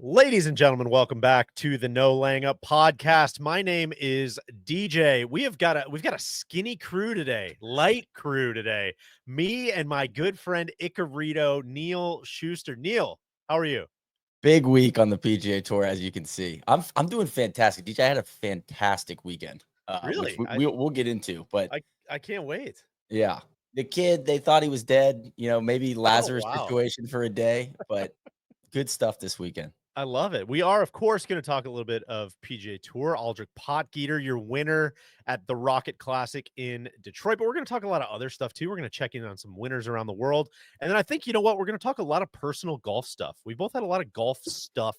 Ladies and gentlemen, welcome back to the No Laying Up podcast. My name is DJ. We've got a skinny crew today, light crew today. Me and my good friend Icarito, Neil Schuster. Neil, how are you? Big week on the PGA Tour, as you can see. I'm doing fantastic. DJ, I had a fantastic weekend, which Really? we'll get into. But I can't wait. yeah, the kid, they thought he was dead. Maybe Oh Lazarus wow. situation for a day, but good stuff this weekend. I love it. We are, of course, going to talk a little bit of PGA Tour. Aldrich Potgieter, your winner at the Rocket Classic in Detroit. But we're going to talk a lot of other stuff, too. We're going to check in on some winners around the world. And then I think, you know what? We're going to talk a lot of personal golf stuff. We both had a lot of golf stuff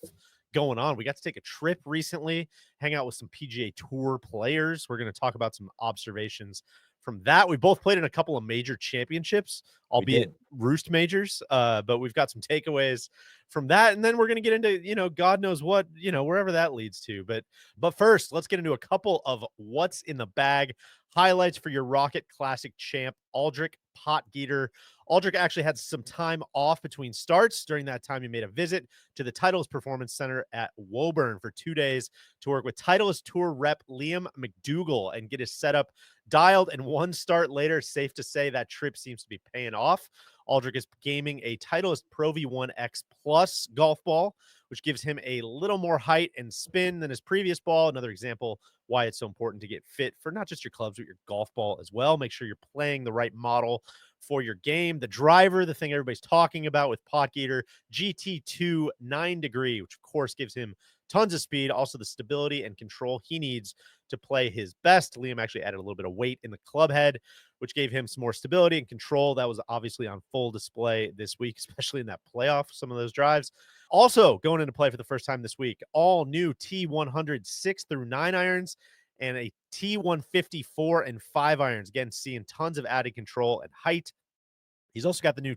going on. We got to take a trip recently, hang out with some PGA Tour players. We're going to talk about some observations from that. We both played in a couple of major championships, We albeit did. roost majors, but we've got some takeaways from that, and then we're going to get into, God knows what, wherever that leads to. But first, let's get into a couple of what's in the bag highlights for your Rocket Classic champ, Aldrich Potgieter. Aldrich actually had some time off between starts. During that time, he made a visit to the Titleist Performance Center at Woburn for 2 days to work with Titleist Tour rep Liam McDougall and get his setup dialed. And one start later, safe to say that trip seems to be paying off. Aldrich is gaming a Titleist Pro V1X Plus golf ball, which gives him a little more height and spin than his previous ball. Another example why it's so important to get fit for not just your clubs, but your golf ball as well. Make sure you're playing the right model for your game. The driver, the thing everybody's talking about with Potgieter, GT2 9 degree, which of course gives him tons of speed, also the stability and control he needs to play his best. Liam actually added a little bit of weight in the club head, which gave him some more stability and control. That was obviously on full display this week, especially in that playoff, some of those drives. Also going into play for the first time this week, all new T100 6 through 9 irons and a T150 4 and 5 irons. Again, seeing tons of added control and height. He's also got the new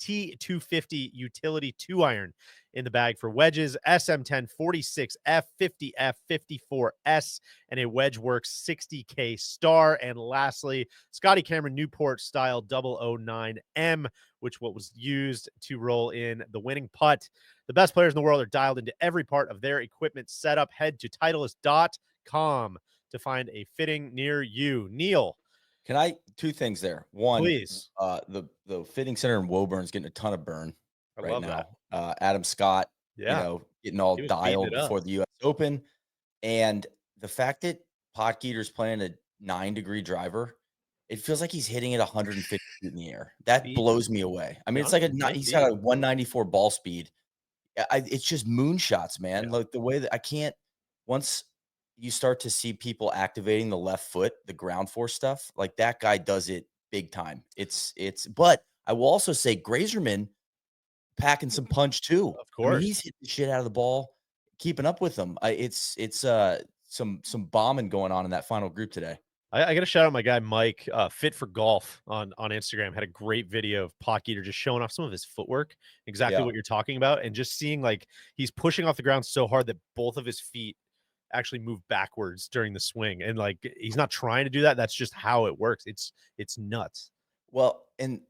T250 utility 2 iron in the bag for wedges, SM10 46F, 50F, 54S, and a WedgeWorks 60K Star. And lastly, Scotty Cameron Newport style 009M, which was used to roll in the winning putt. The best players in the world are dialed into every part of their equipment setup. Head to Titleist.com to find a fitting near you. Neil, Can I two things there? One, please. the fitting center in Woburn is getting a ton of burn I right love that. now. Adam Scott, Yeah, getting all he was beating dialed it up. before the US Open. And the fact that Potgieter's playing a 9-degree driver, it feels like he's hitting it 150 feet in the air. That Beat blows me away. I mean, it's like might he's got be. a 194 ball speed. It's just moonshots, man. Yeah. Like the way that I can't once you start to see people activating the left foot, the ground force stuff, like that guy does it big time. But I will also say Greyserman packing some punch too. Of I mean, course. he's hitting the shit out of the ball, keeping up with them. It's some bombing going on in that final group today. I gotta shout out my guy Mike, Fit for Golf on Instagram. Had a great video of Potgieter just showing off some of his footwork, exactly Yeah. what you're talking about, and just seeing like he's pushing off the ground so hard that both of his feet actually move backwards during the swing. And like he's not trying to do that. That's just how it works. It's nuts. Well, and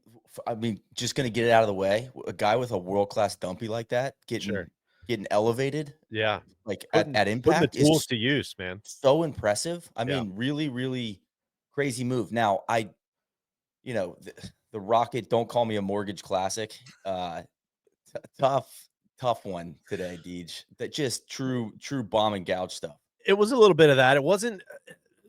I mean, just gonna get it out of the way. A guy with a world class dumpy like that Sure. getting elevated Yeah. like Putting at putting the impact tools is to use, man. so impressive. I Yeah. mean, really, really crazy move. Now, the Rocket, don't call me a mortgage classic. Tough, tough one today, Deej. That just true bomb and gouge stuff. It was a little bit of that. It wasn't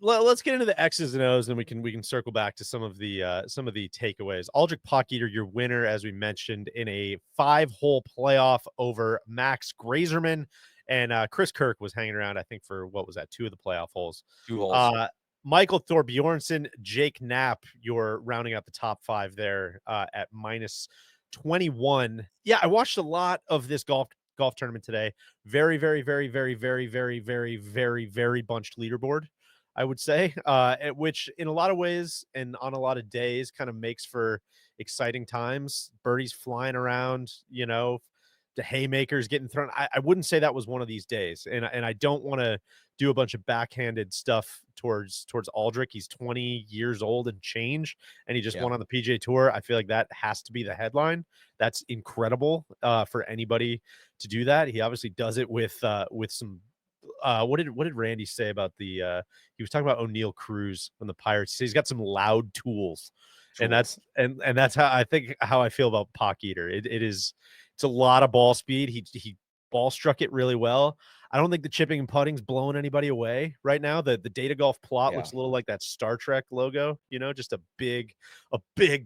let's get into the X's and O's, and we can circle back to some of the takeaways. Aldrich Potgieter, your winner, as we mentioned, in a 5-hole playoff over Max Greyserman, and Chris Kirk was hanging around, I think, for what was that, 2 of the playoff holes. 2 holes. Uh, Michael Thorbjornsen, Jake Knapp, you're rounding out the top 5 there at minus 21. Yeah, I watched a lot of this golf tournament today. Very, very, very, very, very, very, very, very, very bunched leaderboard, I would say, which in a lot of ways and on a lot of days kind of makes for exciting times. Birdies flying around, the haymakers getting thrown. I wouldn't say that was one of these days, and I don't want to do a bunch of backhanded stuff towards Aldrich. He's 20 years old and change, and he just Yeah. won on the PGA Tour. I feel like that has to be the headline. That's incredible for anybody to do that. He obviously does it with some. What did Randy say about the? He was talking about O'Neill Cruz from the Pirates. He says he's got some loud tools, and that's Tools. and that's how I feel about Potgieter. It's a lot of ball speed. He ball struck it really well. I don't think the chipping and putting's blowing anybody away right now. The Data Golf plot Yeah. looks a little like that Star Trek logo, just a big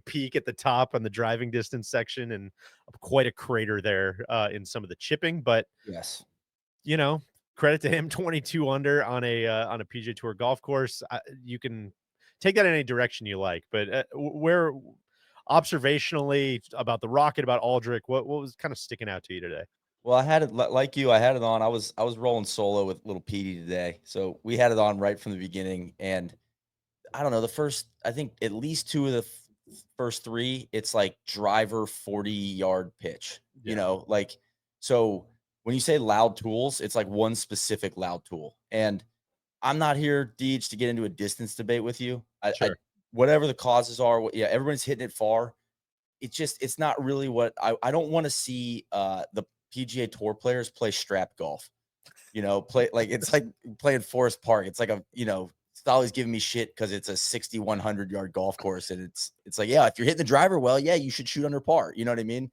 peak at the top on the driving distance section, and quite a crater there in some of the chipping. But Yes. you know, credit to him, 22 under on a PGA Tour golf course. You can take that in any direction you like, but where observationally about the Rocket, about Aldrich, what was kind of sticking out to you today? Well, I had it like you. I had it on. I was rolling solo with little Petey today, so we had it on right from the beginning. And I don't know, I think at least two of the first three, it's like driver 40-yard pitch. Yeah, Like so when you say loud tools, it's like one specific loud tool. And I'm not here, Deej, to get into a distance debate with you. I sure. whatever the causes are, yeah, everyone's hitting it far. It's not really what I don't want to see the PGA Tour players play strap golf. Play like it's like playing Forest Park. It's like it's always giving me shit because it's a 6,100-yard golf course, and it's like, yeah, if you're hitting the driver well, yeah, you should shoot under par. You know what I mean?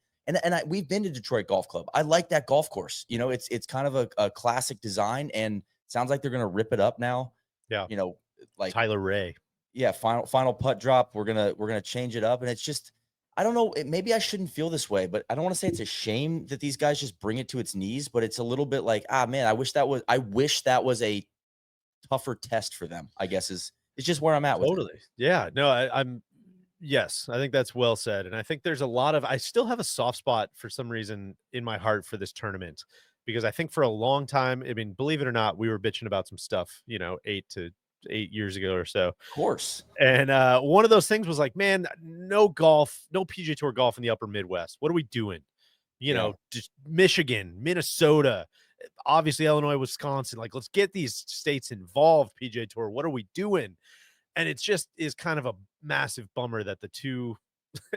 We've been to Detroit Golf Club. I like that golf course. It's kind of a classic design, and sounds like they're gonna rip it up now. Yeah, You know, like Tyler Ray. yeah, final putt drop. We're gonna change it up, and it's just I don't know. Maybe I shouldn't feel this way, but I don't want to say it's a shame that these guys just bring it to its knees. But it's a little bit like, man, I wish that was a tougher test for them. I guess is just where I'm at with it. Totally. Yeah. No, I'm yes, I think that's well said. And I think there's a lot of I still have a soft spot for some reason in my heart for this tournament because I think for a long time, I mean, believe it or not, we were bitching about some stuff, 8 years ago or so. Of course, And one of those things was like, man, no golf, no PGA Tour golf in the upper Midwest. What are we doing? yeah, Just Michigan, Minnesota, obviously Illinois, Wisconsin. Like, let's get these states involved, PGA Tour. What are we doing? And it's just is kind of a massive bummer that the two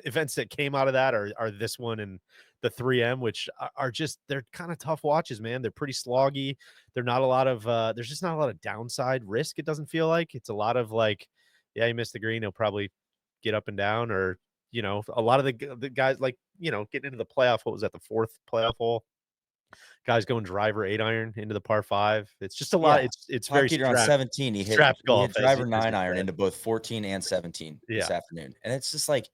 events that came out of that are this one and the 3M, which are just they're kind of tough watches, man. They're pretty sloggy. They're not a lot of there's just not a lot of downside risk. It doesn't feel like it's a lot of like, yeah, you missed the green, he'll probably get up and down, or a lot of the guys like getting into the playoff. What was that, the fourth playoff hole? Guys going driver 8-iron into the par five. It's just a lot. yeah. It's very Potgieter on 17, strapped he hit golf, as driver you 9-iron said. into both 14 and 17 this Yeah, afternoon, and it's just like,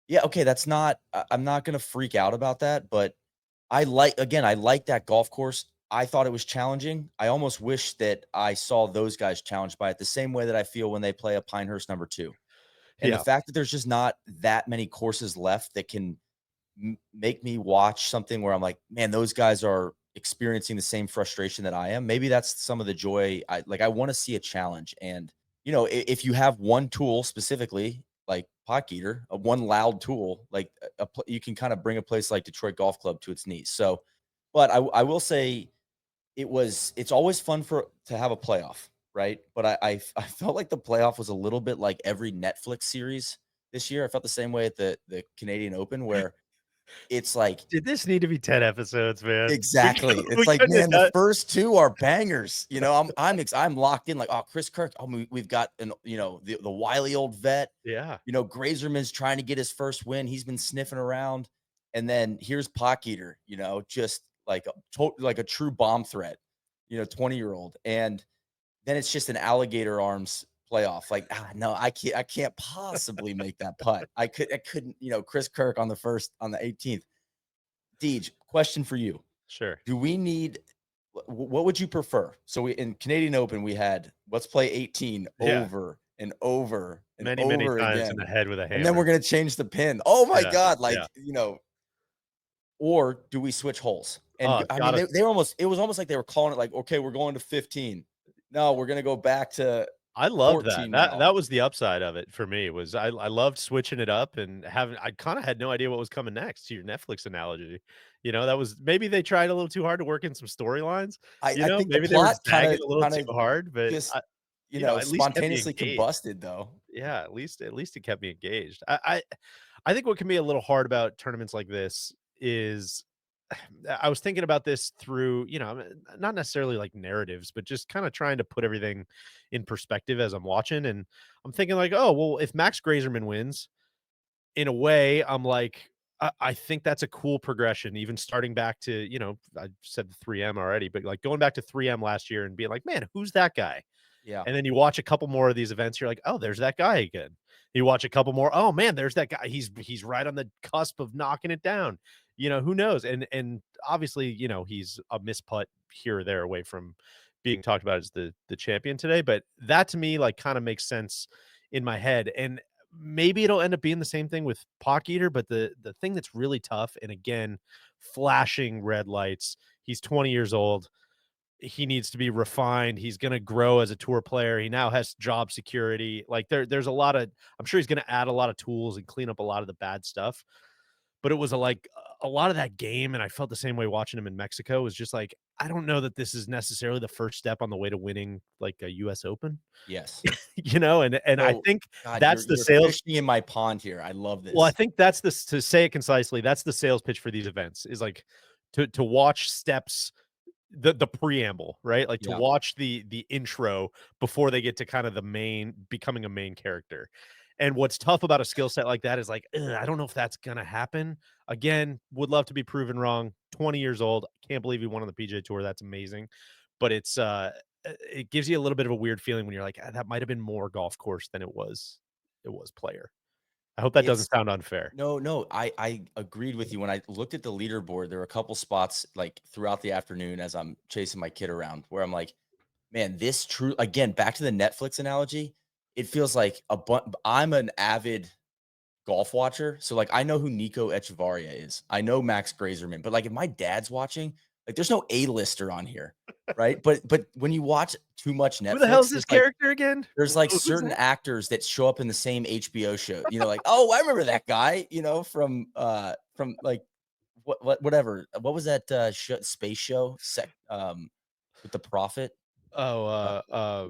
yeah, okay, that's not. I'm not gonna freak out about that, but I like that golf course. I thought it was challenging. I almost wish that I saw those guys challenged by it the same way that I feel when they play a Pinehurst number 2. And the yeah. fact that there's just not that many courses left that can make me watch something where I'm like, man, those guys are experiencing the same frustration that I am. Maybe that's some of the joy. I want to see a challenge. And, if you have one tool specifically, like Potgieter, one loud tool, like you can kind of bring a place like Detroit Golf Club to its knees. So, but I will say it's always fun to have a playoff, right? But I felt like the playoff was a little bit like every Netflix series this year. I felt the same way at the Canadian Open, where it's like Did this need to be 10 episodes, man? exactly. It's We like, couldn't have man, the done. first two are bangers. I'm locked in. Like, oh, Chris Kirk. Oh, we've got the wily old vet. Yeah. Greyserman's trying to get his first win. He's been sniffing around, and then here's Potgieter. Just like a true bomb threat. 20-year-old, and then it's just an alligator arms playoff. Like, no, I can't possibly make that putt. I couldn't. Chris Kirk on the 18th. Deej, question for you. Sure. Do we need what would you prefer? So in Canadian Open, we had let's play 18 Yeah. over and over and Many, many over times in again. the head with a And then we're hammer. gonna change the pin. Oh my Yeah. God. Yeah. Or do we switch holes? And Oh, I mean, gotta it was almost like they were calling it like, okay, we're going to 15. No, we're gonna go back to I loved that. 14 That now. that was the upside of it for me was I loved switching it up and having I kinda had no idea what was coming next to your Netflix analogy. That was maybe they tried a little too hard to work in some storylines. I think the Maybe they were plot zagging a little too kinda hard, but just, at least kept me spontaneously engaged. combusted though. Yeah, at least it kept me engaged. I think what can be a little hard about tournaments like this is I was thinking about this through, not necessarily like narratives, but just kind of trying to put everything in perspective as I'm watching. And I'm thinking like, oh, well, if Max Greyserman wins, in a way, I'm like, I think that's a cool progression, even starting back to, I said the 3M already, but like going back to 3M last year and being like, man, who's that guy? Yeah. And then you watch a couple more of these events, you're like, "Oh, there's that guy again." You watch a couple more, "Oh, man, there's that guy. He's right on the cusp of knocking it down." Who knows? And obviously, he's a misputt here or there away from being talked about as the champion today, but that to me, like, kinda makes sense in my head, and maybe it'll end up being the same thing with Potgieter, but the thing that's really tough, and again, flashing red lights, he's 20 years old. He needs to be refined. He's gonna grow as a tour player. He now has job security. Like, there's a lot of I'm sure he's gonna add a lot of tools and clean up a lot of the bad stuff. But it was a lot of that game, and I felt the same way watching him in Mexico, was just like, I don't know that this is necessarily the first step on the way to winning, like, a US Open, Yes. and I So, think God, that's the you're sales fishing in my pond here. I love well, I this. think that's to say it concisely, that's the sales pitch for these events, is like to watch steps, the preamble, right? Like to Yeah. watch the intro before they get to kind of the main becoming a main character. And what's tough about a skill set like that is like, ugh, I don't know if that's gonna happen. Again, would love to be proven wrong. 20 years old. Can't believe he won on the PGA Tour. That's amazing. But it gives you a little bit of a weird feeling when you're like, that might have been more golf course than it was player. I hope that doesn't It's sound unfair. No, no, I agreed with you. When I looked at the leaderboard, there were a couple spots, like, throughout the afternoon as I'm chasing my kid around where I'm like, "Man, this true," again, back to the Netflix analogy, it feels like I'm an avid golf watcher, so, like, I know who Nico Echevarria is. I know Max Greyserman, but, like, if my dad's watching, like, there's no A-lister on here, right? But when you watch too much Who the hell is Netflix, this character again? there's, like, Who's certain that? actors that show up in the same HBO show, like, "Oh, I remember that guy," like, whatever. What was that, space show? With the Prophet? Oh, Uh,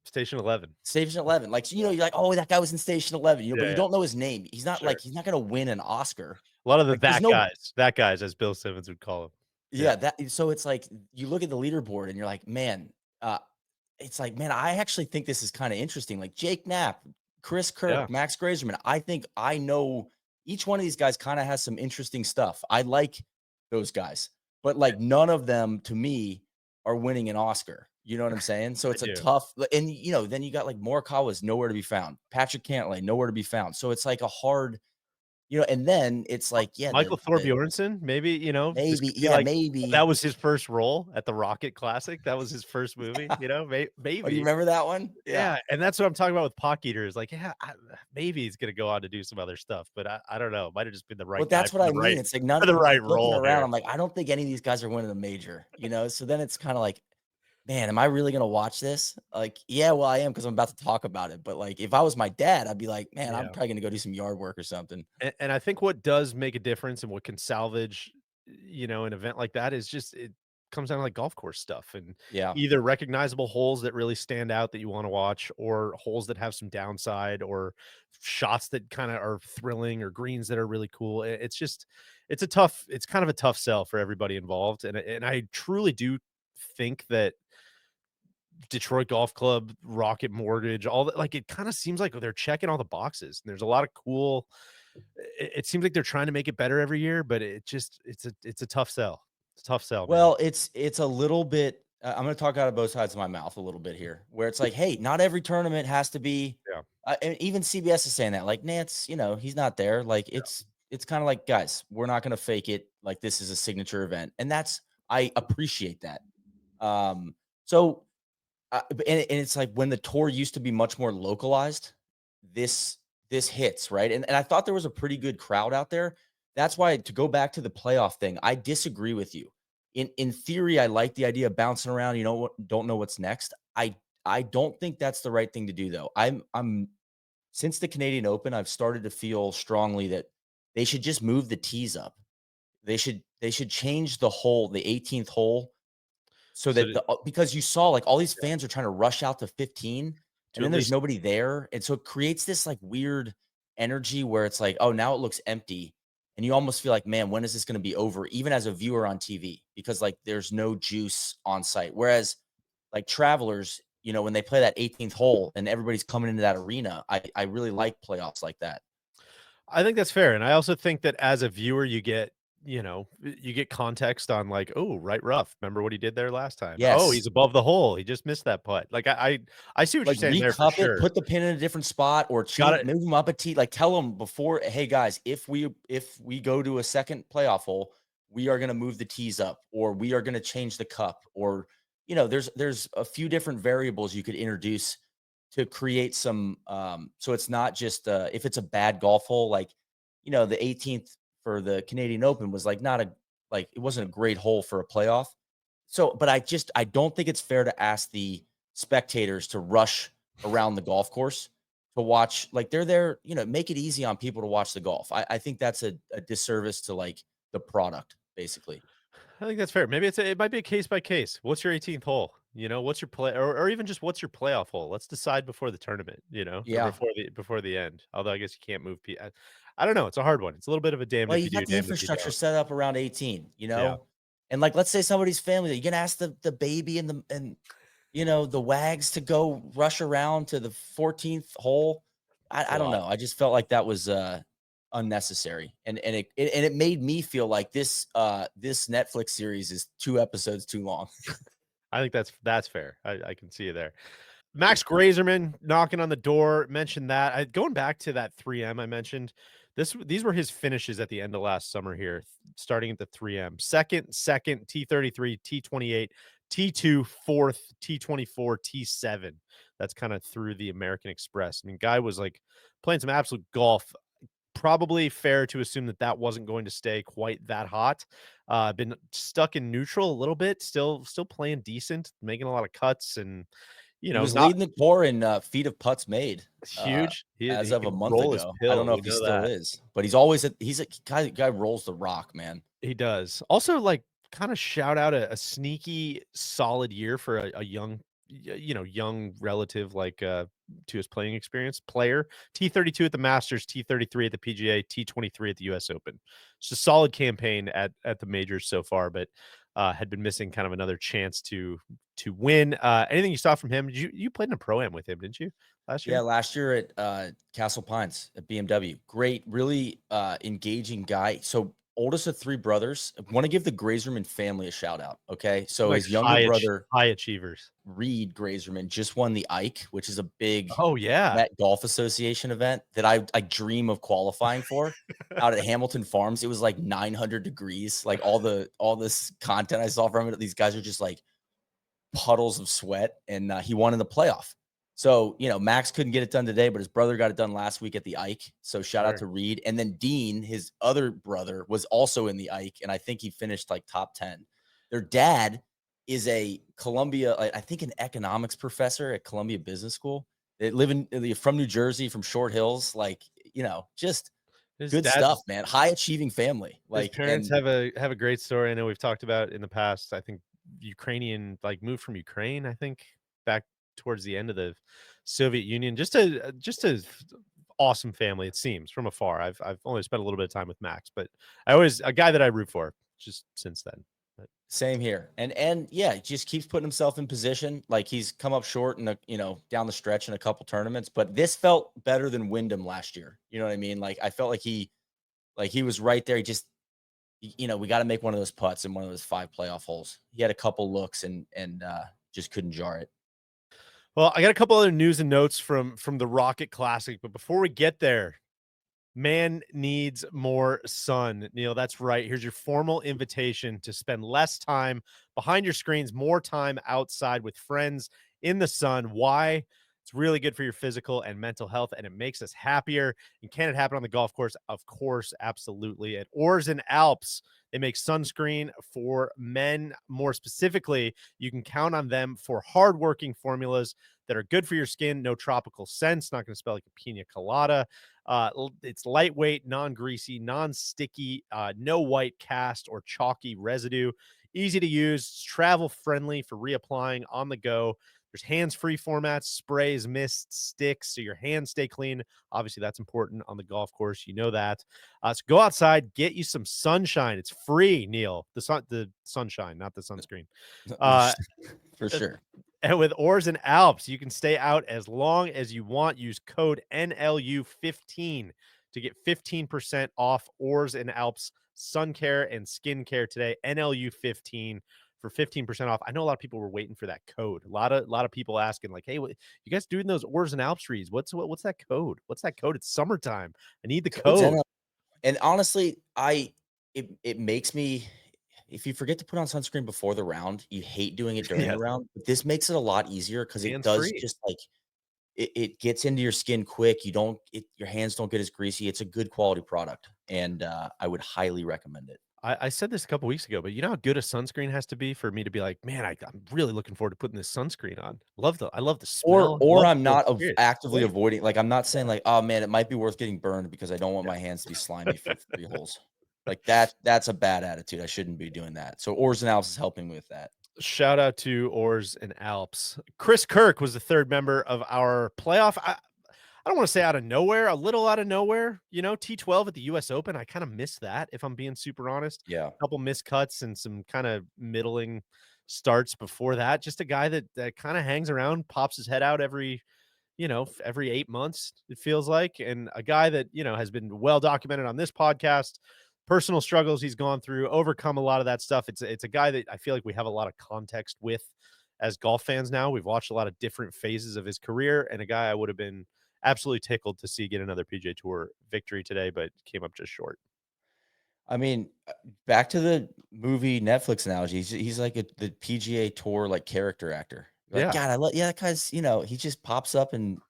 Station 11. Station 11. Like, so, Yeah. you're like, "Oh, that guy was in Station 11," but Yeah, you yeah, don't know his name. He's not sure. like he's not gonna win an Oscar. A lot of the Like, there's no that guys, as Bill Simmons would call him. Yeah, Yeah, so it's like, you look at the leaderboard and you're like, "Man," it's like, "Man, I actually think this is kinda interesting." Like, Jake Knapp, Chris yeah, Kirk, Max Greyserman, I think I know each one of these guys kinda has some interesting stuff. I like those guys, but, like, none of them, to me, are winning an Oscar. You know what I'm saying? So I it's a do. tough and, then you got, like, Morikawa's nowhere to be found. Patrick Cantlay, nowhere to be found. So it's like a hard and then it's Mi like, yeah, Michael the Thorbjornsen, maybe, this maybe could be yeah, like that maybe. was his first role at the Rocket Classic. That was his first movie, Oh, do you maybe. remember that one? Yeah. Yeah, and that's what I'm talking about with Potgieter is like, yeah, maybe he's gonna go on to do some other stuff, but I don't know. Might have just been the Well, right guy that's what I mean. It's like for the it's right like looking role around, here. I'm like, I don't think any of these guys are winning a major? So then it's kinda like, man, am I really gonna watch this? Like, yeah, well, I am because I'm about to talk about it. But like, if I was my dad, I'd be like, man, I'm Yeah. probably gonna go do some yard work or something. And I think what does make a difference and what can salvage, an event like that is just it comes down to like golf course stuff and Yeah. either recognizable holes that really stand out that you want to watch or holes that have some downside or shots that kind of are thrilling or greens that are really cool. It's just it's kind of a tough sell for everybody involved. And I truly do think that Detroit Golf Club, Rocket Mortgage, all that, like, it kind of seems like they're checking all the boxes. And there's a lot of cool it seems like they're trying to make it better every year, but it's a tough sell. It's a tough sell, man. Well, it's a little bit. I'm gonna talk out of both sides of my mouth a little bit here, where it's like, hey, not every tournament has to be. Yeah, And even CBS is saying that, like Nance, he's not there. Like it's kind of like, guys, we're not gonna fake it. Like this is a signature event, and I appreciate that. Um, so and it's like when the tour used to be much more localized, this this hits, right? And I thought there was a pretty good crowd out there. That's why, to go back to the playoff thing, I disagree with you. In theory, I like the idea of bouncing around, don't know what's next. I don't think that's the right thing to do though. I'm Since the Canadian Open, I've started to feel strongly that they should just move the tees up. They should change the 18th hole, so So that because you saw like all these fans are trying to rush out to 15, to and then at there's least nobody there, and so it creates this like weird energy where it's like, oh, now it looks empty, and you almost feel like, man, when is this going to be over? Even as a viewer on TV, because like there's no juice on site. Whereas like Travelers, when they play that 18th hole and everybody's coming into that arena, I really like playoffs like that. I think that's fair, and I also think that as a viewer, you get context on like, "Oh, right rough. Remember what he did there last time? Oh, Yes. he's above the hole. He just missed that putt." Like, I see what you're Like, saying there for recup it, sure. put the pin in a different spot, or Got change it. move them up a tee, like, tell them before, "Hey, guys, if we go to a second playoff hole, we are gonna move the tees up, or we are gonna change the cup," or, there's a few different variables you could introduce to create some, so it's not just, if it's a bad golf hole, like, the 18th for the Canadian Open was, like, not a like, it wasn't a great hole for a playoff. So, but I don't think it's fair to ask the spectators to rush around the golf course to watch. Like, they're there, make it easy on people to watch the golf. I think that's a disservice to like the product, basically. I think that's fair. Maybe it might be a case by case. What's your 18th hole? What's your play, or even just what's your playoff hole? Let's decide before the tournament, or Yeah. before the end. Although I guess you can't move. I don't know. It's a hard one. It's a little bit of a damned Well, if you you do, got the damned if you infrastructure don't. set up around 18, Yeah. and like, let's say somebody's family, you can ask the baby and the wags to go rush around to the 14th hole. It's a I don't lot. know. I just felt like that was unnecessary. And it made me feel like this Netflix series is 2 episodes too long. I think that's fair. I can see you there. Max Greyserman knocking on the door, mentioned that. Going back to that 3M I mentioned, these were his finishes at the end of last summer here, starting at the 3M. Second, T33, T28, T2, fourth, T24, T7. That's kind of through the American Express. I mean, guy was like playing some absolute golf. Probably fair to assume that that wasn't going to stay quite that hot. Been stuck in neutral a little bit, still playing decent, making a lot of cuts and He was not leading the tour in feet of putts made huge. as He of a can month roll his ago. I don't pill. know We if he know still that. is, but he's a guy rolls the rock, man. He does. Also, like, kinda shout out a sneaky solid year for a young young relative, like, to his playing experience player. T32 at the Masters, T33 at the PGA, T23 at the US Open. It's a solid campaign at the majors so far, but, had been missing kind of another chance to win. Anything you saw from him? You played in a pro-am with him, didn't you, last Yeah, year? last year at Castle Pines at BMW. Great, really engaging guy. So, oldest of 3 brothers. I want to give the Greyserman family a shout out. Okay. So Like his younger brother, high achievers. Reed Greyserman, just won the Ike, which is a big Oh, yeah. Met Golf Association event that I dream of qualifying for, out at Hamilton Farms. It was like 900 degrees. Like, all this content I saw from it, these guys are just like puddles of sweat, and he won in the playoff. So, Max couldn't get it done today, but his brother got it done last week at the Ike. So shout out Sure. to Reed. And then Dean, his other brother, was also in the Ike, and I think he finished like top 10. Their dad is a Columbia, I think an economics professor at Columbia Business School. They live from New Jersey, from Short Hills, like, just His good stuff, dad's man. High achieving family. His Like, parents and have a great story. I know we've talked about in the past. I think Ukrainian, like, moved from Ukraine, I think, back towards the end of the Soviet Union. Just a awesome family, it seems, from afar. I've only spent a little bit of time with Max, but I always a guy that I root for just since then. But same here. And yeah, he just keeps putting himself in position. Like, he's come up short in down the stretch in a couple tournaments, but this felt better than Wyndham last year. You know what I mean? Like, I felt like he was right there. He just, we got to make one of those putts in one of those 5 playoff holes. He had a couple looks and just couldn't jar it. well, I got a couple other news and notes from the Rocket Classic, but before we get there, man needs more sun. Neil, that's right. Here's your formal invitation to spend less time behind your screens, more time outside with friends in the sun. Why? It's really good for your physical and mental health, and it makes us happier. And can it happen on the golf course? Of course, absolutely. At Oars and Alps, they make sunscreen for men. More specifically, you can count on them for hardworking formulas that are good for your skin. No tropical scents, not going to smell like a pina colada. It's lightweight, non-greasy, non-sticky, no white cast or chalky residue. Easy to use, travel friendly for reapplying on the go. There's hands-free formats, sprays, mists, sticks, so your hands stay clean. Obviously, that's important on the golf course. You know that. So go outside, get you some sunshine. It's free, Neil. The sunshine, not the sunscreen. Uh, For sure. and with Oars and Alps, you can stay out as long as you want. Use code NLU15 to get 15% off Oars and Alps sun care and skin care today. NLU15 for 15% off. I know a lot of people were waiting for that code. A lot of people asking like, "Hey, you guys doing those Oars and Alps reads? What's that code? What's that code? It's summertime. I need the Code's code." NL and honestly, it makes me, if you forget to put on sunscreen before the round, you hate doing it during the Yes, round, but this makes it a lot easier because it hands does free. just, like, it gets into your skin quick. You don't your hands don't get as greasy. It's a good quality product, and, I would highly recommend it. I said this a couple weeks ago, but you know how good a sunscreen has to be for me to be like, man, I'm really looking forward to putting this sunscreen on. I love the Or smell, or love I'm the whole not experience. actively Great. avoiding, like, I'm not saying like, "Oh, man, it might be worth getting burned because I don't want Yeah. my hands to be slimy for 3 holes." Like, that's a bad attitude. I shouldn't be doing that. So, Oars and Alps is helping me with that. Shout out to Oars and Alps. Chris Kirk was the third member of our playoff. I don't want to say out of nowhere, a little out of nowhere. You know, T12 at the US Open. I kind of missed that, if I'm being super honest. Yeah. A couple missed cuts and some kind of middling starts before that. Just a guy that kind of hangs around, pops his head out every 8 months, it feels like. And a guy that, has been well documented on this podcast, personal struggles he's gone through, overcome a lot of that stuff. It's a guy that I feel like we have a lot of context with as golf fans now. We've watched a lot of different phases of his career, and a guy I would have been absolutely tickled to see get another PGA Tour victory today, but came up just short. I mean, back to the movie Netflix analogy, he's like the PGA Tour, like, character actor. You're like, Yeah, "God, yeah, that guy's," he just pops up and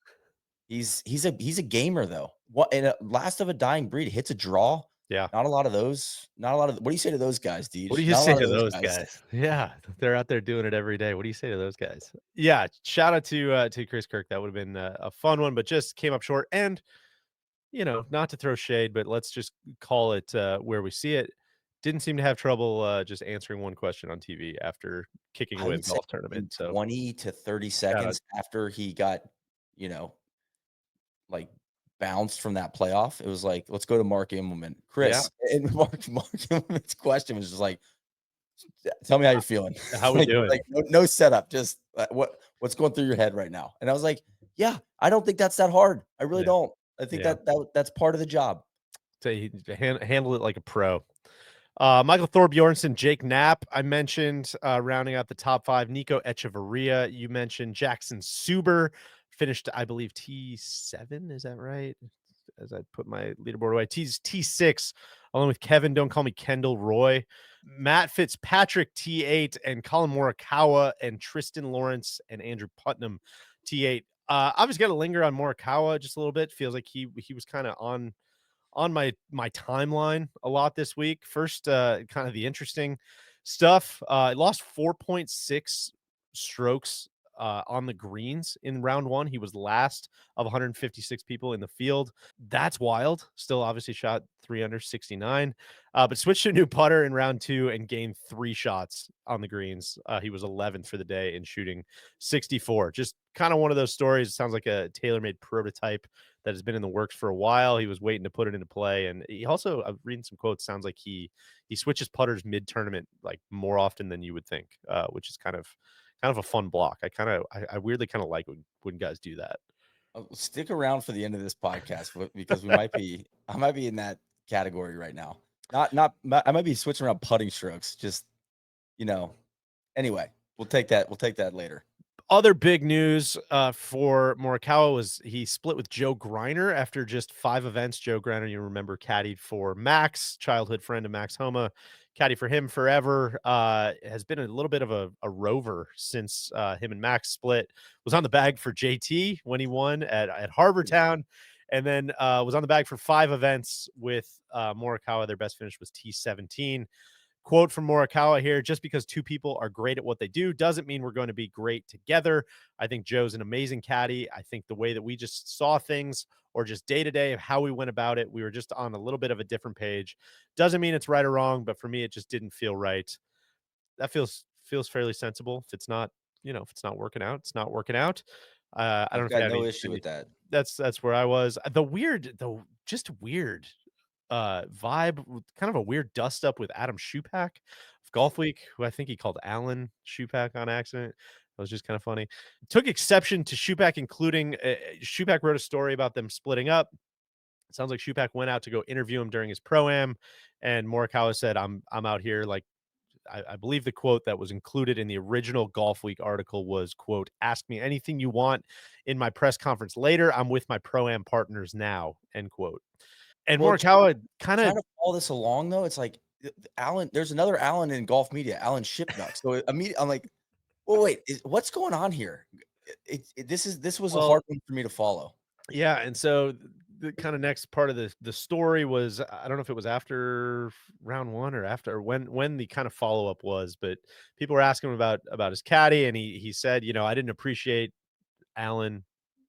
he's a gamer, though. What and a last of a dying breed, hits a draw. yeah. Not a lot of those. Not a lot of what do you say to those guys, What do Deej? you Not a say lot of to those those guys. guys? Yeah, they're out there doing it every day. What do you say to those guys? Yeah, shout out to Chris Kirk. That would have been a fun one, but just came up short. And not to throw shade, but let's just call it where we see it. Didn't seem to have trouble just answering one question on TV after kicking I away would the say golf tournament. in So 20 to 30 shout out. seconds after he got, you know, like, bounced from that playoff, it was like, "Let's go to Mark Immelman." Yeah, Chris, and Mark Immelman's question was just like, "Tell me how you're feeling." how we doing? Like, no setup, just, what's going through your head right now? And I was like, "Yeah, I don't think that's that hard. I really Yeah, don't. I think yeah. that's part of the job." Handle it like a pro. Michael Thorbjornsen, Jake Knapp, I mentioned, rounding out the top five. Nico Echeverria, you mentioned. Jackson Suber finished, I believe, T7. Is that right? As I put my leaderboard away, T6, along with Kevin. Don't call me Kendall Roy. Matt Fitzpatrick, T8, and Collin Morikawa and Tristan Lawrence and Andrew Putnam, T8. I was gonna linger on Morikawa just a little bit. Feels like he was kind of on my timeline a lot this week. First, kind of the interesting stuff. Lost 4.6 strokes on the greens in round one. He was last of 156 people in the field. That's wild. Still, obviously, shot 369, but switched to a new putter in round two and gained 3 shots on the greens. He was 11th for the day in shooting 64. Just kind of one of those stories. It sounds like a tailor-made prototype that has been in the works for a while. He was waiting to put it into play, and he also, I'm reading some quotes, sounds like he switches putters mid tournament like more often than you would think, which is kind of a fun block. I weirdly kind of like when guys do that. Stick around for the end of this podcast because I might be in that category right now. I might be switching around putting strokes. Just, you know, anyway, we'll take that later. Other big news for Morikawa was he split with Joe Griner after just 5 events. Joe Griner, you remember, caddied for Max, childhood friend of Max Homa, caddy for him forever. Has been a little bit of a rover since him and Max split. Was on the bag for JT when he won at Harbor Town, and then was on the bag for 5 events with Morikawa. Their best finish was T17. Quote from Morikawa here: just because two people are great at what they do doesn't mean we're going to be great together. I think Joe's an amazing caddy. I think the way that we just saw things, or just day to day of how we went about it, we were just on a little bit of a different page. Doesn't mean it's right or wrong, but for me, it just didn't feel right. That feels fairly sensible. If it's not, if it's not working out, it's not working out. I don't know I've if you got have no issue any. with that. That's where I was. Just weird vibe, kind of a weird dust up with Adam Shupak of Golf Week, who I think he called Alan Shupak on accident. That was just kind of funny. Took exception to Shupak, including Shupak wrote a story about them splitting up. It sounds like Shupak went out to go interview him during his pro-am, and Morikawa said, I'm out here, like, I believe the quote that was included in the original Golf Week article was, quote, ask me anything you want in my press conference later. I'm with my pro-am partners now, end quote. And Well, Morikawa kind of, trying to follow this along though, it's like Alan. There's another Alan in golf media, Alan Shipnuck. So immediately, I'm like, well, wait, what's going on here? This was a well, hard one for me to follow. yeah, and so the kind of next part of the story was, I don't know if it was after round 1 or after, or when the kind of follow-up was, but people were asking him about his caddy, and he said, I didn't appreciate Alan,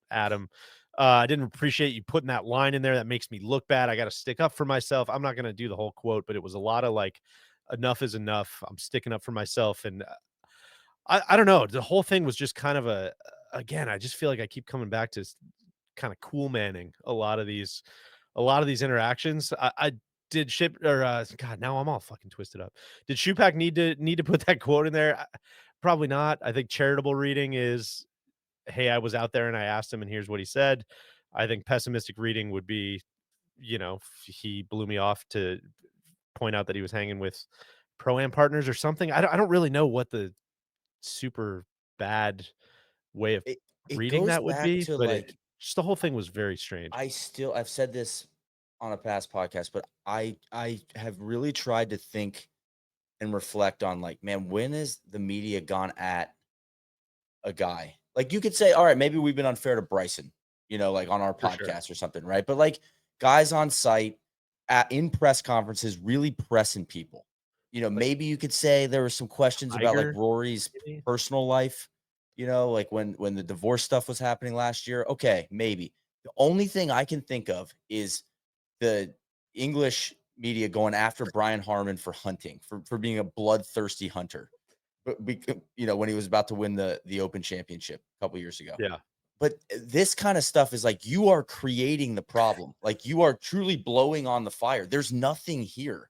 Adam. I didn't appreciate you putting that line in there. That makes me look bad. I got to stick up for myself. I'm not going to do the whole quote, but it was a lot of like, enough is enough. I'm sticking up for myself. And I don't know. The whole thing was just kind of again, I just feel like I keep coming back to kind of cool manning a lot of these interactions. I did ship or God, now I'm all fucking twisted up. Did Shupak need to put that quote in there? Probably not. I think charitable reading is, hey, I was out there and I asked him and here's what he said. I think pessimistic reading would be, he blew me off to point out that he was hanging with pro-am partners or something. I don't really know what the super bad way of It reading goes that would back be, to but like just the whole thing was very strange. I've said this on a past podcast, but I have really tried to think and reflect on like, man, when has the media gone at a guy? Like you could say, all right, maybe we've been unfair to Bryson, like on our For sure. podcast or something, right? But like guys on site in press conferences really pressing people. Like Maybe you could say there were some questions about like Tiger, Rory's maybe? personal life, like when the divorce stuff was happening last year. Okay, maybe. The only thing I can think of is the English media going after Brian Harmon for hunting, for being a bloodthirsty hunter. But when he was about to win the Open Championship a couple years ago. Yeah. But this kind of stuff is like you are creating the problem. Like you are truly blowing on the fire. There's nothing here.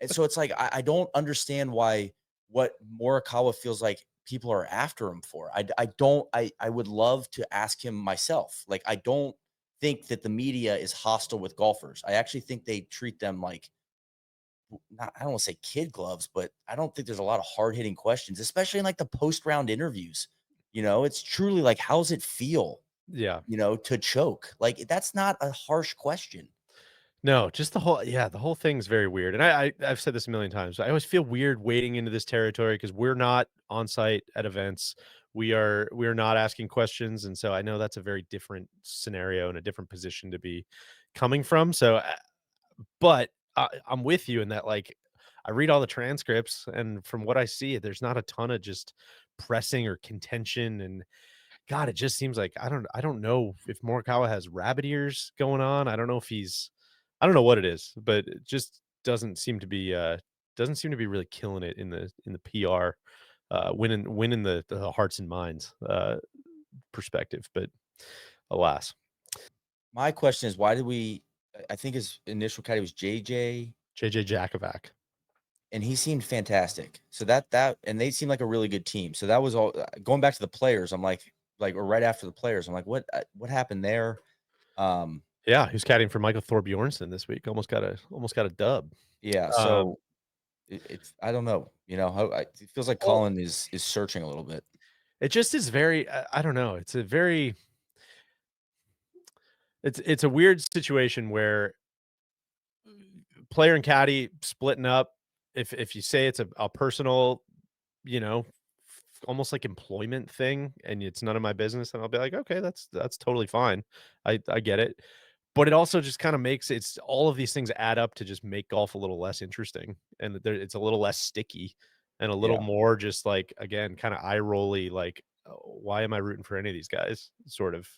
And so it's like I don't understand why what Morikawa feels like people are after him for. I don't I would love to ask him myself. Like I don't think that the media is hostile with golfers. I actually think they treat them like not, I don't want to say kid gloves, but I don't think there's a lot of hard hitting questions, especially in like the post round interviews. It's truly like, how's it feel, Yeah. to choke? Like, that's not a harsh question. No, just the whole thing's very weird, and I've said this a million times. I always feel weird wading into this territory because we're not on site at events. We are not asking questions, and so I know that's a very different scenario and a different position to be coming from. So, but I'm with you in that, like, I read all the transcripts, and from what I see, there's not a ton of just pressing or contention, and God, it just seems like I don't know if Morikawa has rabbit ears going on. I don't know what it is, but it just doesn't seem to be really killing it in the PR, winning the hearts and minds perspective. But alas, My question is, why did I think his initial caddy was JJ, JJ Jakovac. and he seemed fantastic. So and they seemed like a really good team. So that was all going back to the players. I'm like, or right after the players, I'm like, what happened there? Yeah, who's caddying for Michael Thorbjornsen this week? Almost got a dub. Yeah. Um, So it's I don't know. How it feels like well, Colin is searching a little bit. It just is very, I don't know. It's a very, it's a weird situation where player and caddy splitting up. If you say it's a personal, you know, almost like employment thing, and it's none of my business, then I'll be like, okay, that's totally fine. I get it. But it also just kind of makes it's all of these things add up to just make golf a little less interesting, and it's a little less sticky and a little Yeah. more just like, again, kind of eye rolly, like, why am I rooting for any of these guys? Sort of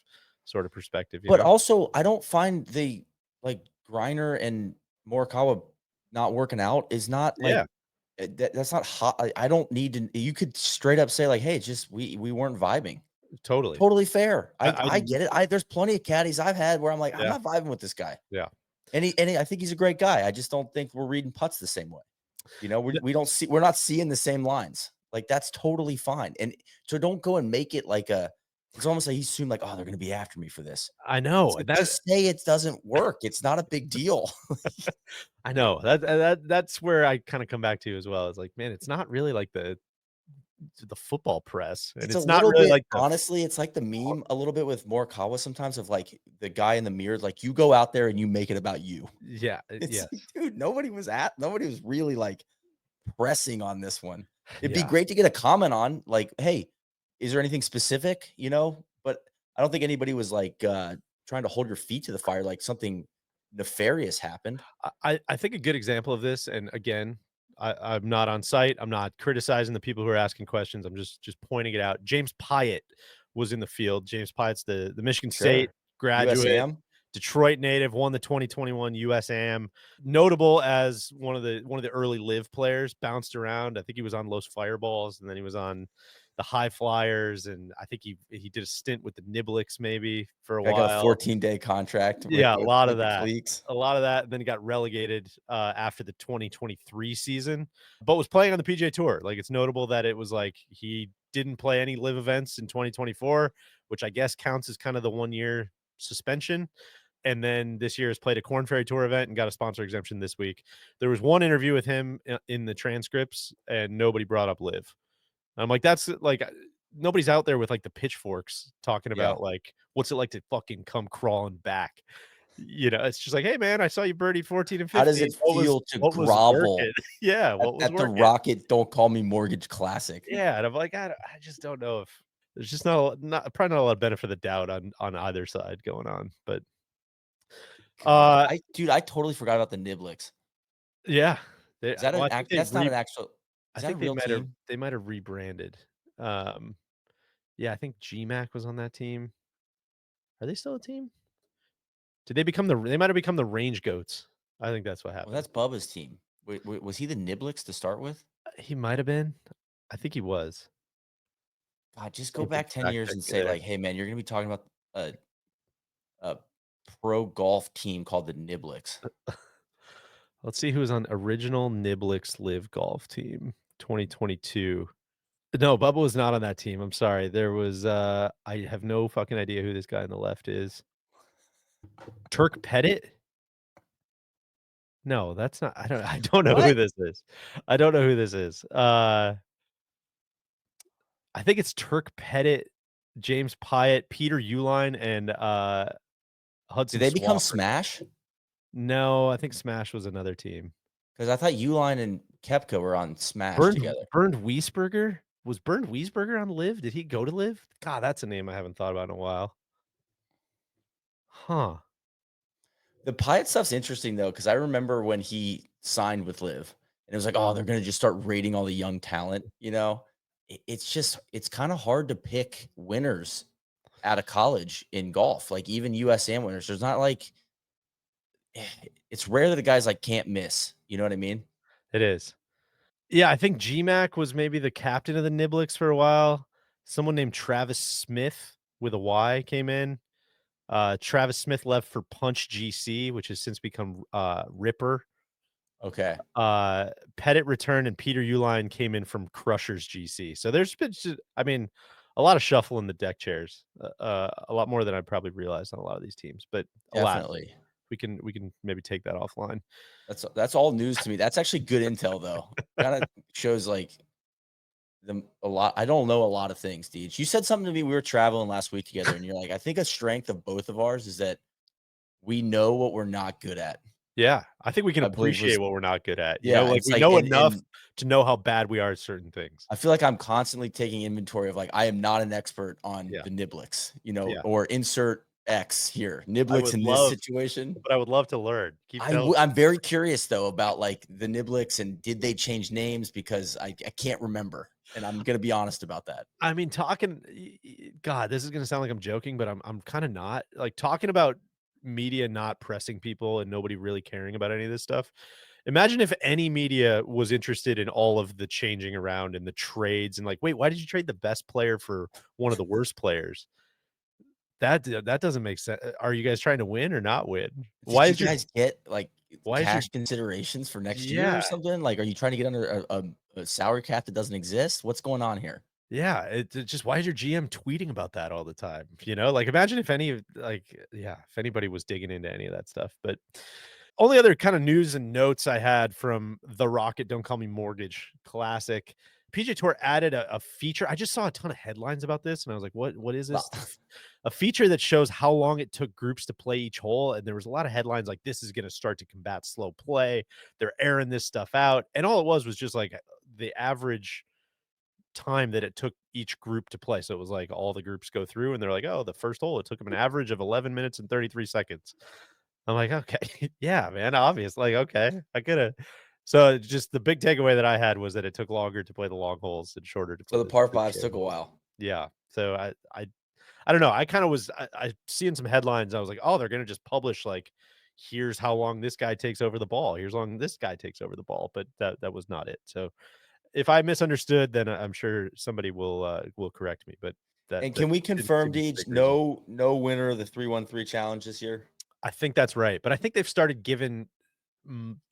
perspective, you But know? also, I don't find the like Griner and Morikawa not working out is not like Yeah, that's not hot. I don't need to. You could straight up say like, "Hey, it's just we weren't vibing." totally. Totally fair. I I get it. I There's plenty of caddies I've had where I'm like, I'm yeah, not vibing with this guy, yeah. and I think he's a great guy. I just don't think we're reading putts the same way. You know, Yeah, we're not seeing the same lines. Like that's totally fine. And so don't go and make it like a. It's almost like he assumed like, oh, they're gonna be after me for this. I It's know like, that. just say it doesn't work. It's not a big deal. I know that's where I kind of come back to as well. It's like, man, it's not really like the football press, and It's a it's not little really bit like the honestly, it's like the meme a little bit with Morikawa sometimes of like the guy in the mirror, like you go out there and you make it about you. yeah, It's like, yes, dude, nobody was really like pressing on this one. It'd be yeah. great to get a comment on like, hey, is there anything specific, you know? But I don't think anybody was like trying to hold your feet to the fire like something nefarious happened. I think a good example of this, and again, I'm not on site. I'm not criticizing the people who are asking questions. I'm just pointing it out. James Piot was in the field. James Piot's the Michigan State Sure. graduate, USAM. Detroit native, won the 2021 USAM. Notable as one of the early live players, bounced around. I think he was on Los Fireballs, and then he was on the High Flyers, and I think he did a stint with the Niblets maybe for a I got a while. 14-day contract Yeah, a lot of with the that. cliques. A lot of that, and then he got relegated, after the 2023 season, but was playing on the PGA Tour. Like, it's notable that it was like he didn't play any live events in 2024, which I guess counts as kind of the 1-year suspension, and then this year has played a Corn Ferry Tour event and got a sponsor exemption this week. There was one interview with him in the transcripts, and nobody brought up live. I'm like, that's like, nobody's out there with like the pitchforks talking Yeah. about like, what's it like to fucking come crawling back? You know, it's just like, hey man, I saw you birdied 14 and How does 15. it feel to What was grovel working? Yeah, what was at the working? Rocket Don't Call Me Mortgage Classic? Yeah, and I'm like, I just don't know if there's just not probably not a lot of benefit of the doubt on either side going on. But God, uh I totally forgot about the Niblets. yeah, Is that well, an I think act that's not an I is that a think they real might have team? they might have rebranded. Um yeah, I think GMAC was on that team. Are they still a team? Did they become they might have become the Range Goats. I think that's what Well, happened. that's Bubba's team. Was he the Niblets to start with? He might have been. I think he was. God, just I go could back 10 fact years check and you say there. like, "Hey, man, you're gonna be talking about a pro golf team called the Niblets." Let's see who's on original Niblix Live Golf team 2022. No, Bubba was not on that team. I'm sorry. There was I have no fucking idea who this guy on the left is. Turk Pettit? No, that's not I don't know who What? this is. I don't know who this is. I think it's Turk Pettit, James Piot, Peter Uline, and Did Hudson they become Swafford. Smash? No, I think Smash was another team. Because I thought Uline and Kepka were on Smash Bernd together. Bernd Wiesberger? Was Bernd Wiesberger on Live? Did he go to Live? God, that's a name I haven't thought about in a while. Huh. The Piot stuff's interesting though, because I remember when he signed with Liv, and it was like, oh, they're gonna just start rating all the young talent. You know, it's kind of hard to pick winners out of college in golf. Like even USAM winners, there's not like it's rare that the guys like can't miss. You know what I mean? It is. Yeah, I think GMAC was maybe the captain of the Niblets for a while. Someone named Travis Smith with a Y came in. Travis Smith left for Punch GC, which has since become Ripper. Okay, Pettit returned and Peter Uline came in from Crushers GC. So there's been I mean, a lot of shuffle in the deck chairs. A lot more than I probably realized on a lot of these teams, but alas, definitely. we can maybe take that offline. That's all news to me. That's actually good intel though. Kind of shows like a lot. I don't know a lot of things, Deej. You said something to me. We were traveling last week together, and you're like, I think a strength of both of ours is that we know what we're not good at. Yeah, I think we can I believe appreciate was what we're not good at, yeah. like, It's we like know enough and to know how bad we are at certain things. I feel like I'm constantly taking inventory of like I am not an expert on Yeah, the niblets, yeah. or insert X here I niblets would in this love situation. but I would love to learn. Keep telling I'm very curious though about like the niblets and did they change names because I can't remember and I'm gonna be honest about that. I mean, talking God, this is gonna sound like I'm joking, but I'm kinda not. Like, talking about media not pressing people and nobody really caring about any of this stuff. Imagine if any media was interested in all of the changing around and the trades and like, "Wait, why did you trade the best player for one of the worst players?" That doesn't make sense. Are you guys trying to win or not win? Why Did you is your guys get like why is your cash considerations for next year or Yeah. something? Like, are you trying to get under a salary cap that doesn't exist? What's going on here? Yeah, it just why is your GM tweeting about that all the time? Like, imagine if any of yeah, if anybody was digging into any of that stuff, but only other kind of news and notes I had from the Rocket Don't Call Me Mortgage Classic. PGA Tour added a feature. I just saw a ton of headlines about this, and I was like, "What is Well, this?" A feature that shows how long it took groups to play each hole, and there was a lot of headlines like, "This is gonna start to combat slow play. They're airing this stuff out," and all it was just like the average time that it took each group to play. So it was like all the groups go through and they're like, "Oh, the first hole, it took them an average of 11 minutes and 33 seconds." I'm like, "Okay, yeah, man, obvious." Like, okay, I coulda so just the big takeaway that I had was that it took longer to play the long holes and shorter to so play the the par fives short took a holes. while. Yeah. So I don't know. I kind of was I seeing some headlines. I was like, "Oh, they're gonna just publish like here's how long this guy takes over the ball. Here's how long this guy takes over the ball." But that was not it. So if I misunderstood, then I'm sure somebody will correct me, but And that can we didn't confirm, seem Deej, very crazy. no winner of the 313 challenge this year? I think that's right, but I think they've started giving,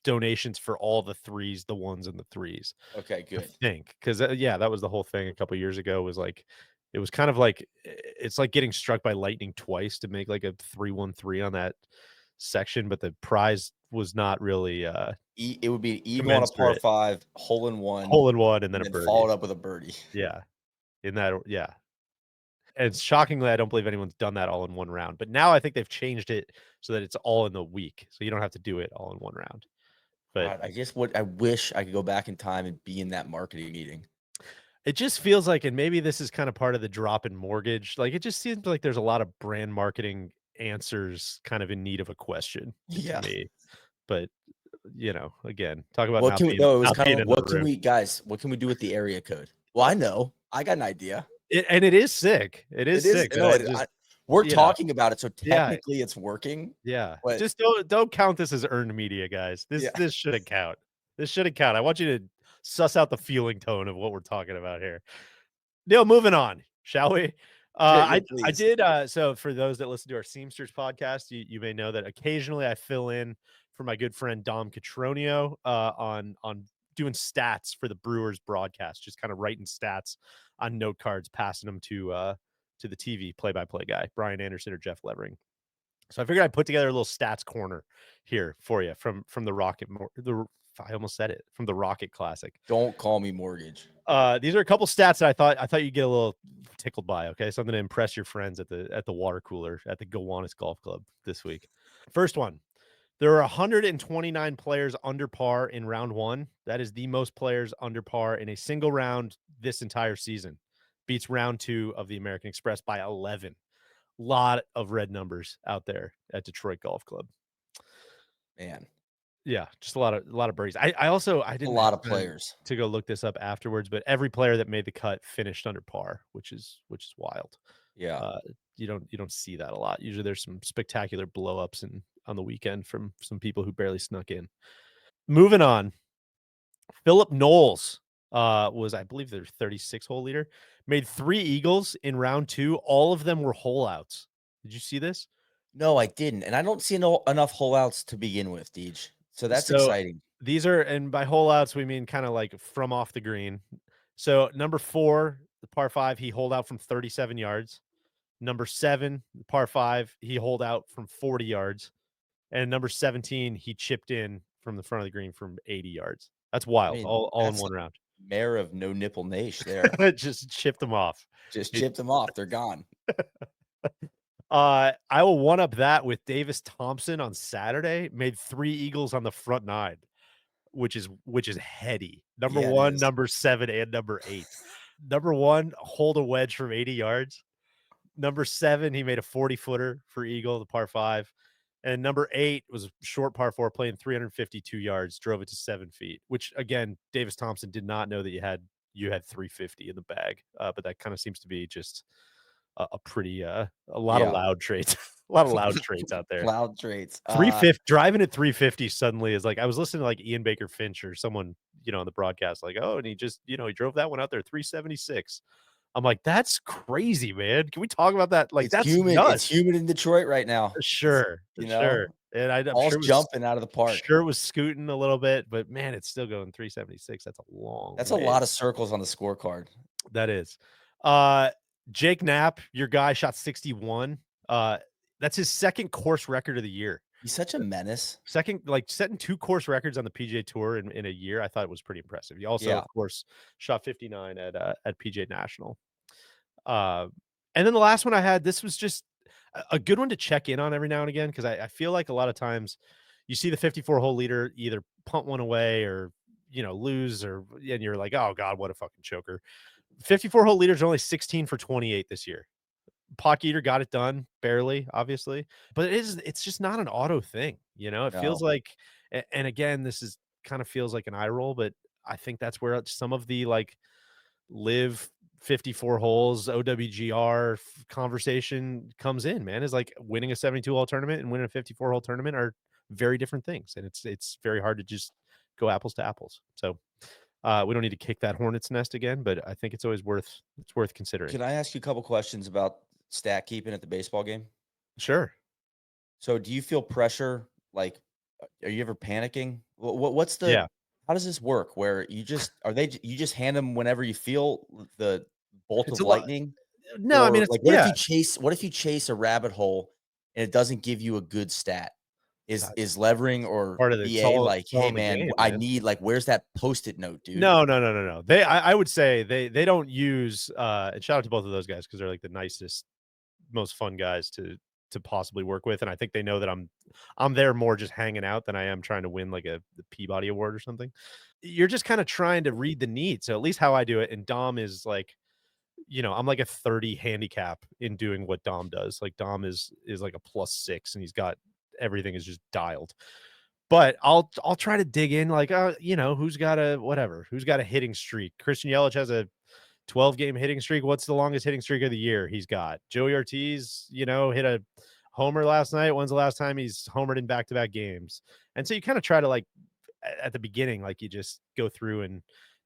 donations for all the threes, the ones and the threes. Okay, I good. think, 'cause, yeah, that was the whole thing a couple years ago was like it was kind of like it's like getting struck by lightning twice to make like a 3-1-3 on that section, but the prize was not really, It would be eagle on a par commensurate. five, hole in one, Hole in one and then and a then birdie. followed up with a birdie. Yeah, in that yeah. And shockingly, I don't believe anyone's done that all in one round, but now I think they've changed it so that it's all in the week, so you don't have to do it all in one round. But God, I wish I could go back in time and be in that marketing meeting. it just feels like and maybe this is kind of part of the drop in mortgage, like, it just seems like there's a lot of brand marketing answers kind of in need of a question to Yeah. me. But, again, talk about What not can we being no, it was not kinda being like, in the what can room. we guys, what can we do with the area code? Well, I know. I got an idea. And it is sick. It is It is sick, but no, I it just we're yeah, talking about it, so yeah. technically it's working, Yeah, but just don't count this as earned media, guys. This yeah. this shouldn't count. This shouldn't count. I want you to suss out the feeling tone of what we're talking about here. Neil, moving on, shall we? Yeah, yeah, I please. did so for those that listen to our Seamsters podcast, you may know that occasionally I fill in for my good friend Dom Catronio on doing stats for the Brewers broadcast, just kind of writing stats on note cards, passing them to the TV play-by-play guy, Brian Anderson or Jeff Levering. So I figured I'd put together a little stats corner here for you from the I almost said it from the Rocket Classic. Don't call me mortgage. These are a couple stats that I thought you'd get a little tickled by. Okay, something to impress your friends at the water cooler at the Gowanus Golf Club this week. First one. There are 129 players under par in round one. That is the most players under par in a single round this entire season. Beats round two of the American Express by 11. Lot of red numbers out there at Detroit Golf Club. Man, Yeah, just a lot of birdies. I also I a didn't lot have of time players. to go look this up afterwards, but every player that made the cut finished under par, which is wild. Yeah. Uh, you don't see that a lot. Usually there's some spectacular blowups on the weekend from some people who barely snuck in. Moving on, Philip Knowles was I believe their 36 hole leader, made 3 eagles in round 2. All of them were hole outs. Did you see this? No, I didn't, and I don't see enough hole outs to begin with, Deej. So that's So exciting. these are and by hole outs, we mean kinda like from off the green. So number 4, the par 5, he holed out from 37 yards. Number 7, the par 5, he holed out from 40 yards. And number 17, he chipped in from the front of the green from 80 yards. That's I wild, mean, all in one round. Mayor of No Nipple Nation there. Just chipped them off. Just chipped them off. They're gone. I will one up that with Davis Thompson on Saturday, made 3 eagles on the front 9, which is heady. Number Yeah, it 1, is. number 7, and number 8. Number 1, hold a wedge from 80 yards. Number 7, he made a 40-footer for eagle, the par 5. And number 8 was a short par 4 playing 352 yards, drove it to 7 feet, which again, Davis Thompson did not know that you had 350 in the bag. But that kind of seems to be just a pretty a lot of Yeah. loud traits, a lot of loud traits out there. Loud traits. 350 driving at 350 suddenly is like I was listening to like Ian Baker Finch or someone, on the broadcast, like, oh, and he just, he drove that one out there 376. I'm like, that's crazy, man. Can we talk about that? Like, It's that's humid. nuts. It's humid in Detroit right now. Sure, You sure. know, And I'm ball's sure it was jumping out of the park. sure it was scooting a little bit, but man, it's still going 376. That's a long That's a way. lot of circles on the scorecard. That is. Uh, Jake Knapp, your guy shot 61. That's his second course record of the year. He's such a menace. Second, like setting 2 course records on the PGA Tour in a year, I thought it was pretty impressive. He also, of course, shot 59 at PGA National. And then the last one I had, this was just a good one to check in on every now and again, because I feel like a lot of times you see the 54-hole leader either punt one away or lose, and you're like, oh god, what a fucking choker. 54-hole leaders are only 16 for 28 this year. Potgieter got it done barely, obviously, but it's just not an auto thing. It feels No. like, and again, this is kind of feels like an eye roll, but I think that's where some of the like live 54 holes OWGR conversation comes in, man. Is like winning a 72-hole tournament and winning a 54-hole tournament are very different things, and it's very hard to just go apples to apples. So we don't need to kick that hornet's nest again, but I think it's always worth considering. Can I ask you a couple questions about stat keeping at the baseball game? Sure. So do you feel pressure? Like, are you ever panicking? What's the, Yeah. how does this work? Where you just, you just hand them whenever you feel the bolt It's of a lot. lightning? No, I mean, Or it's like, what if you chase a rabbit hole and it doesn't give you a good stat? Is levering or part of BA like, it's all hey in the man, game, I man. need, like, where's that post-it note, dude? No. I would say they don't use and shout out to both of those guys because they're like the nicest, most fun guys to possibly work with. And I think they know that I'm there more just hanging out than I am trying to win like the Peabody Award or something. You're just kind of trying to read the need. So at least how I do it. And Dom is like, I'm like a 30 handicap in doing what Dom does. Like Dom is like a +6 and he's got everything is just dialed. But I'll try to dig in like, who's got a hitting streak? Christian Yelich has a 12-game hitting streak. What's the longest hitting streak of the year he's got? Joey Ortiz, hit a homer last night. When's the last time he's homered in back-to-back games? And so you kind of try to like at the beginning, like you just go through and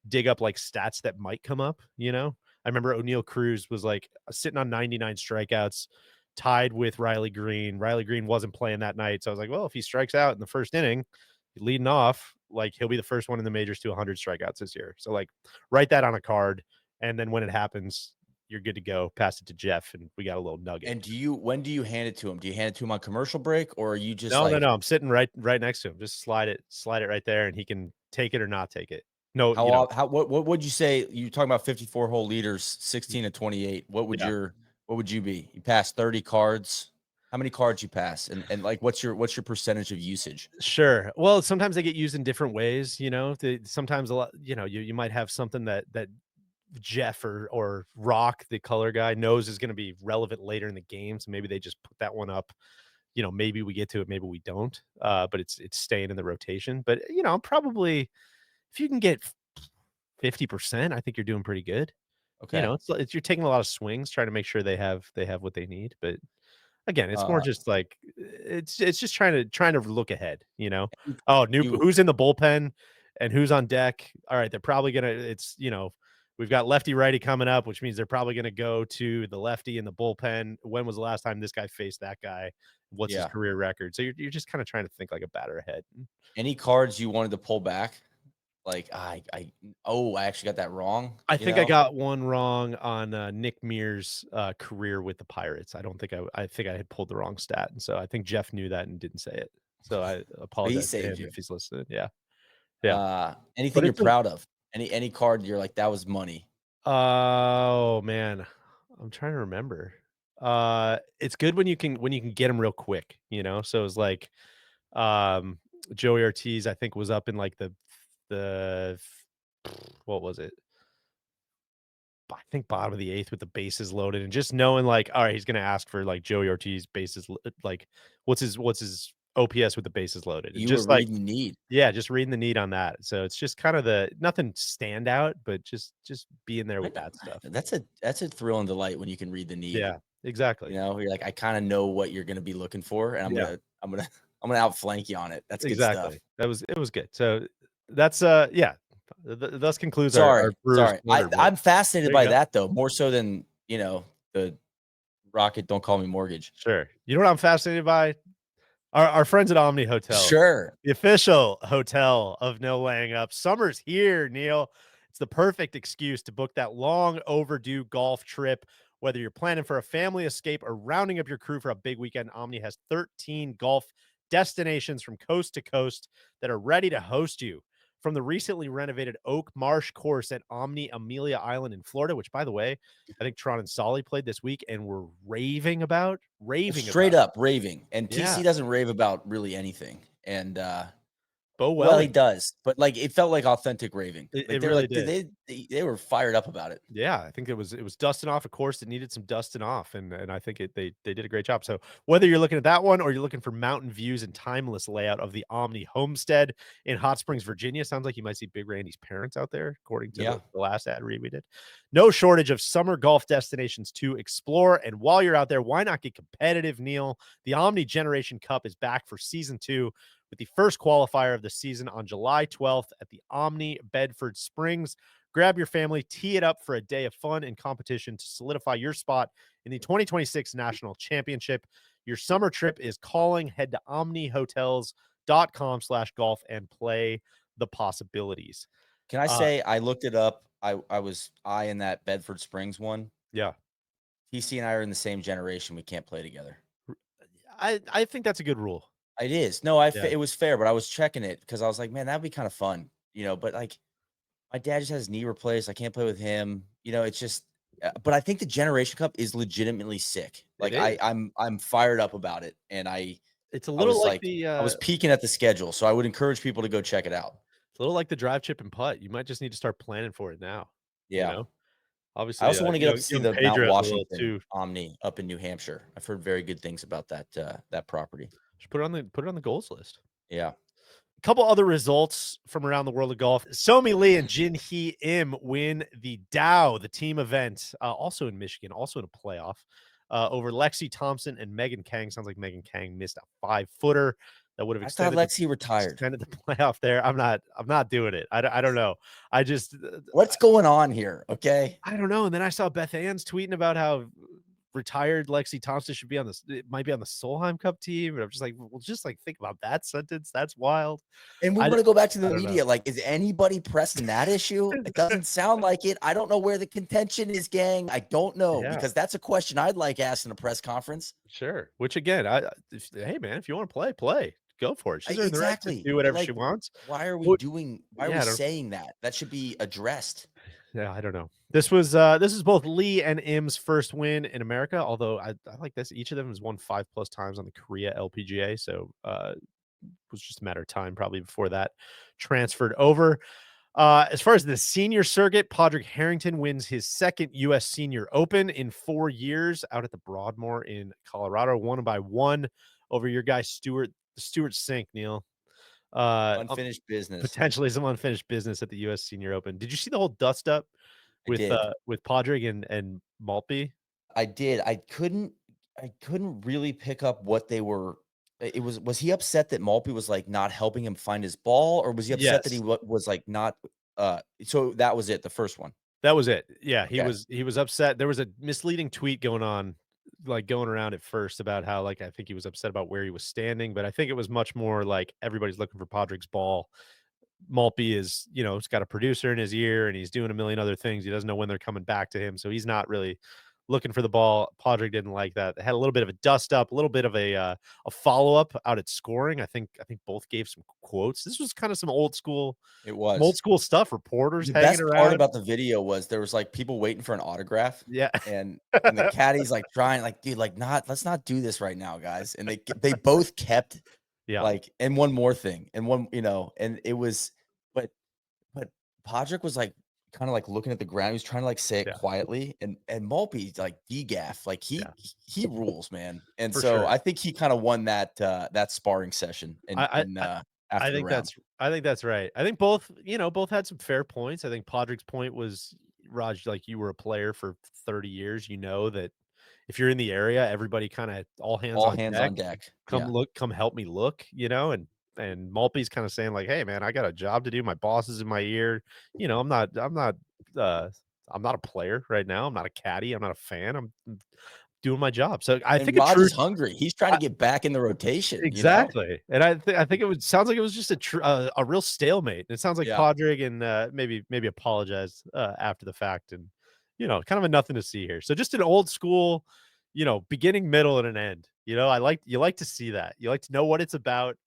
dig up like stats that might come up, I remember O'Neal Cruz was like sitting on 99 strikeouts, tied with Riley Green. Riley Green wasn't playing that night. So I was like, well, if he strikes out in the first inning, leading off, like he'll be the first one in the majors to 100 strikeouts this year. So like write that on a card. And then when it happens, you're good to go. Pass it to Jeff and we got a little nugget. And when do you hand it to him? Do you hand it to him on commercial break, or are you just No. I'm sitting right next to him. Just slide it right there and he can take it or not take it. No, what would you say? You're talking about 54-hole leaders, 16 to 28. What would you be? You pass 30 cards. How many cards you pass? And like, what's your percentage of usage? Sure. Well, sometimes they get used in different ways, sometimes a lot, you might have something that Jeff or Rock, the color guy, knows is going to be relevant later in the game. So maybe they just put that one up. Maybe we get to it, maybe we don't. But it's staying in the rotation. But probably if you can get 50%, I think you're doing pretty good. Okay. It's you're taking a lot of swings, trying to make sure they have what they need. But again, it's more just like it's just trying to look ahead, Oh, who's in the bullpen and who's on deck. All right, they're probably gonna we've got lefty righty coming up, which means they're probably gonna go to the lefty in the bullpen. When was the last time this guy faced that guy? What's his career record? So you're just kind of trying to think like a batter ahead. Any cards you wanted to pull back? Like, I actually got that wrong. I think I got one wrong on Nick Mears' career with the Pirates. I think I had pulled the wrong stat, and so I think Jeff knew that and didn't say it. So I apologize to him saved you. if he's listening. Yeah. Anything you're proud of? Any card you're like, that was money. Oh man, I'm trying to remember. It's good when you can get them real quick, you know. So it's like, um, Joey Ortiz, I think, was up in like the what was it? I think bottom of the eighth with the bases loaded, and just knowing like, all right, he's gonna ask for like Joey Ortiz bases, like what's his OPS with the bases loaded, and You were just like, reading the need. yeah, just reading the need on that. So it's just kind of the nothing stand out, but just being there I with know. that stuff. That's a thrill and delight when you can read the need. Yeah, exactly. You're like, I kind of know what you're gonna be looking for, and Yeah, I'm gonna I'm gonna outflank you on it. That's good stuff. exactly. It was good. So that's yeah. Thus concludes our Sorry, Brewers sorry. corner, but I'm fascinated there you by go. that though, more so than the Rocket. Don't call me mortgage. Sure. You know what I'm fascinated by? Our friends at Omni Hotels, Sure. the official hotel of no laying up. Summer's here, Neil. It's the perfect excuse to book that long overdue golf trip. Whether you're planning for a family escape or rounding up your crew for a big weekend, Omni has 13 golf destinations from coast to coast that are ready to host you. From the recently renovated Oak Marsh course at Omni Amelia Island in Florida, which, by the way, I think Tron and Solly played this week and were raving Straight about it. up raving. And Yeah. TC doesn't rave about really anything. And Bo well, he Welling. does, but like it felt like authentic raving. Like It they're really like did. they were fired up about it. Yeah, I think it was dusting off a course that needed some dusting off, and I think they did a great job. So whether you're looking at that one or you're looking for mountain views and timeless layout of the Omni Homestead in Hot Springs, Virginia, sounds like you might see Big Randy's parents out there, according to Yeah. the last ad read we did. No shortage of summer golf destinations to explore, and while you're out there, why not get competitive, Neil? The Omni Generation Cup is back for season 2 with the first qualifier of the season on July 12th at the Omni Bedford Springs. Grab your family, tee it up for a day of fun and competition to solidify your spot in the 2026 National Championship. Your summer trip is calling. Head to omnihotels.com/golf and play the possibilities. Can I Uh, say I looked it up? I was eyeing that Bedford Springs one. yeah, TC and I are in the same generation. We can't play together. I think that's a good rule. It is. No, Yeah, it was fair, but I was checking it because I was like, man, that'd be kind of fun, but like my dad just has his knee replaced. I can't play with him. It's just but I think the Generation Cup is legitimately sick. it Like is. I'm fired up about it. And It's a I little was like like I was peeking at the schedule. So I would encourage people to go check it out. the drive, chip, and putt. You might just need to start planning for it now. You Yeah. know, I obviously, also want to get up to see young the Mount Pedro's a little Washington too. Omni up in New Hampshire. I've heard very good things about that property. Should put it on the goals list. Yeah. Couple other results from around the world of golf. Somi Lee and Jin Hee Im win the Dow, the team event, also in Michigan, also in a playoff, over Lexi Thompson and Megan Kang. Sounds like Megan Kang missed a 5-footer that would have I thought Lexi retired. extended the playoff there. I'm not doing it. I don't know. I just What's going on here? Okay. I don't know. And then I saw Beth Ann's tweeting about how retired Lexi Thompson should be on it might be on the Solheim Cup team. And I'm just like, well, just like think about that sentence. That's wild. And we I want to go back to the I don't know. media. Like, is anybody pressing that issue? It doesn't sound like it. I don't know where the contention is, gang. I don't know Yeah, because that's a question I'd like asked in a press conference. sure. Which again, hey man, if you want to play, go for it. She's earned the right to Exactly. do But whatever she like, wants. why are we Yeah, I don't. saying that? That should be addressed. Yeah, I don't know. This is both Lee and Im's first win in America. Although I like this, each of them has won 5+ times on the Korea LPGA. So it was just a matter of time probably before that transferred over. As far as the senior circuit, Padraig Harrington wins his second U.S. Senior Open in 4 years out at the Broadmoor in Colorado, won by 1 over your guy Stewart Sink, Neil. Unfinished business. Potentially some unfinished business at the U.S. Senior Open. Did you see the whole dust up I did. with Padraig and Maltby? I did. I couldn't really pick up what they were. Was he upset that Maltby was like not helping him find his ball, or was he upset that he Yes, was like not? So that was it. The first one. that was it. Yeah, Okay. he was upset. There was a misleading tweet going on, like going around at first about how like I think he was upset about where he was standing, but I think it was much more like everybody's looking for Padraig's ball. Maltby is, he's got a producer in his ear and he's doing a million other things. He doesn't know when they're coming back to him, so he's not really looking for the ball. Padraig didn't like that. They had a little bit of a dust up, a little bit of a follow up out at scoring. I think both gave some quotes. This was kind of some old school stuff. Reporters The hanging best part around. about the video was there was, like, people waiting for an autograph, Yeah. and the caddy's, like, trying, like, "Dude, like, let's not do this right now, guys," and they both kept, Yeah. like, and one more thing, and one, and it was, but but Padraig was, like, kinda, like, looking at the ground. He was trying to, like, say it Yeah. quietly, and Maltby's, like, degaff, like, Yeah. he rules, man, and For so sure. I think he kinda won that sparring session I I after the think round. that's right. I think both had some fair points. I think Podrick's point was, Raj, like, you were a player for 30 years, you know that if you're in the area, everybody kinda all hands All on hands deck. on deck. Come Yeah. look, come help me look, and Maltby's kinda saying like, "Hey man, I got a job to do. My boss is in my ear. Uh I'm not a player right now. I'm not a caddy. I'm not a fan. I'm doing my job." So I And think a Raj true is hungry. He's trying to get back in the rotation, you know? Exactly, and I think it sounds like it was just a real stalemate. It sounds like Yeah. Padraig and, maybe apologized, after the fact and, kind of a nothing to see here. So just an old school, beginning, middle, and an end. You like to see that. You like to know what it's about.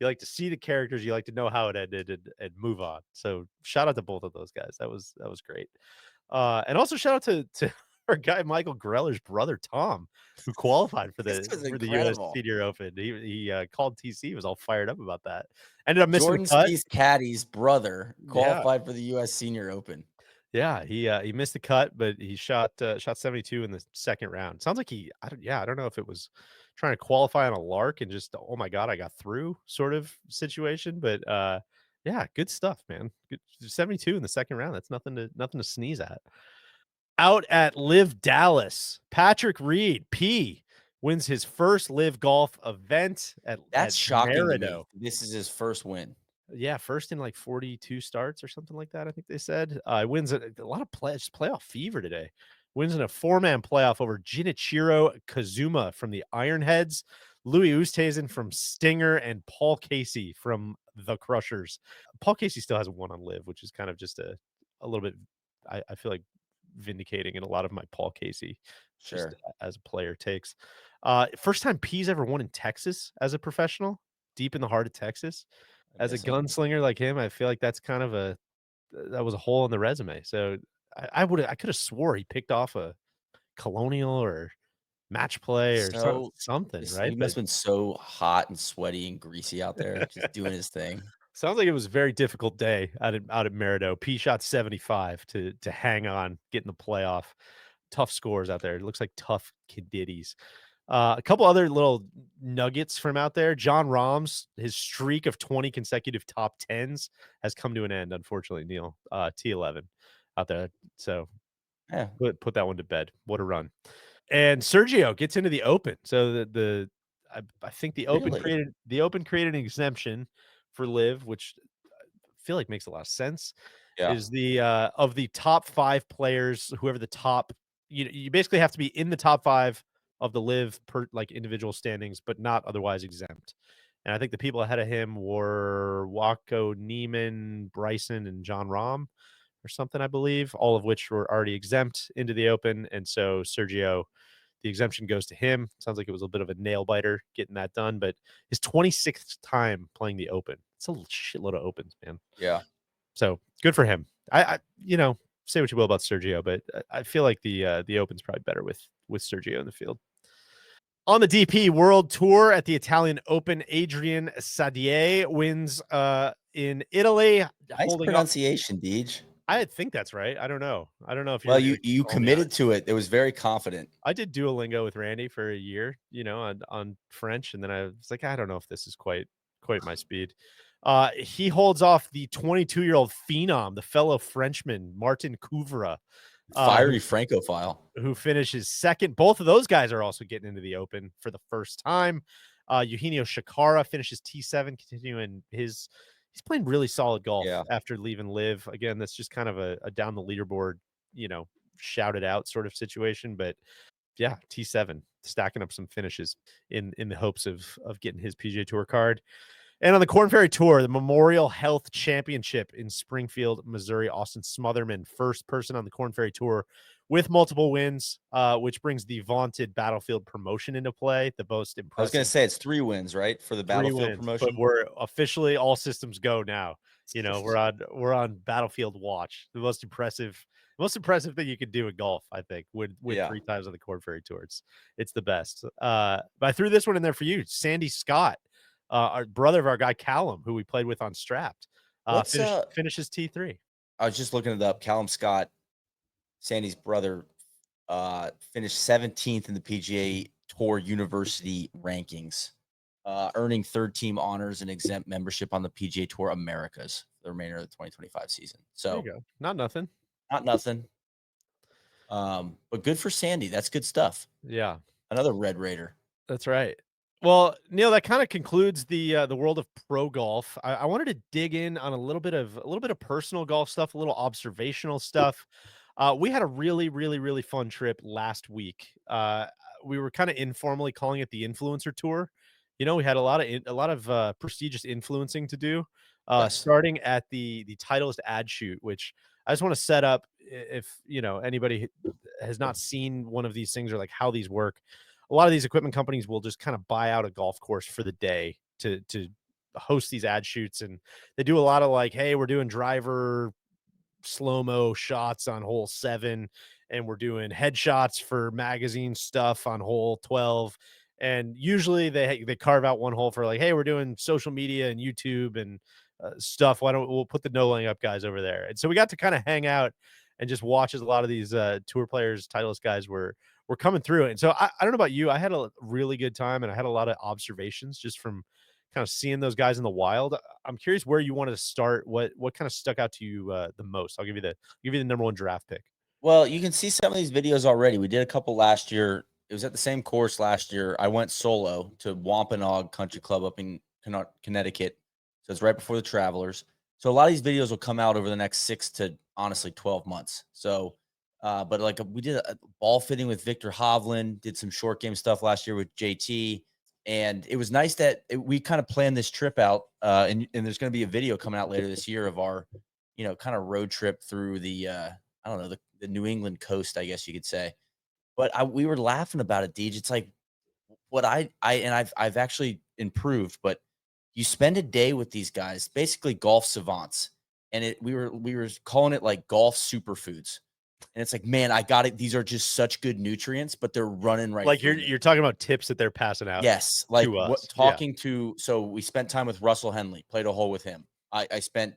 You like to see the characters. You like to know how it ended and move on. So shout out to both of those guys. That was great. And also shout out to our guy Michael Greller's brother Tom, who qualified for This the was US incredible. Senior Open. He called TC, was all fired up about that. Ended up missing the Jordan cut. Spieth's caddy's brother Yeah. qualified for the US Senior Open. Yeah, he missed the cut, but he shot 72 in the second round. Sounds like I don't know if it was trying to qualify on a lark and just, oh my god, I got through sort of situation, but yeah, good stuff, man. Good 72 in the second round. That's nothing to sneeze at. Out at LIV Dallas, Patrick Reed, P, wins his first LIV Golf event at That's shocking to me. Merido. This is his first win. Yeah, first in like 42 starts or something like that, I think they said. Wins a lot of playoff fever today. Wins in a four-man playoff over Jinichiro Kazuma from the Ironheads, Louis Oosthuizen from Stinger, and Paul Casey from the Crushers. Paul Casey still hasn't won on LIV, which is kind of just a little bit, I feel like, vindicating in a lot of my Paul Casey just Sure. as a player takes. First time P's ever won in Texas as a professional, deep in the heart of Texas. I As a guess so. gunslinger like him, I feel like that's kind of that was a hole in the resume. So I could have swore he picked off a Colonial or Match Play or So something, this right? he But must've been so hot and sweaty and greasy out there just doing his thing. sounds like it was a very difficult day out at Merido. P shot 75 to hang on, get in the playoff. Tough scores out there. It looks like tough kiddies. A couple other little nuggets from out there. John Rahm's, his streak of 20 consecutive top tens has come to an end, unfortunately, Neil. T11 out there. So Yeah. put that one to bed. What a run. And Sergio gets into the Open. So I think Really? the Open created an exemption for LIV, which I feel like makes a lot of sense. Yeah. Is the of the top 5 players, whoever the top, you basically have to be in the top 5 of the LIV per like individual standings, but not otherwise exempt. And I think the people ahead of him were Wako Neiman, Bryson, and John Rahm or something, I believe, all of which were already exempt into the Open. And so Sergio, the exemption goes to him. Sounds like it was a bit of a nail biter getting that done, but his 26th time playing the Open. It's a shitload of Opens, man. Yeah. So good for him. Say what you will about Sergio, but I feel like the Open's probably better with Sergio in the field. On the DP World Tour at the Italian Open, Adrian Sadier wins in Italy, Nice holding up. pronunciation, Deej. I think that's right. I don't know. I don't know if Well, you're gonna you call me on it. committed to it. It was very confident. I did Duolingo with Randy for a year, on French, and then I was like, I don't know if this is quite my speed. He holds off the 22-year-old phenom, the fellow Frenchman Martin Couvra, Fiery Francophile. who finishes second. Both of those guys are also getting into the Open for the first time. Eugenio Shakara finishes T7, continuing he's playing really solid golf Yeah. after leaving LIV. Again, that's just kind of a down the leaderboard, shouted out sort of situation. But yeah, T7 stacking up some finishes in the hopes of getting his PGA Tour card. And on the Corn Ferry Tour, the Memorial Health Championship in Springfield, Missouri, Austin Smotherman, first person on the Corn Ferry Tour with multiple wins, which brings the vaunted Battlefield promotion into play. The most I was going to impressive say it's 3 wins, right, for the 3 Battlefield wins, but promotion. we're officially all systems go now. You know, we're on Battlefield watch. The most impressive thing you could do in golf, I think, win Yeah. 3 times on the Korn Ferry Tour. It's the best. But I threw this one in there for you. Sandy Scott, our brother of our guy Callum, who we played with on Strapped, What's finishes T3. I was just looking it up. Callum Scott, Sandy's brother, finished 17th in the PGA Tour University rankings, earning third team honors and exempt membership on the PGA Tour Americas for the remainder of the 2025 season. There you So go. Not nothing. not nothing. But good for Sandy. That's good stuff. Yeah. Another Red Raider. That's right. Well, Neil, that kind of concludes the world of pro golf. I wanted to dig in on a little bit of personal golf stuff, a little observational stuff. We had a really, really, really fun trip last week. We were kind of informally calling it the influencer tour. You know, we had a lot of prestigious influencing to do. Yes. Starting at the Titleist ad shoot, which I just want to set up if anybody has not seen one of these things or like how these work. A lot of these equipment companies will just kind of buy out a golf course for the day to host these ad shoots, and they do a lot of like, hey, we're doing driver slow-mo shots on hole 7, and we're doing headshots for magazine stuff on hole 12. And usually they carve out one hole for like, hey, we're doing social media and YouTube and stuff. Why don't we'll put the no laying up guys over there? And so we got to kind of hang out and just watch as a lot of these tour players, Titleist guys were coming through it. And so I don't know about you, I had a really good time, and I had a lot of observations just from kind of seeing those guys in the wild. I'm curious where you wanted to start. What kind of stuck out to you the most? I'll give you the number 1 draft pick. Well, you can see some of these videos already. We did a couple last year. It was at the same course last year. I went solo to Wampanoag Country Club up in Connecticut. So it's right before the Travelers. So a lot of these videos will come out over the next 6 to honestly 12 months. So, but like we did a ball fitting with Victor Hovland, did some short game stuff last year with JT. And it was nice that we kind of planned this trip out. And there's going to be a video coming out later this year of our, kind of road trip through the, I don't know, the New England coast, I guess you could say. But we were laughing about it, Deej. It's like what I've actually improved, but you spend a day with these guys, basically golf savants, and we were calling it like golf superfoods. And it's like, man, I got it. These are just such good nutrients, but they're running right. Like you're talking about tips that they're passing out. Yes, like to us. talking to. So we spent time with Russell Henley, played a hole with him. I spent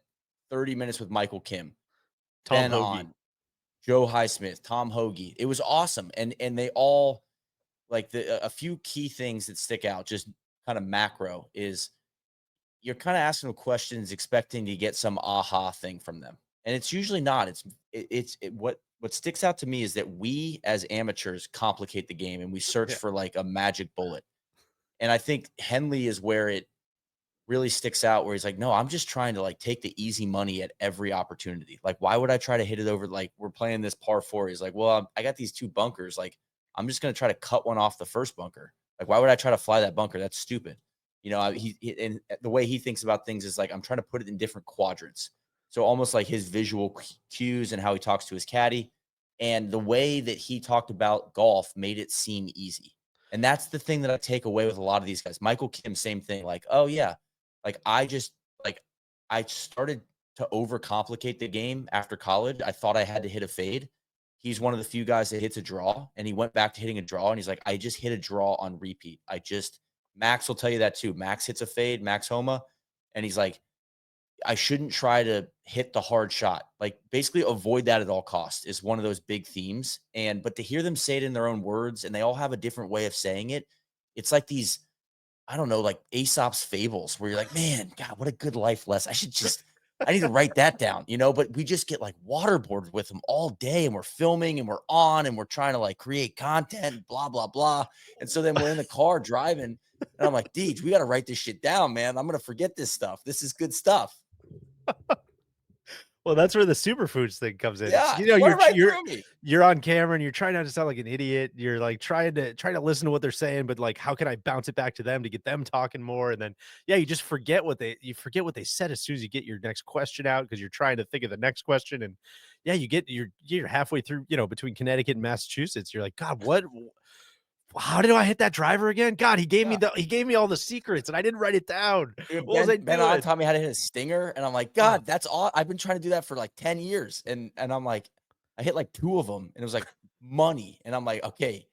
30 minutes with Michael Kim, Tom Ben Hoagie. on, Joe Highsmith, Tom Hoagie. It was awesome, and they all like a few key things that stick out. Just kind of macro is you're kind of asking them questions, expecting to get some aha thing from them, and it's usually not. What sticks out to me is that we as amateurs complicate the game, and we search for like a magic bullet. And I think Henley is where it really sticks out, where he's like, no, I'm just trying to like take the easy money at every opportunity. Like, why would I try to hit it over? Like, we're playing this par 4. He's like, well, I got these 2 bunkers. Like, I'm just going to try to cut one off the first bunker. Like, why would I try to fly that bunker? That's stupid. And the way he thinks about things is like, I'm trying to put it in different quadrants. So almost like his visual cues and how he talks to his caddy, and the way that he talked about golf made it seem easy. And that's the thing that I take away with a lot of these guys. Michael Kim, same thing. Like, oh yeah, like I started to overcomplicate the game after college. I thought I had to hit a fade. He's one of the few guys that hits a draw, and he went back to hitting a draw, and he's like, I just hit a draw on repeat. Max will tell you that too. Max hits a fade, Max Homa, and he's like, I shouldn't try to hit the hard shot. Like, basically avoid that at all costs is one of those big themes. But to hear them say it in their own words, and they all have a different way of saying it, it's like these, I don't know, like Aesop's fables where you're like, man, God, what a good life lesson. I need to write that down, but we just get like waterboarded with them all day, and we're filming and we're on and we're trying to like create content, blah, blah, blah. And so then we're in the car driving, and I'm like, Deej, we got to write this shit down, man. I'm going to forget this stuff. This is good stuff. Well, that's where the superfoods thing comes in. It's, Yeah, you know, went right through me. you're on camera and you're trying not to sound like an idiot. You're like trying to listen to what they're saying, but like, how can I bounce it back to them to get them talking more? And then, yeah, you just you forget what they said as soon as you get your next question out because you're trying to think of the next question. And yeah, you're halfway through, you know, between Connecticut and Massachusetts. You're like, God, how did I hit that driver again? God, Yeah. he gave me all the secrets and I didn't write it down. Dude, What was I Ben on doing? taught me how to hit a stinger, and I'm like, Oh, "God, that's all I've been trying to do that for, like, 10 years," and I'm like I hit, like, 2 of them, and it was, like, money, and I'm like, "Okay."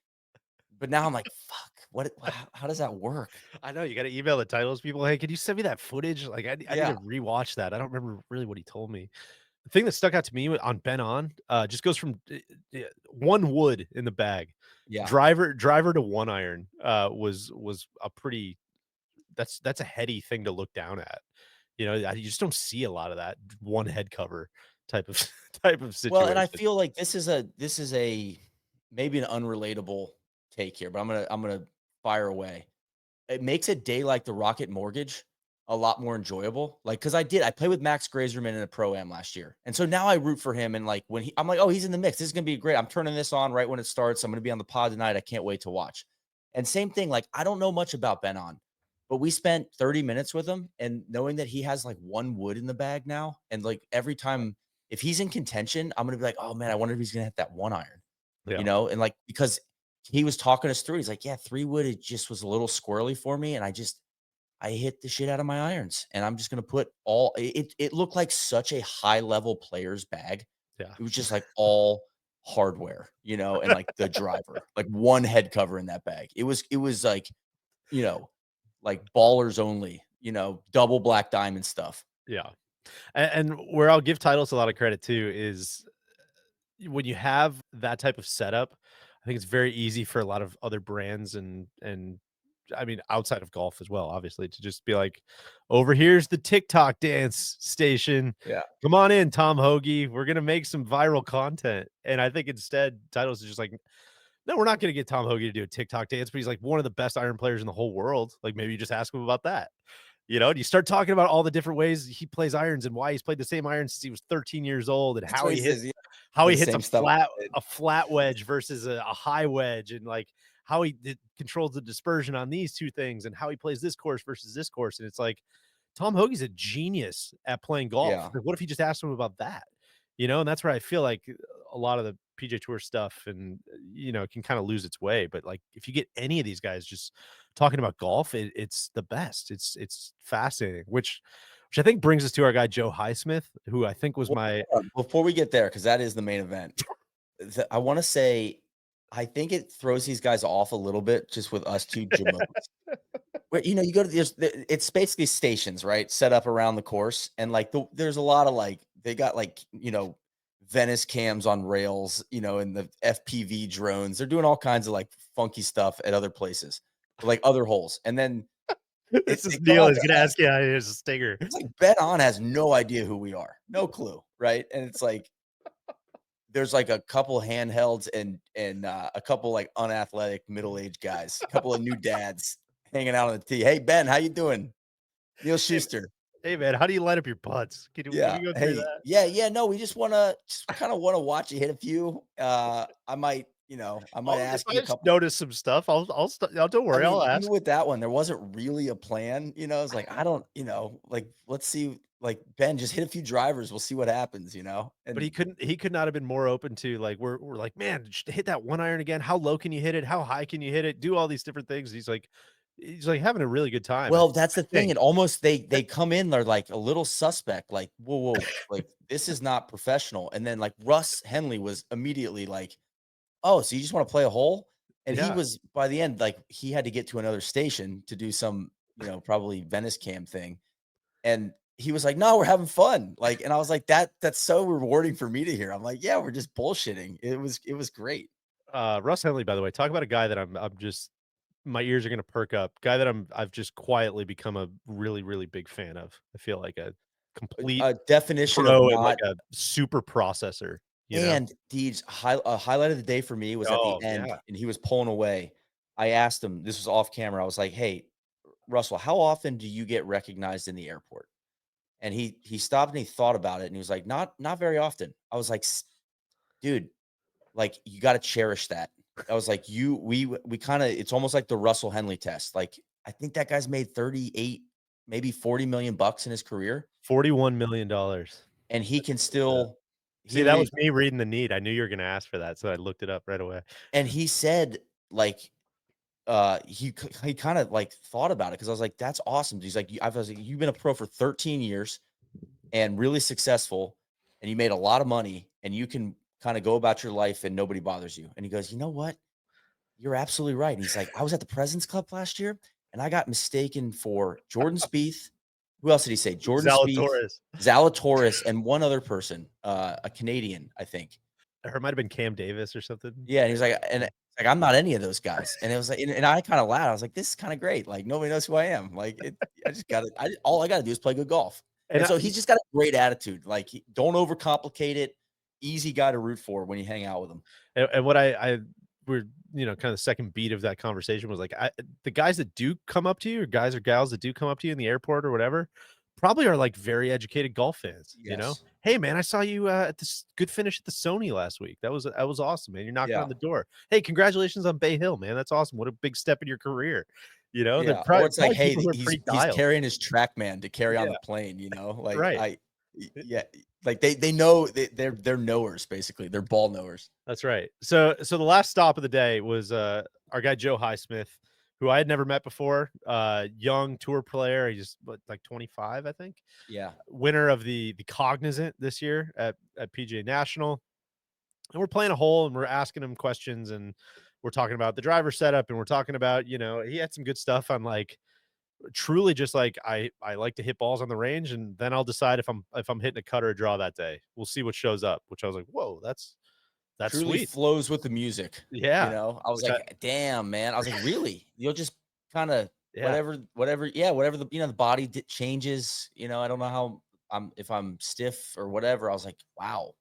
But now I'm like, "Fuck, what how does that work?" I know you got to email the Titleist people. Hey, can you send me that footage? Like, I need Yeah, to rewatch that. I don't remember really what he told me. The thing that stuck out to me on Ben on, just goes from one wood in the bag, yeah. driver to one iron. Was a pretty that's a heady thing to look down at. You know, you just don't see a lot of that one head cover type of type of Well, and I situation. feel like this is a maybe an unrelatable take here, but I'm gonna fire away. It makes a day like the Rocket Mortgage a lot more enjoyable. Like, cause I played with Max Greyserman in a pro-am last year. And so now I root for him. And like I'm like, oh, he's in the mix. This is gonna be great. I'm turning this on right when it starts. I'm gonna be on the pod tonight. I can't wait to watch. And same thing, like I don't know much about Ben on, but we spent 30 minutes with him and knowing that he has like one wood in the bag now. And like every time if he's in contention, I'm gonna be like, oh man, I wonder if he's gonna hit that one iron, Yeah. and like because he was talking us through. He's like, yeah, 3 wood, it just was a little squirrely for me. And I hit the shit out of my irons, and I'm just gonna put all it looked like such a high level player's bag. Yeah. It was just like all hardware, and like the driver, like one head cover in that bag. It was like, you know, like ballers only, double black diamond stuff. Yeah. And where I'll give Titles a lot of credit too is when you have that type of setup, I think it's very easy for a lot of other brands and I mean outside of golf as well, obviously, to just be like, over here's the TikTok dance station. Yeah. Come on in, Tom Hoagie. We're gonna make some viral content. And I think instead, Titles is just like, no, we're not gonna get Tom Hoagie to do a TikTok dance, but he's like one of the best iron players in the whole world. Like maybe you just ask him about that. You know, and you start talking about all the different ways he plays irons and why he's played the same iron since he was 13 years old and That's what he says. Yeah. how The he hits same stuff. a flat wedge versus a high wedge and like how controls the dispersion on these two things and how he plays this course versus this course. And it's like Tom Hoagie's a genius at playing golf. Yeah. Like, what if you just asked him about that? You know, and that's where I feel like a lot of the PJ Tour stuff and can kind of lose its way. But like if you get any of these guys just talking about golf, it's the best. It's fascinating, which I think brings us to our guy Joe Highsmith, who I think was Well, my hold on, before we get there, because that is the main event. I want to say, I think it throws these guys off a little bit just with us two jamokes. Where you go to it's basically stations, right? Set up around the course. And like there's a lot of like they got like, Venice cams on rails, and the FPV drones. They're doing all kinds of like funky stuff at other places, like other holes. And then this they is come Neil out is to gonna us. ask you how here's a stinger. It's like Bet On has no idea who we are. No clue, right? And it's like there's like a couple handhelds and a couple like unathletic middle-aged guys, a couple of new dads hanging out on the tee. Hey Ben, how you doing? Neil Hey, Schuster. hey man, how do you light up your putts? Can Yeah. we go through Hey, that? yeah, no, we just kind of want to watch you hit a few. I might, I might If ask you I a just couple. notice some stuff, don't I worry, mean, I'll even ask. with that one, there wasn't really a plan. It's like I don't, like let's see, like Ben, just hit a few drivers. We'll see what happens. But And he could not have been more open to like we're like, man, just hit that one iron again. How low can you hit it? How high can you hit it? Do all these different things. He's like having a really good time. well, that's I the thing. think. And almost they come in, they're like a little suspect, like, whoa, like this is not professional. And then like Russ Henley was immediately like, oh, so you just want to play a hole? And he Yeah. was by the end, like he had to get to another station to do some, probably Venice cam thing. And he was like, no, we're having fun. Like, and I was like, that's so rewarding for me to hear. I'm like, yeah, we're just bullshitting. It was great. Russ Henley, by the way, talk about a guy that I'm just my ears are gonna perk up. Guy that I've just quietly become a really, really big fan of. I feel like a complete A definition of pro and like not. a super processor, you know? And Deej, a highlight of the day for me was at the Oh, end, yeah. and he was pulling away. I asked him, this was off camera. I was like, "Hey, Russell, how often do you get recognized in the airport?" And he stopped and he thought about it and he was like, not very often. I was like, Dude, like, you gotta cherish that." I was like, "You we kinda it's almost like the Russell Henley test." Like, I think that guy's made 38, maybe 40 million bucks in his career, $41 million. and he can Yeah. still See, he that was he me reading the need. I knew you were gonna ask for that, so I looked it up right away. and he said, like, he kinda, like, thought about it because I was like, "That's awesome." He's like, I was like, "You've been a pro for 13 years and really successful, and you made a lot of money, and you can kinda go about your life and nobody bothers you." And he goes, "You know what? You're absolutely right." And he's like, "I was at the President's Club last year, and I got mistaken for Jordan Spieth." Who else did he say? Jordan Spieth, Zalatoris. Zalatoris, and one other person, a Canadian, I think. Or it might have been Cam Davis or something. Yeah, and he was like, and Yeah. it's like, "I'm not any of those guys." And it was like, and I kinda laughed. I was like, "This is kinda great. Like, nobody knows who I am. Like, I just gotta, all I gotta do is play good golf." And And I so he's just got a great attitude. Like, don't overcomplicate it. Easy guy to root for when you hang out with him. and what I we're, kind of the second beat of that conversation was like, the guys that do come up to you, or guys or gals that do come up to you in the airport or whatever, probably are like very educated golf fans, you know? Yes. "Hey, man, I saw you at this good finish at the Sony last week. That was awesome, man. You're knocking Yeah. on the door. Hey, congratulations on Bay Hill, man. That's awesome. What a big step in your career." They're Yeah, or it's like, probably "Hey, people who are he's pretty he's dialed. carrying his TrackMan to carry on Yeah, the plane," you know? Like, right. yeah, like, they know they're knowers, basically. They're ball knowers. That's right. So the last stop of the day was our guy Joe Highsmith, who I had never met before. Young tour player. He's what, like 25, I think. Yeah. Winner of the Cognizant this year at PGA National. And we're playing a hole and we're asking him questions and we're talking about the driver setup and we're talking about, he had some good stuff on like truly just like I like to hit balls on the range and then I'll decide if I'm hitting a cut or a draw that day. We'll see what shows up, which I was like, "Whoa, that's Truly sweet." flows with the music, you Yeah. know? I was Which I like, "Damn, man." I was like, "Really? You'll just kinda yeah. whatever the the body d changes, I don't know how if I'm stiff or whatever." I was like, "Wow.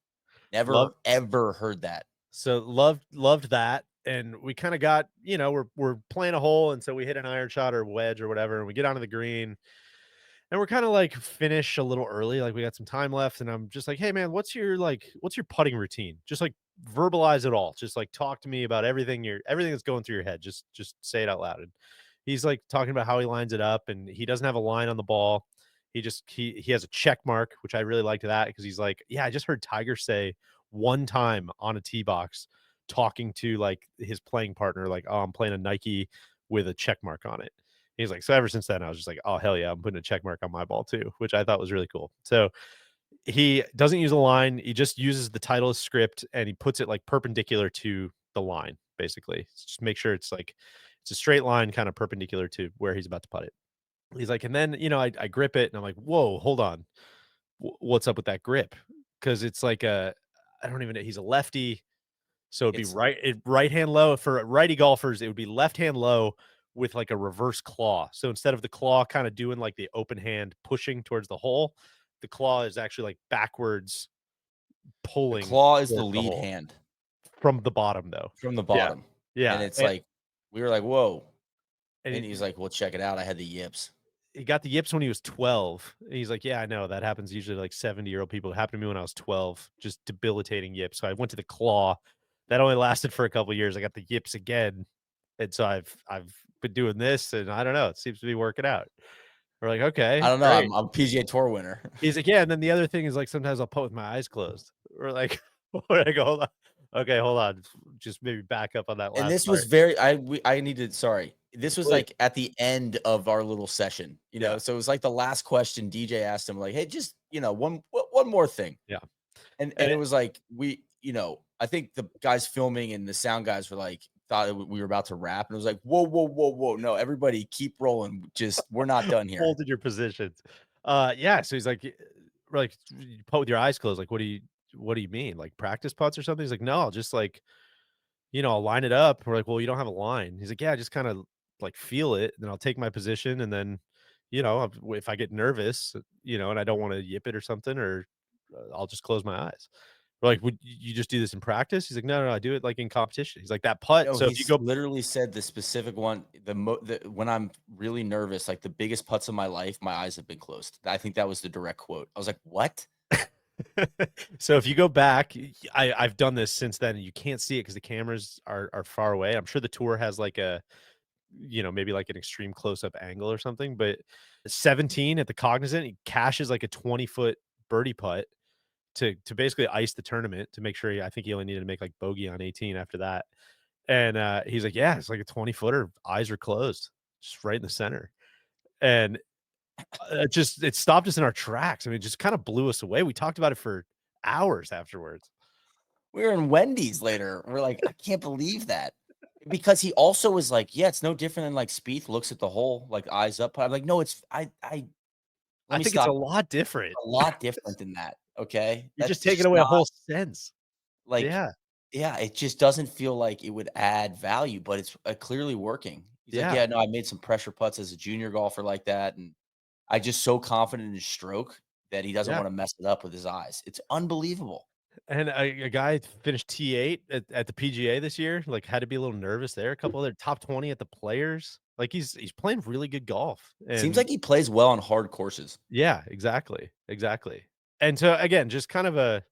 Love Never ever heard that." so loved that, and we kinda got we're playing a hole, and so we hit an iron shot or wedge or whatever, and we get onto the green, and we're kinda, like, finish a little early, like, we got some time left, and I'm just like, "Hey, man, what's your putting routine? Just, like, verbalize it all. Just, like, talk to me about everything that's going through your head. Just say it out loud." And he's, like, talking about how he lines it up, and he doesn't have a line on the ball. He has a check mark, which I really liked that because he's like, "Yeah, I just heard Tiger say one time on a tee box talking to, like, his playing partner, like, 'Oh, I'm playing a Nike with a check mark on it.'" He's like, "So ever since then, I was just like, oh, hell yeah, I'm putting a check mark on my ball too," which I thought was really cool. So he doesn't use a line. He just uses the Titleist script and he puts it like perpendicular to the line, basically. Just make sure it's like it's a straight line kind of perpendicular to where he's about to put it. He's like, and then, I grip it and I'm like, whoa, hold on. What's up with that grip? Because it's like I don't even know. He's a lefty. So it'd be It's right hand low for righty golfers, it would be left hand low with like a reverse claw. So instead of the claw kind of doing like the open hand pushing towards the hole, the claw is actually like backwards the pulling claw is the towards the lead hole hand from the bottom though. from the Yeah. bottom, and Yeah. it's like we were like, "Whoa." And And he's like, "Well, check it out. I had the yips." he got the yips when he was 12. And he's like, "Yeah, I know. That happens usually to like 70-year-old people. It happened to me when I was 12, just debilitating yips." So I went to the claw. That only lasted for a couple of years. I got the yips again. And so I've been doing this and I don't know, it seems to be working out. We're like, I "Okay, don't know. great." I'm a PGA Tour winner. He's like, "Yeah," and then the other thing is like sometimes I'll putt with my eyes closed. We're like, we're like, "Hold on. Okay, hold on. Just maybe back up on that And last this was part." very I needed sorry. This was, Please. like, at the end of our little session, Yeah, so it was, like, the last question DJ asked him, like, "Hey, just, one more thing." yeah. And And it it was like, I think the guys filming and the sound guys were, like, thought we were about to wrap, and it was like, "Whoa, whoa, whoa, whoa, no, everybody keep rolling, just we're not done here." hold in your positions. Yeah, so he's like, we're like, "You putt with your eyes closed." Like, "What do you mean? Like practice putts or something?" He's like, "No, I'll just like I'll line it up." We're like, "Well, you don't have a line." He's like, "Yeah, just kind of like feel it, and then I'll take my position, and then, if I get nervous, and I don't want to yip it or something, or I'll just close my eyes." We're like, "Would you just do this in practice?" He's like, "No, no, I do it, like, in competition." He's like, "That putt, No, so if you he's go." literally said the specific one, the when I'm really nervous, like the biggest putts of my life, my eyes have been closed. I think that was the direct quote. I was like, "What?" So if you go back, I've done this since then, and you can't see it because the cameras are far away. I'm sure the tour has like a, maybe like an extreme close-up angle or something, but 17 at the Cognizant, he cashes like a 20-foot birdie putt to basically ice the tournament to make sure I think he only needed to make like bogey on 18 after that. And he's like, "Yeah, it's like a 20-footer, eyes are closed, just right in the center." And it stopped us in our tracks. I mean, it just kind of blew us away. We talked about it for hours afterwards. We were in Wendy's later. We're like, "I can't believe that." Because he also was like, "Yeah, it's no different than like Spieth looks at the hole, like eyes up." I'm like, "No, it's I let I me think it's a stop. lot different. A lot different than that, okay? You're just That's taking just away a not whole sense. like Yeah, yeah, it just doesn't feel like it would add value, but it's, clearly working. He's like, yeah, "Yeah, no, I made some pressure putts as a junior golfer like that, and I just so confident in his stroke that he doesn't yeah. wanna mess it up with his eyes." It's unbelievable. And a guy finished T8 at the PGA this year, like, had to be a little nervous there. A couple other top 20 at the Players. Like, he's playing really good golf, Seems and like he plays well on hard courses. yeah, exactly, exactly. And so, again, just kind of a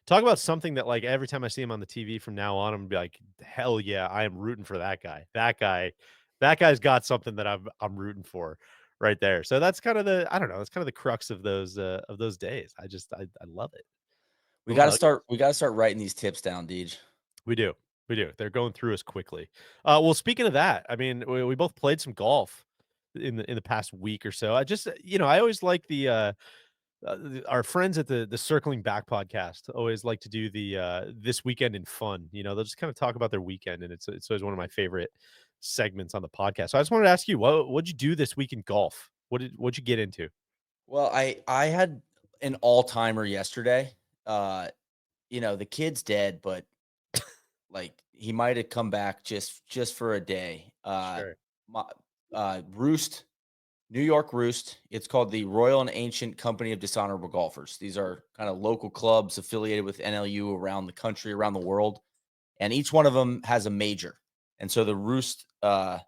talk about something that, like, every time I see him on the TV from now on, I'm gonna be like, "Hell yeah, I am rooting for that guy. That guy's got something that I'm rooting for right there." So that's kind of the I don't know, that's kind of the crux of those days. I love it. We Little gotta nuggets. start we gotta start writing these tips down, Deej. We do. We do. They're going through us quickly. Well, speaking of that, I mean, we both played some golf in the past week or so. I just, I always like our friends at the Circling Back podcast always like to do the this weekend in fun. They'll just kind of talk about their weekend, and it's always one of my favorite segments on the podcast. So I just wanted to ask you, what'd you do this week in golf? What'd you get into? Well, I had an all-timer yesterday. The kid's dead, but like he might have come back just for a day. Sure. My Roost, New York Roost. It's called the Royal and Ancient Company of Dishonorable Golfers. These are kind of local clubs affiliated with NLU around the country, around the world, and each one of them has a major. And so the Roost, so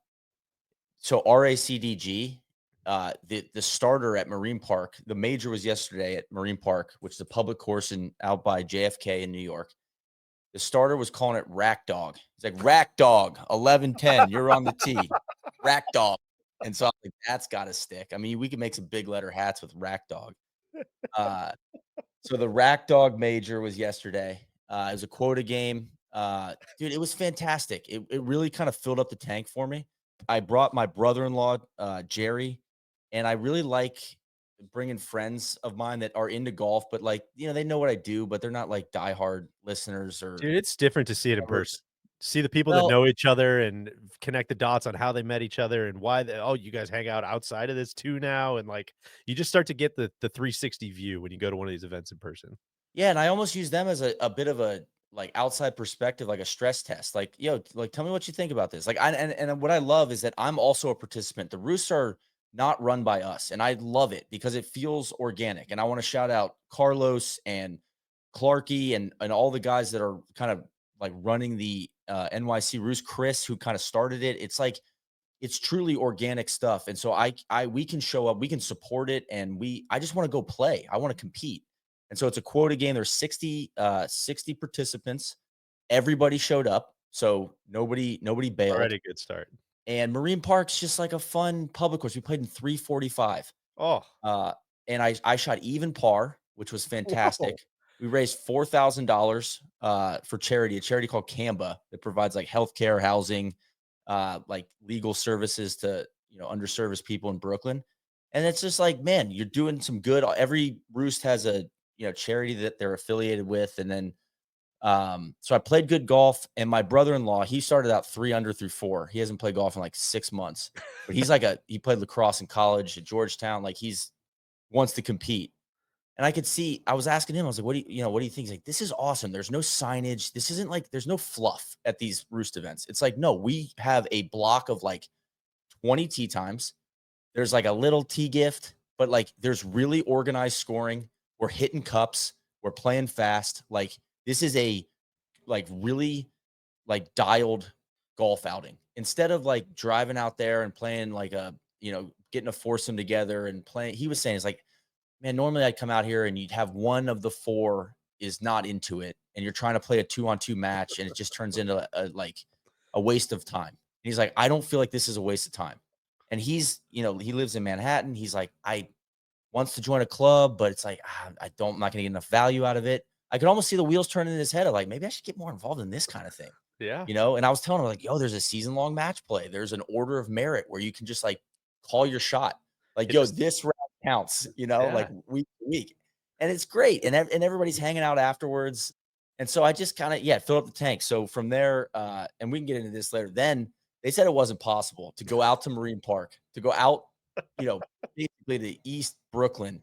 RACDG, the starter at Marine Park, the major was yesterday at Marine Park, which is a public course out by JFK in New York. The starter was calling it Rack Dog. He's like, Rack Dog, 11-10, you're on the tee. Rack Dog. And so I'm like, that's got to stick. I mean, we could make some big letter hats with Rack Dog. Uh, so the Rack Dog major was yesterday. It was a quota game. Dude, it was fantastic. It really kind of filled up the tank for me. I brought my brother-in-law, Jerry, and I really like bringing friends of mine that are into golf, but like, they know what I do, but they're not like diehard listeners or Dude, it's different to see it in whatever. person. See the people that Well, know each other and connect the dots on how they met each other and why oh, you guys hang out outside of this too now, and, like, you just start to get the 360 view when you go to one of these events in person. yeah, and I almost use them as a bit of a like outside perspective, like a stress test. Like, yo, like tell me what you think about this. Like, and what I love is that I'm also a participant. The Roosts are not run by us, and I love it because it feels organic. And I want to shout out Carlos and Clarky and all the guys that are kind of like running the NYC Roost. Chris, who kind of started it. It's like it's truly organic stuff. And so we can show up, we can support it, and I just want to go play. I want to compete. And so it's a quota game. There's 60 participants. Everybody showed up. So nobody bailed. Already a good start. And Marine Park's just like a fun public course. We played in 345. Oh, Uh, and I shot even par, which was fantastic. whoa. We raised $4,000 for charity, a charity called Canva that provides like healthcare, housing, like legal services to underserviced people in Brooklyn. And it's just like, man, you're doing some good. Every Roost has a charity that they're affiliated with, and then so I played good golf. And my brother-in-law, he started out 3 under through 4. He hasn't played golf in like 6 months, but he's like he played lacrosse in college at Georgetown. Like he's wants to compete. And I could see, I was asking him, I was like, what do you think? He's like, this is awesome. There's no signage. This isn't like, there's no fluff at these Roost events. It's like, no, we have a block of like 20 tee times. There's like a little tee gift, but like there's really organized scoring. We're hitting cups. We're playing fast. Like This is a like really like dialed golf outing. Instead of like driving out there and playing like a, getting a foursome together and playing. He was saying it's like, man, normally I'd come out here and you'd have one of the four is not into it, and you're trying to play a 2-on-2 match, and it just turns into like a waste of time. And he's like, I don't feel like this is a waste of time. And he's, he lives in Manhattan. He's like, I wants to join a club, but it's like, I'm not going to get enough value out of it. I could almost see the wheels turning in his head of like, maybe I should get more involved in this kind of thing. Yeah. And I was telling him like, yo, there's a season-long match play. There's an order of merit where you can just like call your shot. Like, yo, this round counts, like week to week. And it's great. And everybody's hanging out afterwards. And so I just kind of, fill up the tank. So from there, and we can get into this later. Then they said it wasn't possible to go out to Marine Park, to go out, basically to East Brooklyn,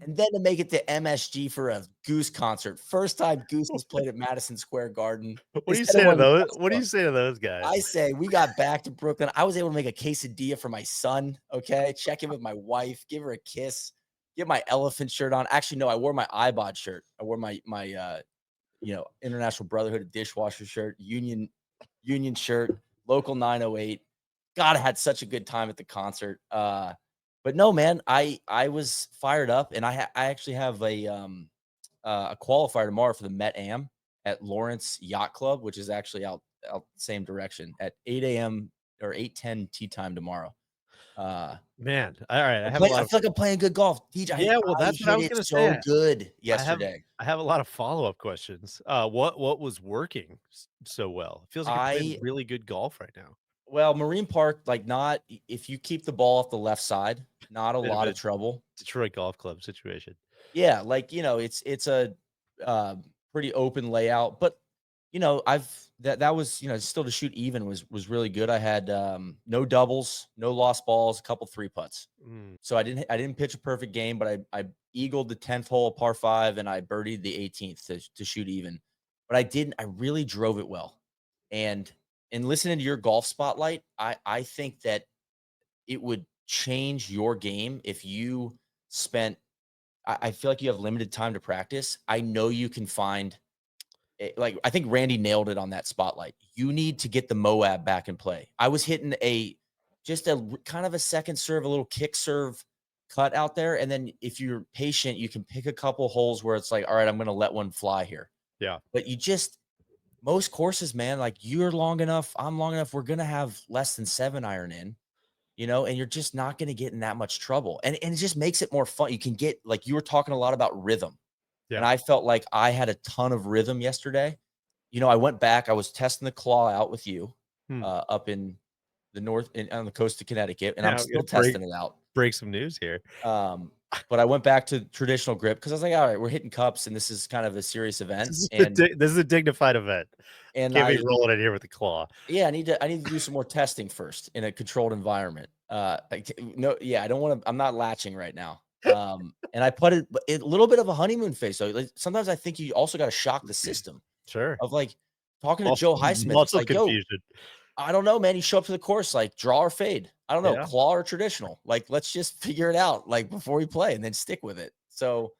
and then to make it to MSG for a Goose concert. First time Goose has played at Madison Square Garden. What do you say to those? What do you say to those guys? I say we got back to Brooklyn. I was able to make a quesadilla for my son. Okay, check in with my wife, give her a kiss, get my elephant shirt on. Actually, no, I wore my iBod shirt. I wore my International Brotherhood of Dishwasher shirt, Union shirt, local 908. God, I had such a good time at the concert. But no, man, I was fired up, and I actually have a qualifier tomorrow for the Met Am at Lawrence Yacht Club, which is actually out same direction at 8 a.m. or 8:10 tee time tomorrow. Man, all right, I feel like I'm playing good golf. Yeah, well, that's what I was going to say. So good yesterday. I have a lot of follow-up questions. What was working so well? It feels like you're playing really good golf right now. Well, Marine Park, like not if you keep the ball off the left side, not a lot of trouble. Detroit Golf Club situation. Yeah, like it's a pretty open layout, but that was still to shoot even was really good. I had no doubles, no lost balls, a couple 3-putts. So I didn't pitch a perfect game, but I eagled the 10th hole par 5 and I birdied the 18th to shoot even. But I really drove it well. And in listening to your golf spotlight, I think that it would change your game if you spent. I feel like you have limited time to practice. I know you can find. I think Randy nailed it on that spotlight. You need to get the Moab back in play. I was hitting just a kind of a second serve, a little kick serve cut out there. And then if you're patient, you can pick a couple holes where it's like, all right, I'm going to let one fly here. Yeah. But most courses, man, like you're long enough, I'm long enough. We're going to have less than 7 iron in, and you're just not going to get in that much trouble. And it just makes it more fun. You can get, like you were talking a lot about rhythm. Yeah. And I felt like I had a ton of rhythm yesterday. I went back, I was testing the claw out with you up in the north on the coast of Connecticut, and I'm still testing it out. Break some news here. But I went back to traditional grip because I was like, all right, we're hitting cups and this is kind of a serious event. This is a dignified event. And can't be rolling in here with the claw. Yeah, I need to do some more testing first in a controlled environment. I don't want to, I'm not latching right now. And I put a little bit of a honeymoon phase. So like, sometimes I think you also got to shock the system. Sure. Of like talking to Joe Highsmith. It's like, confusion. I don't know, man. You show up to the course, like draw or fade. I don't know, claw or traditional. Like, let's just figure it out, like before we play, and then stick with it. So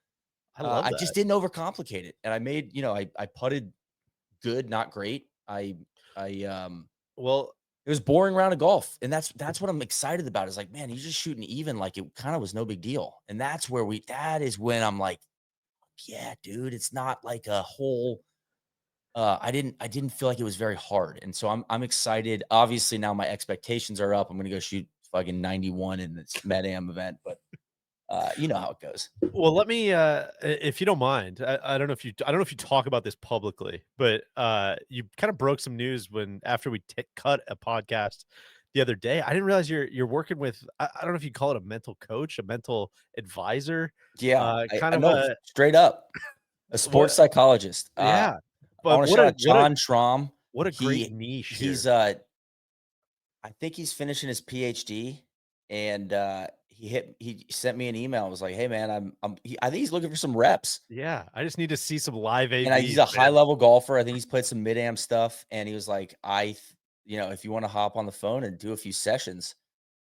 I just didn't overcomplicate it, and I made, I putted good, not great. Well, it was boring round of golf, and that's what I'm excited about. Is like, man, you're just shooting even, like it kind of was no big deal, and that is when I'm like, yeah, dude, it's not like a whole. I didn't feel like it was very hard. And so I'm excited. Obviously now my expectations are up. I'm going to go shoot fucking 91 in this Met Am event, but you know how it goes. Well, let me, if you don't mind, I don't know if you talk about this publicly, but you kind of broke some news after we cut a podcast the other day. I didn't realize you're working with, I don't know if you call it a mental coach, a mental advisor. Yeah. Straight up a sports psychologist. Yeah. But I want to shout out John Schramm. What a great niche. He's I think he's finishing his PhD, and he sent me an email. It was like, hey man, I think he's looking for some reps. Yeah, I just need to see some live AV. And he's a high level golfer. I think he's played some mid-am stuff, and he was like, if you want to hop on the phone and do a few sessions,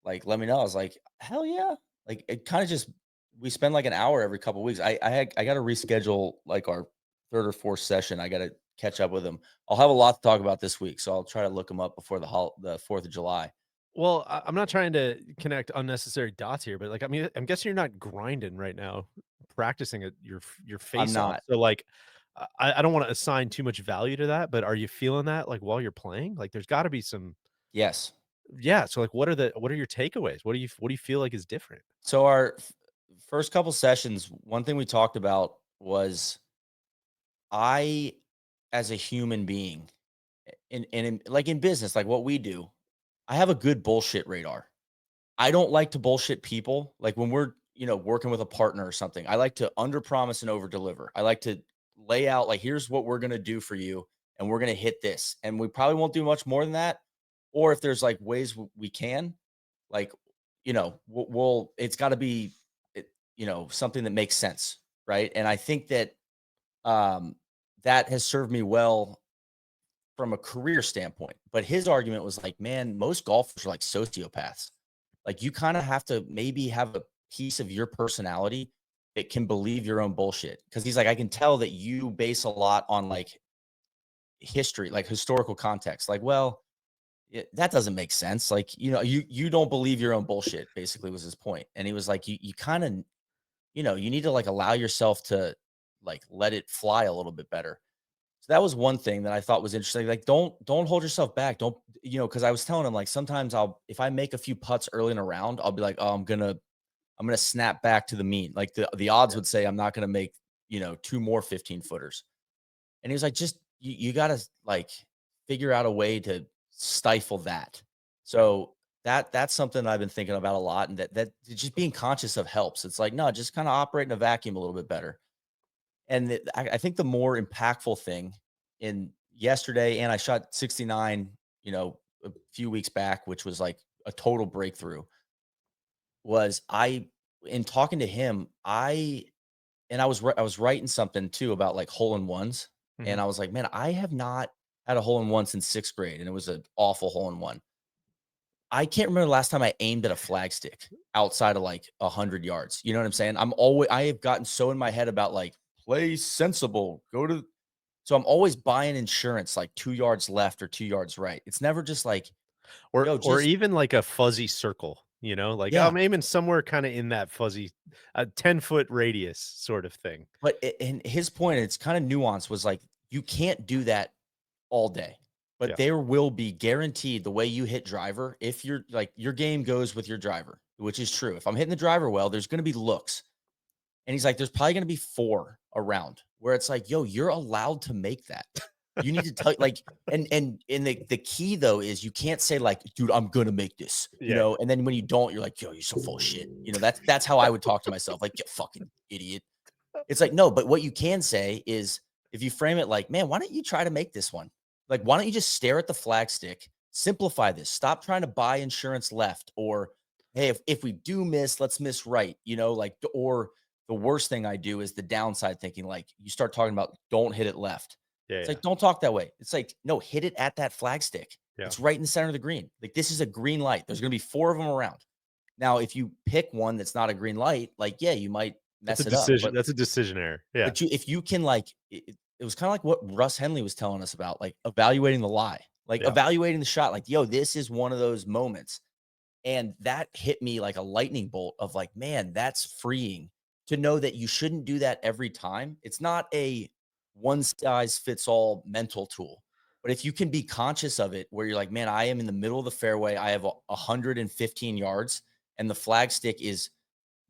like let me know. I was like, hell yeah. Like it kind of just we spend like an hour every couple of weeks. I got to reschedule like our third or fourth session. I got to catch up with him. I'll have a lot to talk about this week, so I'll try to look him up before the 4th of July. Well, I'm not trying to connect unnecessary dots here, but, like, I mean, I'm guessing you're not grinding right now, practicing at your I'm face off. not. So, like, I don't wanna assign too much value to that, but are you feeling that, like, while you're playing? Like, there's gotta be some. Yes. Yeah, so, like, what are your takeaways? What do you feel like is different? So our first couple sessions, one thing we talked about was I, as a human being, like in business, like what we do, I have a good bullshit radar. I don't like to bullshit people. Like when we're, working with a partner or something, I like to under promise and over deliver. I like to lay out like, here's what we're going to do for you. And we're going to hit this. And we probably won't do much more than that. Or if there's like ways we can, like, it's got to be, something that makes sense. Right. And I think that, um, that has served me well from a career standpoint. But his argument was like, man, most golfers are like sociopaths. Like you kind of have to maybe have a piece of your personality that can believe your own bullshit. Cause he's like, I can tell that you base a lot on like history, like historical context. Like, well, that doesn't make sense. Like, you don't believe your own bullshit, basically was his point. And he was like, you kind of, you need to like allow yourself to like let it fly a little bit better. So that was one thing that I thought was interesting. Like, don't hold yourself back. Don't, because I was telling him like sometimes if I make a few putts early in a round, I'll be like, oh, I'm gonna snap back to the mean. Like the odds Yeah. would say I'm not gonna make, two more 15 footers. And he was like, just you gotta like figure out a way to stifle that. Yeah. So that's something I've been thinking about a lot. And that just being conscious of helps. It's like, no, just kind of operate in a vacuum a little bit better. And I think the more impactful thing in yesterday, and I shot 69, a few weeks back, which was like a total breakthrough, was in talking to him, I was writing something too about like hole in ones. And Mhm. I was like, man, I have not had a hole in one since 6th grade. And it was an awful hole in one. I can't remember the last time I aimed at a flagstick outside of like 100 yards. You know what I'm saying? I have gotten so in my head about like play sensible, so I'm always buying insurance like 2 yards left or 2 yards right. It's never just like, yo, Or just, even like a fuzzy circle, like, yeah. I'm aiming somewhere kinda in that fuzzy, 10-foot radius sort of thing. But and his point, it's kind of nuanced, was like, you can't do that all day. But Yeah. there will be guaranteed the way you hit driver, if you're like your game goes with your driver, which is true. If I'm hitting the driver well, there's going to be looks. And he's like, there's probably going to be 4 around where it's like, yo, you're allowed to make that. You need to tell like, and the key though is you can't say like, dude, I'm gonna make this, Yeah. and then when you don't, you're like, yo, you're so full of shit. That's how I would talk to myself, like, you fucking idiot. It's like, no, but what you can say is, if you frame it like, man, why don't you try to make this one? Like, why don't you just stare at the flag stick, simplify this, stop trying to buy insurance left, or hey, if we do miss, let's miss right, like, or the worst thing I do is the downside thinking, like, you start talking about don't hit it left. Yeah, It's yeah, like, don't talk that way. It's like, no, hit it at that flag stick. yeah. It's right in the center of the green. Like, this is a green light. There's going to be 4 of them around. Now, if you pick one that's not a green light, like, yeah, you might mess it up. That's a decision error. Yeah. But if you can like, it was kind of like what Russ Henley was telling us about, like evaluating the lie, like Yeah. evaluating the shot, like, yo, this is one of those moments. And that hit me like a lightning bolt of like, man, that's freeing to know that you shouldn't do that every time. It's not a one size fits all mental tool. But if you can be conscious of it, where you're like, man, I am in the middle of the fairway, I have 115 yards, and the flag stick is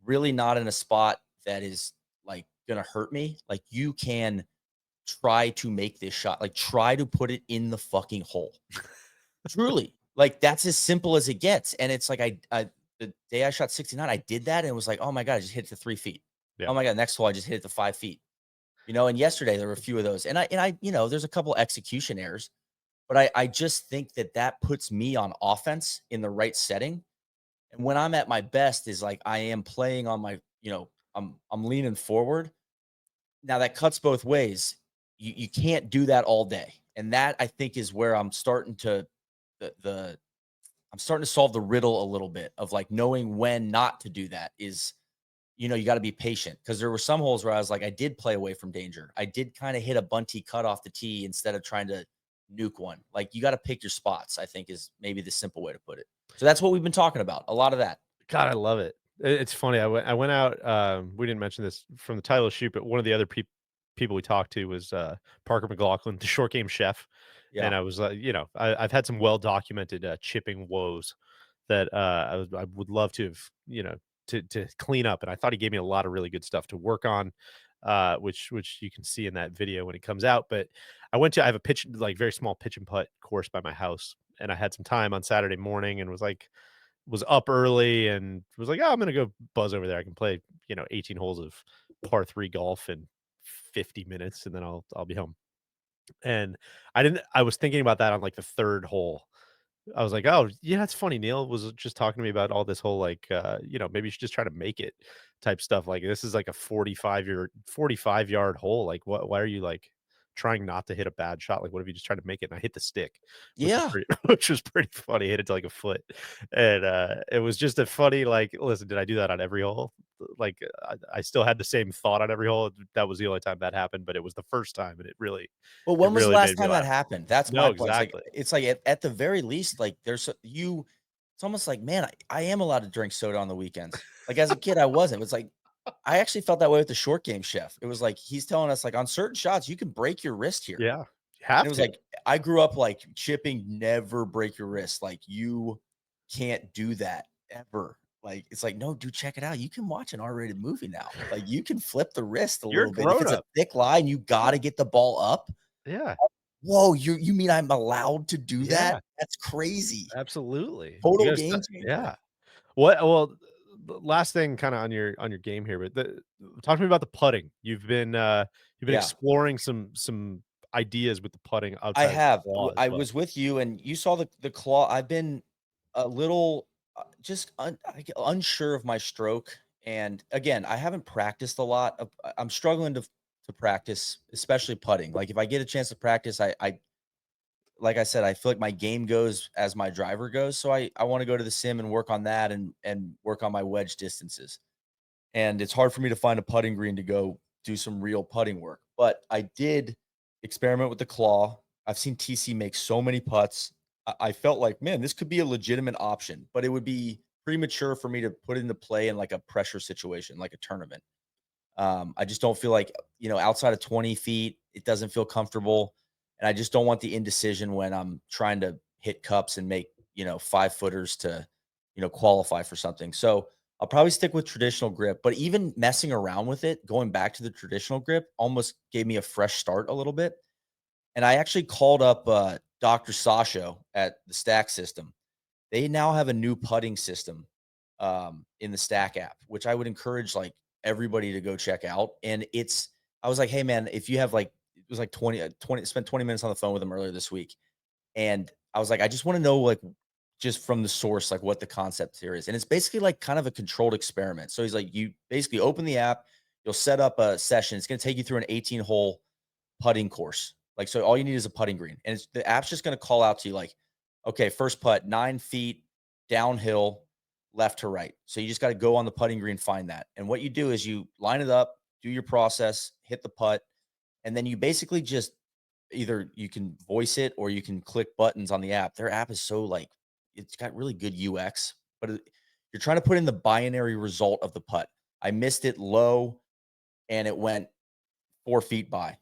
really not in a spot that is like gonna hurt me. Like, you can try to make this shot, like try to put it in the fucking hole. Truly, like, that's as simple as it gets. And it's like, I the day I shot 69, I did that and it was like, oh my God, I just hit it to 3 feet. Yeah. Oh my God, next hole, I just hit it to 5 feet. And yesterday there were a few of those. And I, there's a couple execution errors, but I just think that puts me on offense in the right setting. And when I'm at my best is like, I am playing on my, I'm leaning forward. Now that cuts both ways. You can't do that all day. And that, I think, is where I'm starting to the I'm starting to solve the riddle a little bit of like knowing when not to do that is you got to be patient, because there were some holes where I was like, I did play away from danger. I did kind of hit a bunty cut off the tee instead of trying to nuke one. Like, you got to pick your spots, I think, is maybe the simple way to put it. So that's what we've been talking about. A lot of that. God, I love it. It's funny. I went out. We didn't mention this from the title shoot, but one of the other people we talked to was Parker McLaughlin, the short game chef, Yeah. and I was I've had some well documented chipping woes that I would love to have to clean up, and I thought he gave me a lot of really good stuff to work on, which you can see in that video when it comes out. But I have a very small pitch and putt course by my house, and I had some time on Saturday morning and was up early and was like, "Oh, I'm gonna go buzz over there. I can play, 18 holes of par 3 golf in 50 minutes, and then I'll be home." And I was thinking about that on, like, the 3rd hole. I was like, "Oh, yeah, it's funny. Neil was just talking to me about all this whole, like, maybe you should just try to make it type stuff. Like, this is like a 45-yard hole. Like, why are you, like, trying not to hit a bad shot? Like, what if you just try to make it?" And I hit the stick, which was Yeah. pretty which was pretty funny. I hit it to, like, a foot. And, it was just a funny, like, listen, did I do that on every hole? Like, I still had the same thought on every hole. That was the only time that happened, but it was the first time, and But it when was the really last made me time that laugh. happened? That's my No, point. exactly. It's like at the very least, like, it's almost like, man, I am allowed to drink soda on the weekends. Like, as a kid, I wasn't. It's like, I actually felt that way with the short game chef. It was like, he's telling us, like, on certain shots, you can break your wrist here. Yeah. You And it have was to. like, I grew up like chipping, never break your wrist. Like, you can't do that ever. Like, it's like, no, dude, check it out. You can watch an R-rated movie now. Like, you can flip the wrist a You're a little bit. If grown it's a up. thick line, you got to get the ball up. Yeah. Whoa, you mean I'm allowed to do that? Yeah. That's crazy. Absolutely. You Total gotta game st changer. yeah. Well, the last thing kinda on your game here, but talk to me about the putting. You've been Yeah, exploring some ideas with the putting I outside of the have. claw as I well. was with you and you saw the claw. I've been a little just unsure of my stroke. And again, I haven't practiced a lot. I'm struggling to practice, especially putting. Like, if I get a chance to practice, I like I said, I feel like my game goes as my driver goes. So I want to go to the sim and work on that and work on my wedge distances. And it's hard for me to find a putting green to go do some real putting work. But I did experiment with the claw. I've seen TC make so many putts. I felt like, man, this could be a legitimate option, but it would be premature for me to put into play in like a pressure situation, like a tournament. I just don't feel like, outside of 20 feet, it doesn't feel comfortable. And I just don't want the indecision when I'm trying to hit cups and make, 5 footers to, qualify for something. So I'll probably stick with traditional grip, but even messing around with it, going back to the traditional grip almost gave me a fresh start a little bit. And I actually called up Dr. Sasho at the Stack System. They now have a new putting system in the Stack app, which I would encourage like everybody to go check out. And I was like, hey man, if you have like, it was like 20, spent 20 minutes on the phone with them earlier this week. And I was like, I just want to know, like, just from the source, like what the concept here is. And it's basically like kind of a controlled experiment. So he's like, you basically open the app, you'll set up a session. It's going to take you through an 18-hole putting course. Like, so all you need is a putting green. And the app's just going to call out to you like, okay, first putt, 9 feet downhill, left to right. So you just got to go on the putting green, find that. And what you do is you line it up, do your process, hit the putt, and then you basically just either you can voice it or you can click buttons on the app. Their app is so like, it's got really good UX, but you're trying to put in the binary result of the putt. I missed it low and it went 4 feet by,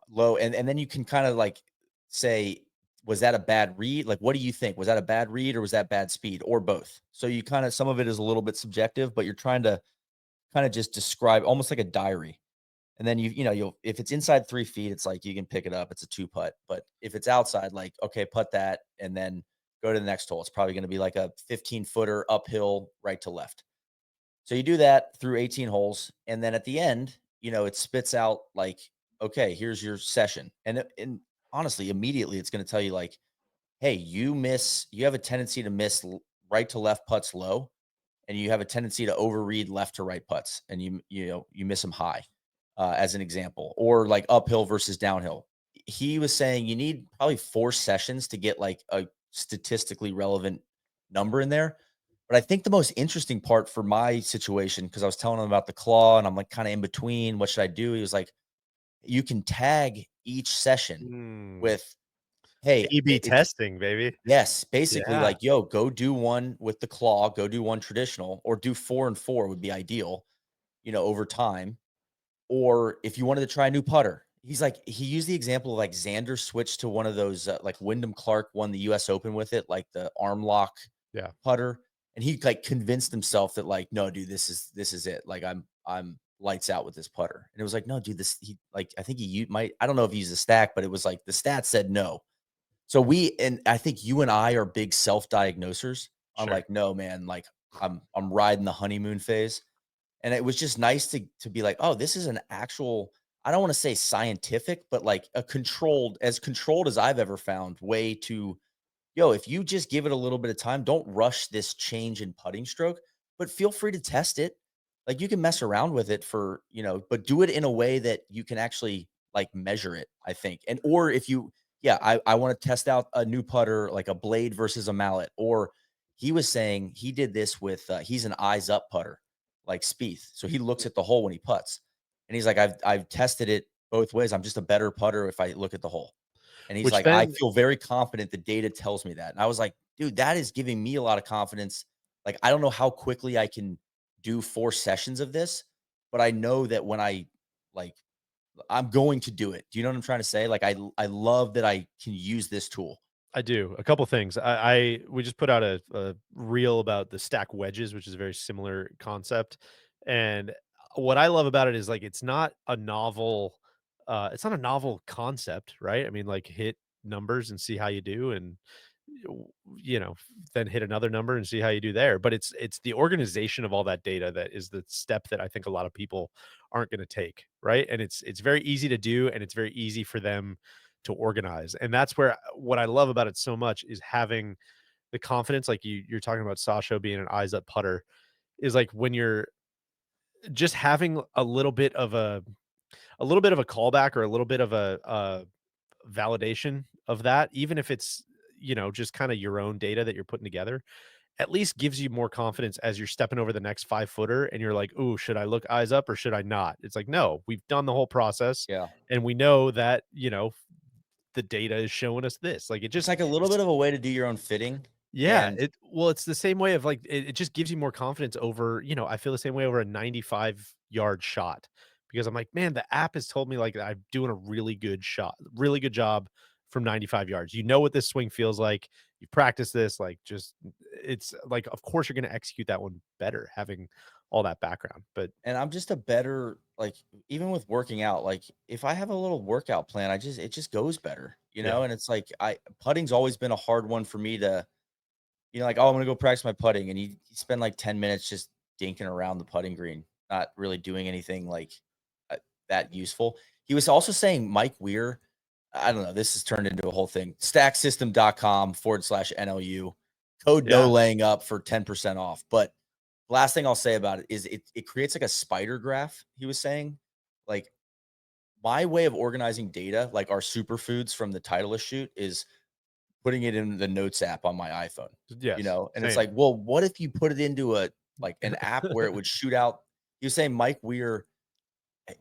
low. And then you can kind of like say, was that a bad read? Like, what do you think? Was that a bad read or was that bad speed or both? So you kind of, some of it is a little bit subjective, but you're trying to kind of just describe almost like a diary. And then you'll if it's inside 3 feet, it's like you can pick it up. It's a 2 putt. But if it's outside, like, okay, putt that and then go to the next hole. It's probably going to be like a 15-footer uphill, right to left. So you do that through 18 holes. And then at the end, it spits out like, okay, here's your session. And honestly, immediately it's going to tell you like, hey, you have a tendency to miss right to left putts low, and you have a tendency to overread left to right putts, and you miss them high, as an example, or like uphill versus downhill. He was saying you need probably 4 sessions to get like a statistically relevant number in there. But I think the most interesting part for my situation, because I was telling him about the claw and I'm like kind of in between, what should I do? He was like, you can tag each session Mm. with, hey, A/B it's testing, baby. yes, basically Yeah. like, yo, go do one with the claw, go do one traditional, or do 4 and 4 would be ideal, over time. Or if you wanted to try a new putter, he's like, he used the example of like Xander switched to one of those, like Wyndham Clark won the US Open with it, like the arm lock Yeah. putter. And he like convinced himself that like, no, dude, this is it. Like I'm lights out with this putter. And it was like, no, dude, this he like I think he might, I don't know if he used a stack, but it was like the stats said no. So and I think you and I are big self-diagnosers on Sure. like, no, man, like I'm riding the honeymoon phase. And it was just nice to be like, oh, this is an actual, I don't want to say scientific, but like a controlled as I've ever found way to, yo, if you just give it a little bit of time, don't rush this change in putting stroke, but feel free to test it. Like you can mess around with it for, but do it in a way that you can actually like measure it, I think. And or if you, yeah, I want to test out a new putter, like a blade versus a mallet. Or he was saying he did this with he's an eyes up putter, like Spieth. So he looks at the hole when he putts. And he's like, I've tested it both ways. I'm just a better putter if I look at the hole. And he's Which like, I then feel very confident. The data tells me that. And I was like, dude, that is giving me a lot of confidence. Like, I don't know how quickly I can do 4 sessions of this, but I know that when like, I'm going to do it. Do you know what I'm trying to say? Like, I love that I can use this tool. I do. A couple things. We just put out a reel about the stack wedges, which is a very similar concept. And what I love about it is like it's not a novel concept, right? I mean, like hit numbers and see how you do and you know, then hit another number and see how you do there. But it's the organization of all that data that is the step that I think a lot of people aren't going to take, right? And it's very easy to do and it's very easy for them to organize. And that's where what I love about it so much is having the confidence, like you're talking about Sasha being an eyes up putter, is like when you're just having a little bit of a callback or a little bit of a validation of that, even if it's, just kind of your own data that you're putting together, at least gives you more confidence as you're stepping over the next 5-footer and you're like, "Ooh, should I look eyes up or should I not?" It's like, "No, we've done the whole process Yeah. and we know that, the data is showing us this." Like it It's just like a little it's bit of a way to do your own fitting. yeah, And it's the same way of like it just gives you more confidence over, I feel the same way over a 95-yard shot because I'm like, man, the app has told me like I'm doing a really good shot, really good job from 95 yards. You know what this swing feels like. You practice this, like just it's like, of course, you're going to execute that one better having all that background. But and I'm just a better like even with working out, like if I have a little workout plan, it just goes better, yeah, And it's like I putting's always been a hard one for me to, like, oh, I'm gonna go practice my putting, and you spend like 10 minutes just dinking around the putting green, not really doing anything like uh, that useful. He was also saying Mike Weir. I don't know. This has turned into a whole thing. Stacksystem.com/NLU. Code no yeah, laying up for 10% off. But last thing I'll say about it is it creates like a spider graph. He was saying, like my way of organizing data, like our superfoods from the Titleist shoot, is putting it in the notes app on my iPhone, yes, and it's same. like, well, what if you put it into an app where it would shoot out? You say Mike Weir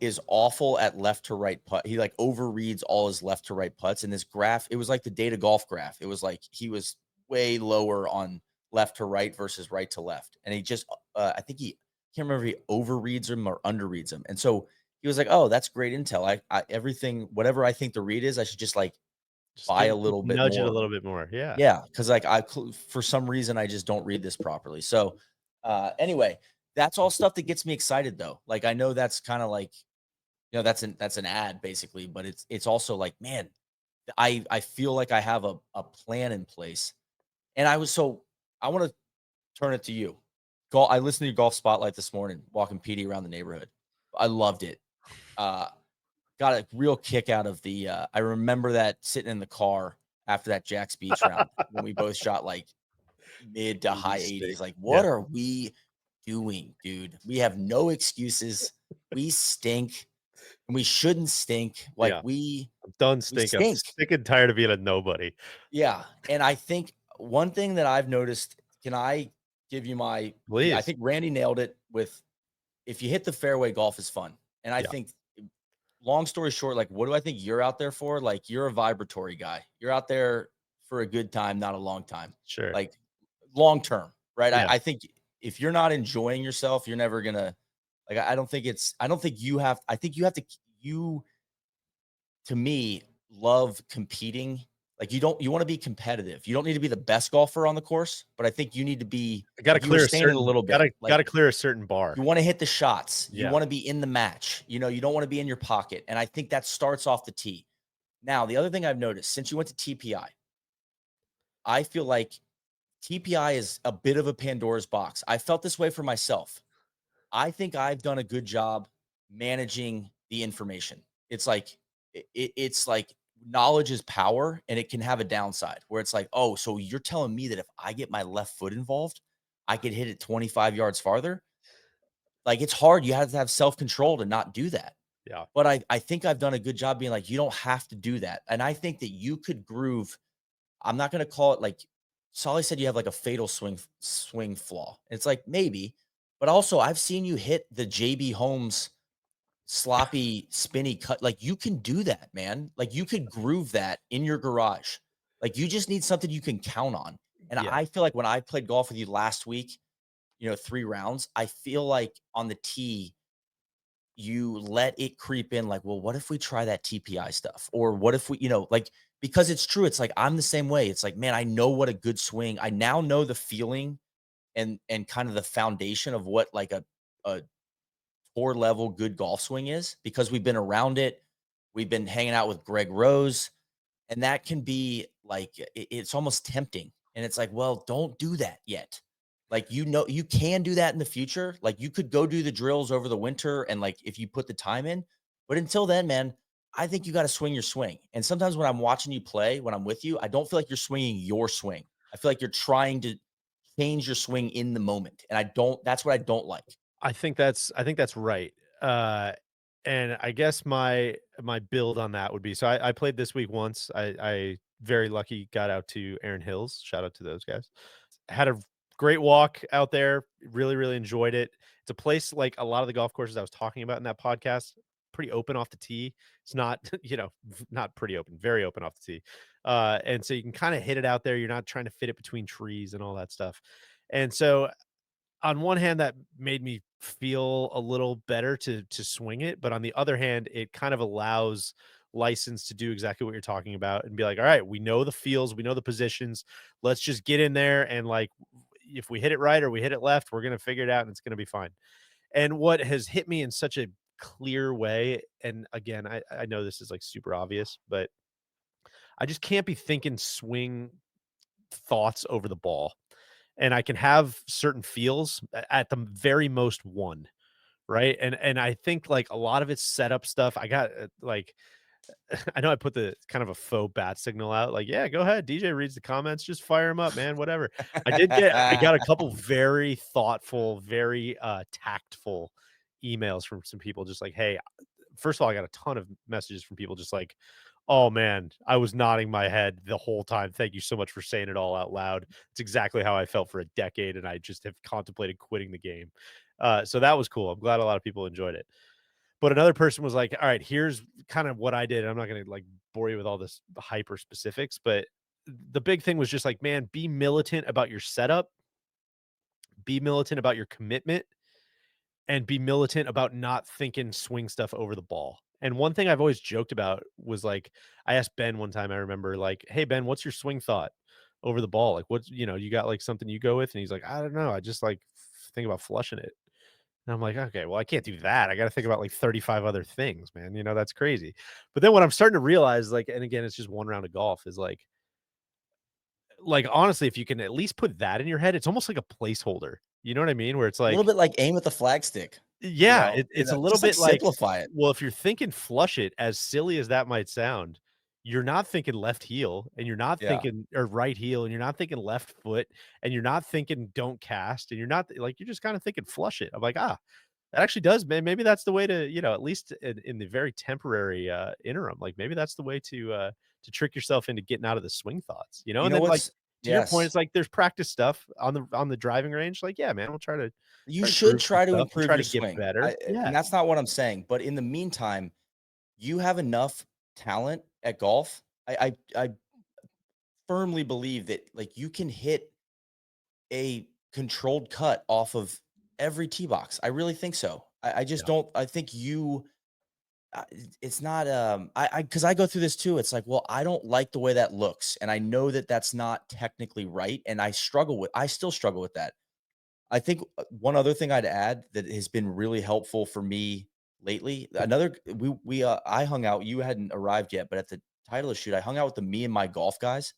is awful at left to right putt. He like overreads all his left to right putts. And this graph, it was like the data golf graph. It was like he was way lower on left to right versus right to left. And he just, I think he can't remember if he overreads them or underreads them. And so he was like, oh, that's great intel. I everything, whatever I think the read is, I should just like Just buy give a little bit nudge it a more. little bit more. Yeah. Yeah, because like for some reason I just don't read this properly. So anyway, that's all stuff that gets me excited though. Like I know that's kind of like, that's an ad basically, but it's also like, man, I feel like I have a plan in place. And I want to turn it to you. I listened to your golf spotlight this morning, walking PD around the neighborhood. I loved it. Uh got a real kick out of the I remember that sitting in the car after that Jack's Beach round when we both shot like mid to high 80s. Like, Yeah. what are we doing, dude? We have no excuses. We stink and we shouldn't stink. Like Yeah. I'm done we stinking. I'm stink. sick and tired of being a nobody. Yeah. And I think one thing that I've noticed, can I give you my I Please. think Randy nailed it with, if you hit the fairway, golf is fun. And I Yeah, think, long story short, like, what do I think you're out there for? Like, you're a vibratory guy. You're out there for a good time, not a long time. sure. Like, long term, right? Yeah. I think if you're not enjoying yourself, you're never gonna, like, I don't think you have, I think you have to, you, to me, love competing. Like, you want to be competitive. You don't need to be the best golfer on the course, but I think you need to be, Got to like you were clear a saying it a certain, little got bit, to got like, to clear a certain bar. you want to hit the shots. You Yeah. want to be in the match. You know, you don't want to be in your pocket. And I think that starts off the tee. Now, the other thing I've noticed since you went to TPI, I feel like TPI is a bit of a Pandora's box. I felt this way for myself. I think I've done a good job managing the information. It's like, it's like knowledge is power, and it can have a downside where it's like, oh, so you're telling me that if I get my left foot involved, I could hit it 25 yards farther? Like, it's hard. You have to have self-control to not do that. Yeah. But I think I've done a good job being like, you don't have to do that. And I think that you could groove. I'm not going to call it like Solly said, you have like a fatal swing flaw. It's like, maybe, but also I've seen you hit the JB Holmes sloppy spinny cut. Like, you can do that, man. Like, you could groove that in your garage. Like, you just need something you can count on. And Yeah. I feel like when I played golf with you last week, 3 rounds, I feel like on the tee, you let it creep in, like, well, what if we try that TPI stuff? Or what if we, like, because it's true. It's like, I'm the same way. It's like, man, I know what a good swing. I now know the feeling and kind of the foundation of what like a tour level good golf swing is, because we've been around it. We've been hanging out with Greg Rose, and that can be like, it's almost tempting. And it's like, well, don't do that yet. Like, you can do that in the future. Like, you could go do the drills over the winter, and like, if you put the time in, but until then, man, I think you got to swing your swing. And sometimes when I'm watching you play, when I'm with you, I don't feel like you're swinging your swing. I feel like you're trying to change your swing in the moment. And that's what I don't like. I think that's right. Uh, and I guess my build on that would be, so I played this week once. I very lucky got out to Aaron Hills. Shout out to those guys. Had a great walk out there. Really, really enjoyed it. It's a place like a lot of the golf courses I was talking about in that podcast, pretty open off the tee. It's not, not pretty open, very open off the tee. And so you can kind of hit it out there. You're not trying to fit it between trees and all that stuff. And so on one hand, that made me feel a little better to swing it, but on the other hand, it kind of allows license to do exactly what you're talking about and be like, all right, we know the feels, we know the positions. Let's just get in there and like, if we hit it right or we hit it left, we're gonna figure it out and it's gonna be fine. And what has hit me in such a clear way, and again, I know this is like super obvious, but I just can't be thinking swing thoughts over the ball. And I can have certain feels at the very most one, right? And I think like a lot of it's setup stuff. I got like I know I put the kind of a faux bat signal out, like, yeah, go ahead. DJ reads the comments, just fire him up, man. Whatever. I got a couple very thoughtful, very tactful emails from some people just like, hey, first of all, I got a ton of messages from people just like, "Oh, man, I was nodding my head the whole time. Thank you so much for saying it all out loud. It's exactly how I felt for a decade, and I just have contemplated quitting the game." So that was cool. I'm glad a lot of people enjoyed it. But another person was like, "All right, here's kind of what I did." I'm not gonna, like, bore you with all this hyper specifics, but the big thing was just like, "Man, be militant about your setup, be militant about your commitment, and be militant about not thinking swing stuff over the ball." And one thing I've always joked about was like, I asked Ben one time, I remember, like, "Hey, Ben, what's your swing thought over the ball? Like, what's, you got like something you go with?" And he's like, "I don't know. I just like think about flushing it." And I'm like, "Okay, well, I can't do that. I got to think about like 35 other things, man. That's crazy." But then what I'm starting to realize, like, and again, it's just one round of golf, is like honestly, if you can at least put that in your head, it's almost like a placeholder. You know what I mean? Where it's A little like, bit like aim with the flagstick, yeah, it's a little just like bit like, simplify it. well, if you're thinking flush it, as silly as that might sound, you're not thinking left heel, and you're not Yeah. thinking, or right heel, and you're not thinking left foot, and you're not thinking don't cast, and you're not like, you're just kind of thinking flush it. I'm like, that actually does, man. Maybe that's the way to, at least in the very temporary interim, like maybe that's the way to trick yourself into getting out of the swing thoughts, You and know then like what's to your point, Yes. it's like there's practice stuff on the driving range. Like, yeah, man, we'll You try to should improve some try to stuff and improve try your to get swing. better. And Yeah, that's not what I'm saying. But in the meantime, you have enough talent at golf. I firmly believe that like you can hit a controlled cut off of every tee box. I really think so. I just yeah, don't. I think you. It's not. I because I go through this too. It's like, well, I don't like the way that looks, and I know that that's not technically right, and I struggle with. I still struggle with that. I think one other thing I'd add that has been really helpful for me lately. Another I hung out. You hadn't arrived yet, but at the Titleist shoot, I hung out with me and my golf guys.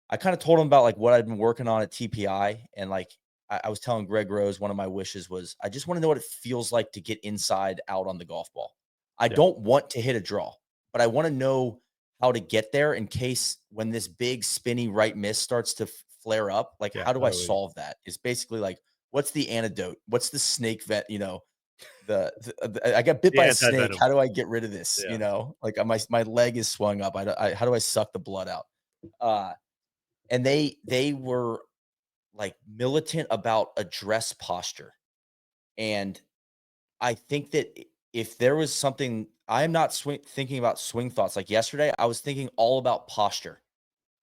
I kind of told him about like what I'd been working on at TPI, and like I was telling Greg Rose, one of my wishes was I just want to know what it feels like to get inside out on the golf ball. I yeah, don't want to hit a draw, but I want to know how to get there in case when this big spinny right miss starts to flare up. Like, yeah, how do I totally. solve that? It's basically like, what's the antidote? What's the snake vet? I got bit The by a snake. anti-venom. How do I get rid of this? Yeah, Like my leg is swung up. How do I suck the blood out? Uh, and they were like militant about address posture. And I think that if there was something, I am not thinking about swing thoughts. Like yesterday, I was thinking all about posture.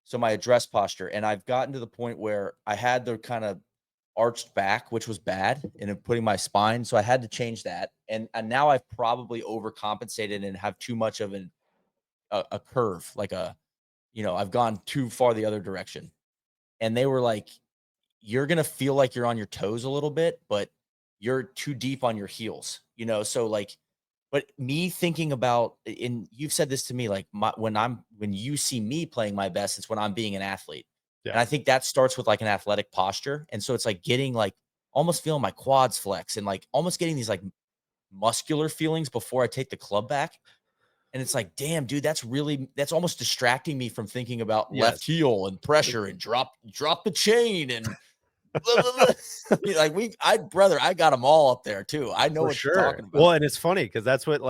So my address posture, and I've gotten to the point where I had the kind of arched back, which was bad, and putting my spine. So I had to change that, and now I've probably overcompensated and have too much of a curve, like I've gone too far the other direction. And they were like, you're gonna feel like you're on your toes a little bit, but you're too deep on your heels, So like, but me thinking about, and you've said this to me, like when you see me playing my best, it's when I'm being an athlete, yeah, and I think that starts with like an athletic posture, and so it's like getting like almost feeling my quads flex and like almost getting these like muscular feelings before I take the club back. And it's like, damn, dude, that's almost distracting me from thinking about left yes. heel and pressure and drop the chain and blah, blah, blah. Brother, I got them all up there too. I know For what you're sure. talking Well, about. and it's funny because that's what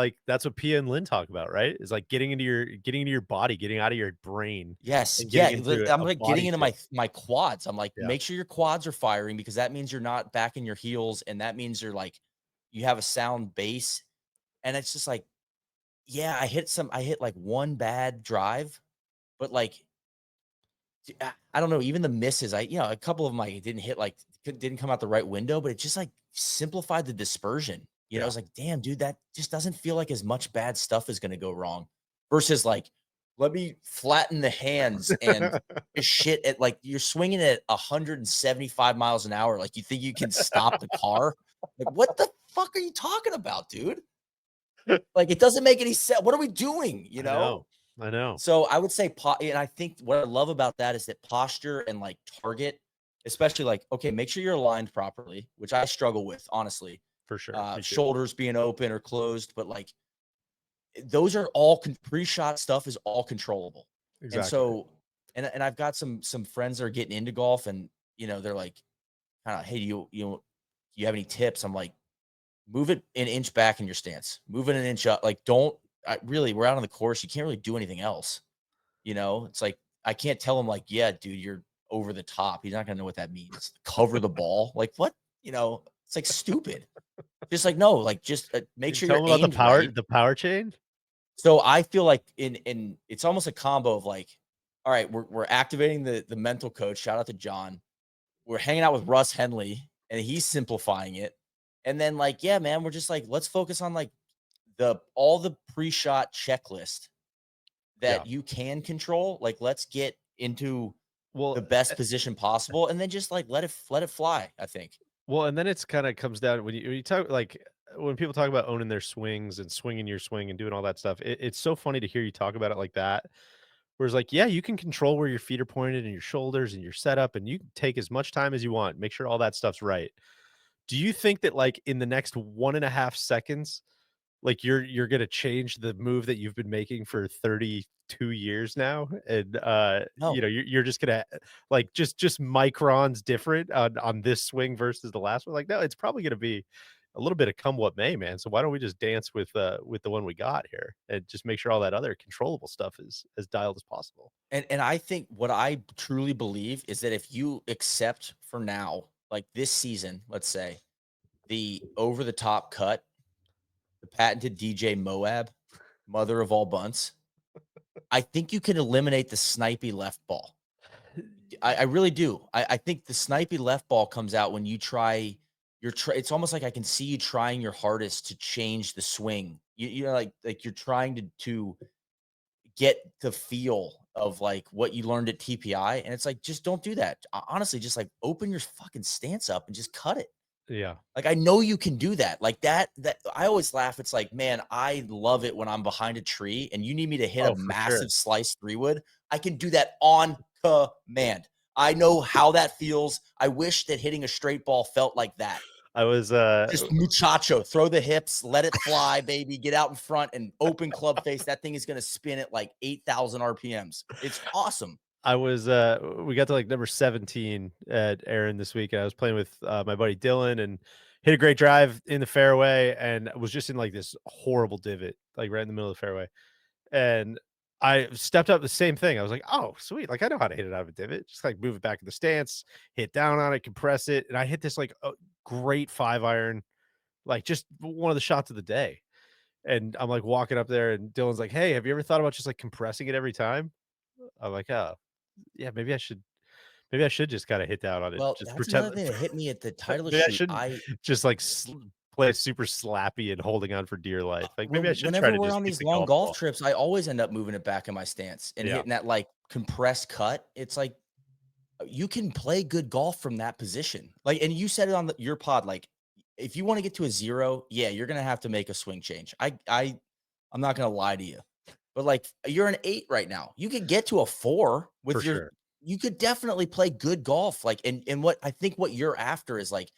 Pia and Lynn talk about, right? Is like getting into your body, getting out of your brain Yes, and yeah. getting into I'm a like getting body into feel. my quads. I'm like, Yeah, make sure your quads are firing because that means you're not back in your heels, and that means you have a sound base. And it's just like, yeah, I hit like one bad drive, but like I don't know, even the misses, a couple of them I didn't hit, like, didn't come out the right window, but it just, like, simplified the dispersion. I yeah. was like, "Damn, dude, that just doesn't feel like as much bad stuff is gonna go wrong," versus, like, "Let me flatten the hands and just shit at" like, you're swinging at 175 miles an hour, like, you think you can stop the car? Like, what the fuck are you talking about, dude? Like, it doesn't make any sense. What are we doing, you I know? know. I know. So I would say and I think what I love about that is that posture and like target, especially like, okay, make sure you're aligned properly, which I struggle with, honestly. For sure. Me too. Shoulders being open or closed, but like those are all pre-shot stuff is all controllable. And Exactly. so, and I've got some friends that are getting into golf, and they're like, kind of, hey, do you have any tips? I'm like, move it an inch back in your stance, move it an inch up. Like, don't really, we're out on the course. You can't really do anything else. It's like I can't tell him like, yeah, dude, you're over the top. He's not gonna know what that means. Cover the ball. Like what? It's like stupid. Just like no, like just make You sure tell you're them about aimed right. the power chain? So I feel like in it's almost a combo of like, all right, we're activating the mental coach. Shout out to John. We're hanging out with Russ Henley and he's simplifying it. And then like, yeah, man, we're just like, let's focus on like all the pre-shot checklist Yeah. that you can control. Like, let's get into Well, the best position possible, and then just like let it fly. I think. well, and then it's kinda comes down when you talk like, when people talk about owning their swings and swinging your swing and doing all that stuff, it's so funny to hear you talk about it like that. Whereas, like, yeah, you can control where your feet are pointed and your shoulders and your setup, and you can take as much time as you want, make sure all that stuff's right. Do you think that, like, in the next 1.5 seconds, like, you're gonna change the move that you've been making for 32 years now? And, No, you're just gonna, like, just microns different on this swing versus the last one? Like, no, it's probably gonna be a little bit of come what may, man. So why don't we just dance with the one we got here and just make sure all that other controllable stuff is as dialed as possible. And I think what I truly believe is that if you accept for now, like this season, let's say, the over the top cut, the patented DJ Moab, mother of all bunts, I think you can eliminate the snipey left ball. I really do. I think the snipey left ball comes out when you try it's almost like I can see you trying your hardest to change the swing. You know, like you're trying to get the feel of like what you learned at TPI. And it's like, just don't do that. Honestly, just like open your fucking stance up and just cut it. Yeah. Like, I know you can do that. Like that I always laugh. It's like, man, I love it when I'm behind a tree and you need me to hit Oh, a for sure. massive slice 3-wood. I can do that on command. I know how that feels. I wish that hitting a straight ball felt like that. I was Just muchacho, throw the hips, let it fly, baby. Get out in front and open club face. That thing is going to spin at like 8,000 RPMs. It's awesome. I was we got to like number 17 at Aaron this week, and I was playing with my buddy Dylan and hit a great drive in the fairway and was just in like this horrible divot, like right in the middle of the fairway. And I stepped up the same thing. I was like, oh, sweet. Like I know how to hit it out of a divot. Just like move it back in the stance, hit down on it, compress it. And I hit this like a great 5-iron, like just one of the shots of the day. And I'm like walking up there and Dylan's like, hey, have you ever thought about just like compressing it every time? I'm like, oh, yeah, maybe I should just kind of hit down on it. Well, Just that's pretend another thing that hit me at the Titleist maybe I shoot. shouldn't just like play super slappy and holding on for dear life. Like maybe I should try Whenever to we're just on keep these the long golf golf ball. trips, I always end up moving it back in my stance and Yeah. hitting that like compressed cut. It's like you can play good golf from that position. Like, and you said it on your pod, like if you want to get to a 0, yeah, you're gonna have to make a swing change. I'm not gonna lie to you, but like you're an 8 right now. You could get to a 4 For with your. sure. You could definitely play good golf. Like, and what I think what you're after is like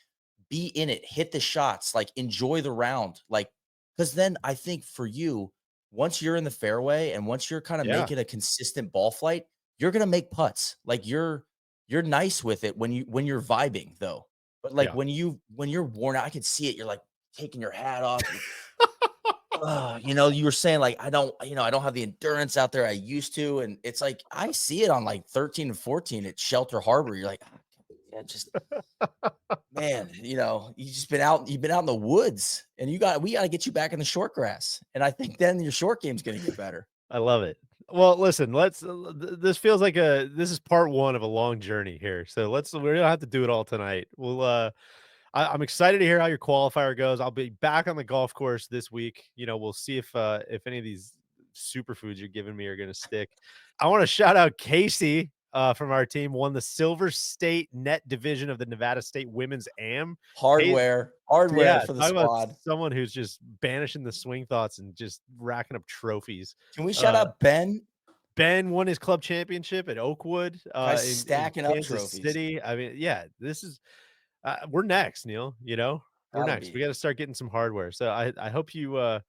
be in it, hit the shots, like enjoy the round, like because then I think for you, once you're in the fairway and once you're kind of Yeah. making a consistent ball flight, you're gonna make putts. Like you're nice with it when you're vibing though. But like Yeah. when you're worn out, I can see it. You're like taking your hat off. You know, you were saying like I don't have the endurance out there I used to, and it's like I see it on like 13 and 14 at Shelter Harbor. You're like, yeah, just man, you've been out in the woods, and we got to get you back in the short grass, and I think then your short game's going to get better. I love it. Well, listen, this feels like this is part one of a long journey here. So we don't have to do it all tonight. I'm excited to hear how your qualifier goes. I'll be back on the golf course this week. We'll see if any of these superfoods you're giving me are going to stick. I want to shout out Casey from our team, won the Silver State Net Division of the Nevada State Women's AM. Hardware Yeah, for the talk about squad. someone who's just banishing the swing thoughts and just racking up trophies. Can we shout out Ben? Ben won his club championship at Oakwood Guys in stacking up Kansas trophies. City. I mean, yeah, this is we're next, Neil. We're Gotta next. be. We got to start getting some hardware. So I hope you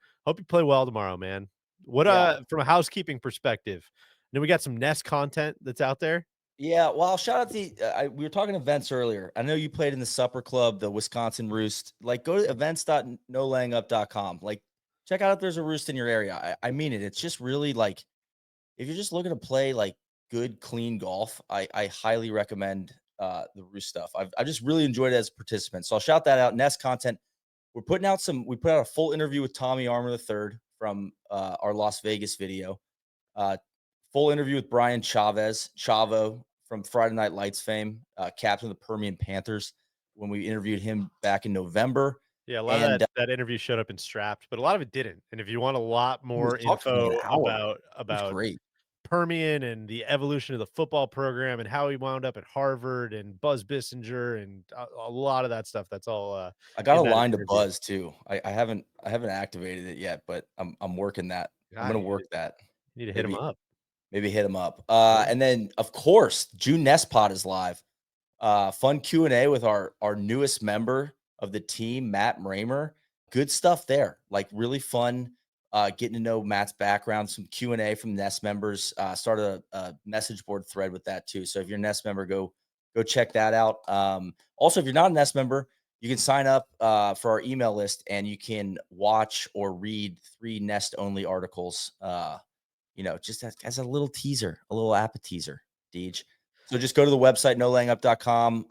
play well tomorrow, man. What Yeah. from a housekeeping perspective, then we got some Nest content that's out there. Yeah, well, I'll shout out we were talking events earlier. I know you played in the Supper Club, the Wisconsin Roost. Like, go to events.nolayingup.com. Like, check out if there's a roost in your area. I mean it. It's just really like, if you're just looking to play like good, clean golf, I highly recommend the roost stuff. I just really enjoyed it as a participant. So I'll shout that out. Nest content. We put out a full interview with Tommy Armour III from our Las Vegas video. Full interview with Brian Chavo from Friday Night Lights fame, captain of the Permian Panthers, when we interviewed him back in November. Yeah, a lot of that interview showed up in Strapped, but a lot of it didn't. And if you want a lot We more talked for like an info hour. It was about great. Permian and the evolution of the football program and how he wound up at Harvard and Buzz Bissinger and a lot of that stuff, that's all I got a in that line to interview. Buzz too. I haven't activated it yet, but I'm working that. I'm God, gonna work that. you need to hit him up. Maybe hit him up. And then of course, June Nest Pod is live. Fun Q&A with our newest member of the team, Matt Mramer. Good stuff there. Like really fun getting to know Matt's background, some Q&A from Nest members. Started a message board thread with that too. So if you're a Nest member, go check that out. Also, if you're not a Nest member, you can sign up for our email list, and you can watch or read 3 nest only articles. Just as a little teaser, a little appetizer, Deej. So just go to the website, nolayingup.com,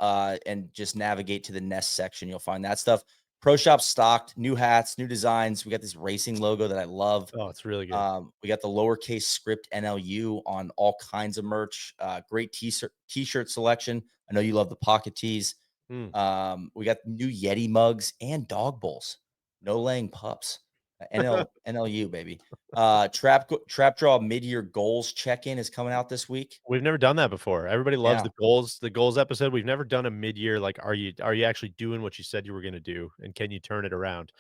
and just navigate to the nest section. You'll find that stuff. Pro Shop stocked, new hats, new designs. We got this racing logo that I love. Oh, it's really good. We got the lowercase script NLU on all kinds of merch. Great t-shirt selection. I know you love the pocket tees. We got new Yeti mugs and dog bowls. No laying pups. NLU, baby. Trap Draw mid-year goals check-in is coming out this week. We've never done that before. Everybody loves Yeah. the goals episode. We've never done a mid-year, like, are you actually doing what you said you were going to do, and can you turn it around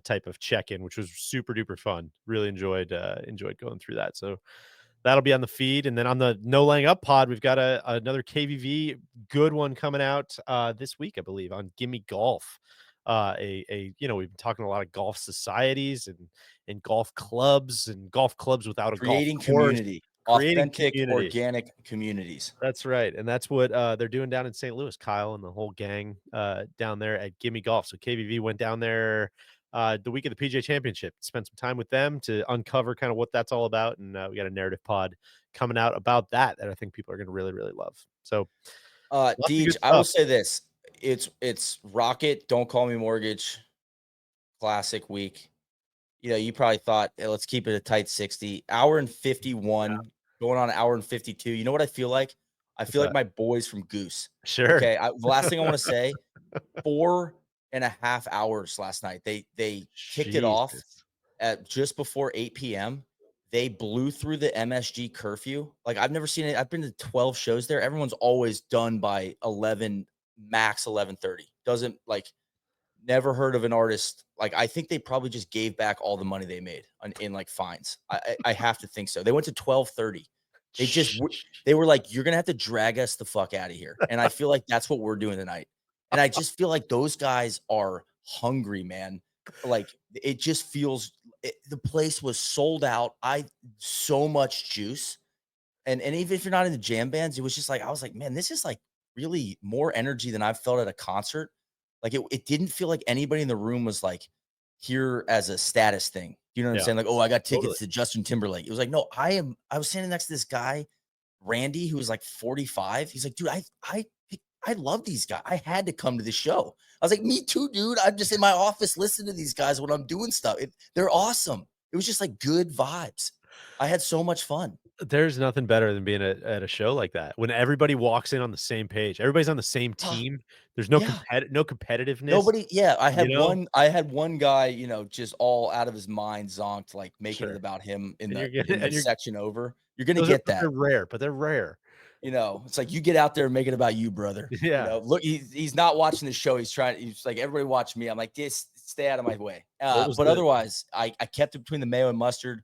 type of check-in, which was super duper fun. Really enjoyed going through that. So that'll be on the feed. And then on the No Laying Up pod, we've got another KVV good one coming out this week, I believe, on Gimme Golf. We've been talking a lot of golf societies and golf clubs without a Creating golf course. community, Creating authentic, community. organic communities. That's right, and that's what they're doing down in St. Louis. Kyle and the whole gang down there at Gimme Golf. So KVV went down there the week of the PGA Championship, spent some time with them to uncover kind of what that's all about, and we got a narrative pod coming out about that I think people are going to really, really love. So, Deej, I will say this: it's Rocket, Don't Call Me Mortgage, classic week. You probably thought, hey, let's keep it a tight 60. Hour and 51, going on an hour and 52. You know what I feel like? I feel like my boys from Goose. Sure. Okay. The last thing I want to say, 4.5 hours last night. They kicked it off at just before 8 p.m. They blew through the MSG curfew. Like, I've never seen it. I've been to 12 shows there. Everyone's always done by 11, max 11:30. Doesn't like. Never heard of an artist. Like, I think they probably just gave back all the money they made in like fines. I have to think so. They went to 12:30. They were like, you're going to have to drag us the fuck out of here. And I feel like that's what we're doing tonight. And I just feel like those guys are hungry, man. Like, it just feels the place was sold out. So much juice. And even if you're not into jam bands, it was just like, I was like, man, this is like really more energy than I've felt at a concert. Like, it didn't feel like anybody in the room was like here as a status thing. You know what I'm saying? Like, oh, I got tickets to Justin Timberlake. It was like, no, I was standing next to this guy, Randy, who was like 45. He's like, dude, I love these guys. I had to come to the show. I was like, me too, dude. I'm just in my office listening to these guys when I'm doing stuff. They're awesome. It was just like good vibes. I had so much fun. There's nothing better than being at a show like that when everybody walks in on the same page. Everybody's on the same team. There's no competitiveness. Nobody. Yeah, I had one guy, just all out of his mind, zonked, like making it about him in the section over. You're gonna get that. They're rare. It's like, you get out there and make it about you, brother. Yeah. Look, he's not watching the show. He's like, everybody watch me. I'm like, stay out of my way. But otherwise, I kept it between the mayo and mustard.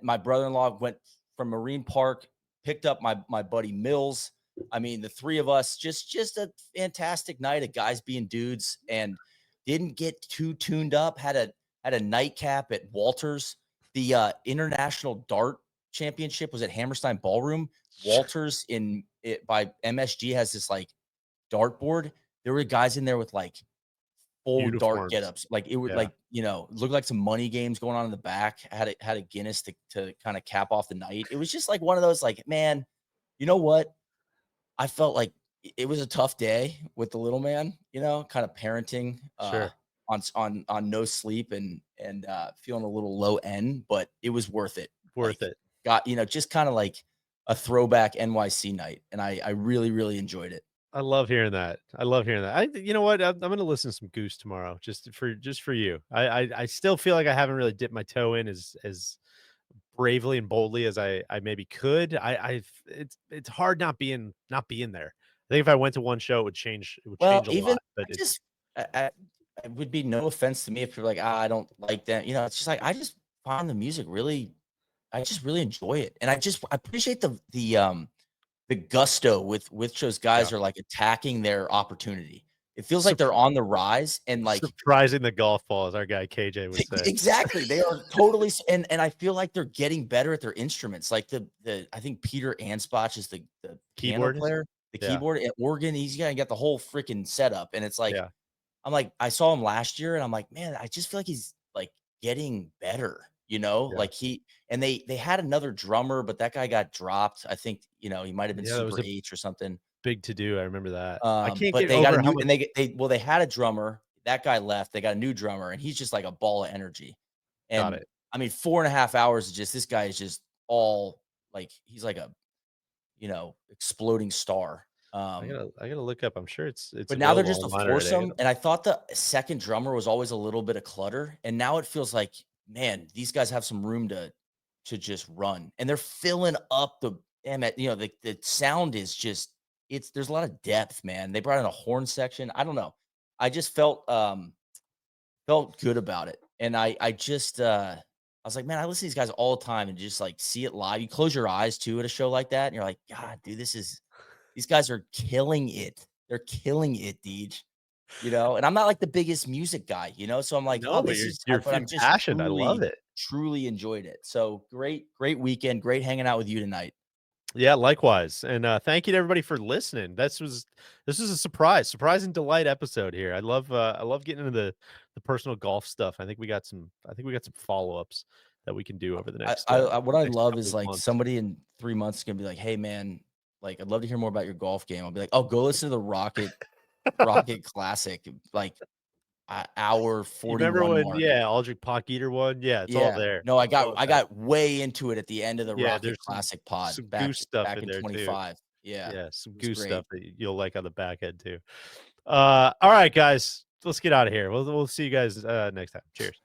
My brother-in-law went from Marine Park, picked up my buddy Mills. I mean, the three of us, just a fantastic night of guys being dudes, and didn't get too tuned up. Had a nightcap at Walters. The International Dart Championship was at Hammerstein Ballroom. Walters by MSG has this like dartboard. There were guys in there with like full Uniforms. Dart getups. Like, it would looked like some money games going on in the back. Had a Guinness to kind of cap off the night. It was just like one of those, like, man, you know what? I felt like it was a tough day with the little man, kind of parenting on no sleep and feeling a little low end, but it was worth it. Got, just kind of like a throwback NYC night. And I really, really enjoyed it. I love hearing that. You know what? I'm going to listen to some Goose tomorrow, just for you. I still feel like I haven't really dipped my toe in as bravely and boldly as I maybe could. It's hard not being there. I think if I went to one show, it would change a lot. But it would be no offense to me if you're like, I don't like that. It's just like, I just find the music I just really enjoy it. And I appreciate the gusto with which those guys are like attacking their opportunity. It feels like they're on the rise and like surprising the golf ball, as our guy KJ would say. Exactly. They are totally, and I feel like they're getting better at their instruments. Like I think Peter Ansbach is the keyboard player, keyboard at Oregon. He's gonna get the whole freaking setup. And it's like, I'm like, I saw him last year, and I'm like, man, I just feel like he's like getting better. Yeah. Like and they had another drummer, but that guy got dropped. I think he might have been Yeah, that was Super a H or something. big to do. I remember that. I can't But get they got a over how new much. and they had a drummer. That guy left. They got a new drummer, and he's just like a ball of energy. Got And it. I mean, 4.5 hours is just this guy is just all like he's like a exploding star. I gotta look up. I'm sure it's But now they're available just a online already. foursome, and I thought the second drummer was always a little bit of clutter, and now it feels like, man, these guys have some room to just run, and they're filling up the damn it, the sound is just there's a lot of depth, man. They brought in a horn section. I don't know. I just felt good about it, and I just I was like, man, I listen to these guys all the time, and just like see it live. You close your eyes too at a show like that, and you're like, God, dude, these guys are killing it. They're killing it, Deej. And I'm not like the biggest music guy, so I'm like, No, oh, but this is, you're but I'm just impassioned. I love it. truly enjoyed it. So great weekend. Great hanging out with you tonight. Yeah, likewise. And thank you to everybody for listening. This was a surprise and delight episode here. I love getting into the personal golf stuff. I think we got some follow-ups that we can do over the What I next love couple is of like months. somebody in 3 months is gonna be like, hey man, like I'd love to hear more about your golf game. I'll be like, oh, go listen to the Rocket Classic, like hour You remember 41 when, mark. yeah, Aldrich Potgieter won? Yeah, it's all Yeah. there. No, I It's got all I there. got way into it at the end of the Yeah, Rocket there's some Classic pod some back Goose stuff back in in there too. 25. Yeah. Yeah, some It was Goose stuff great. that you'll like on the back end too. All right, guys, let's get out of here. We'll see you guys next time. Cheers.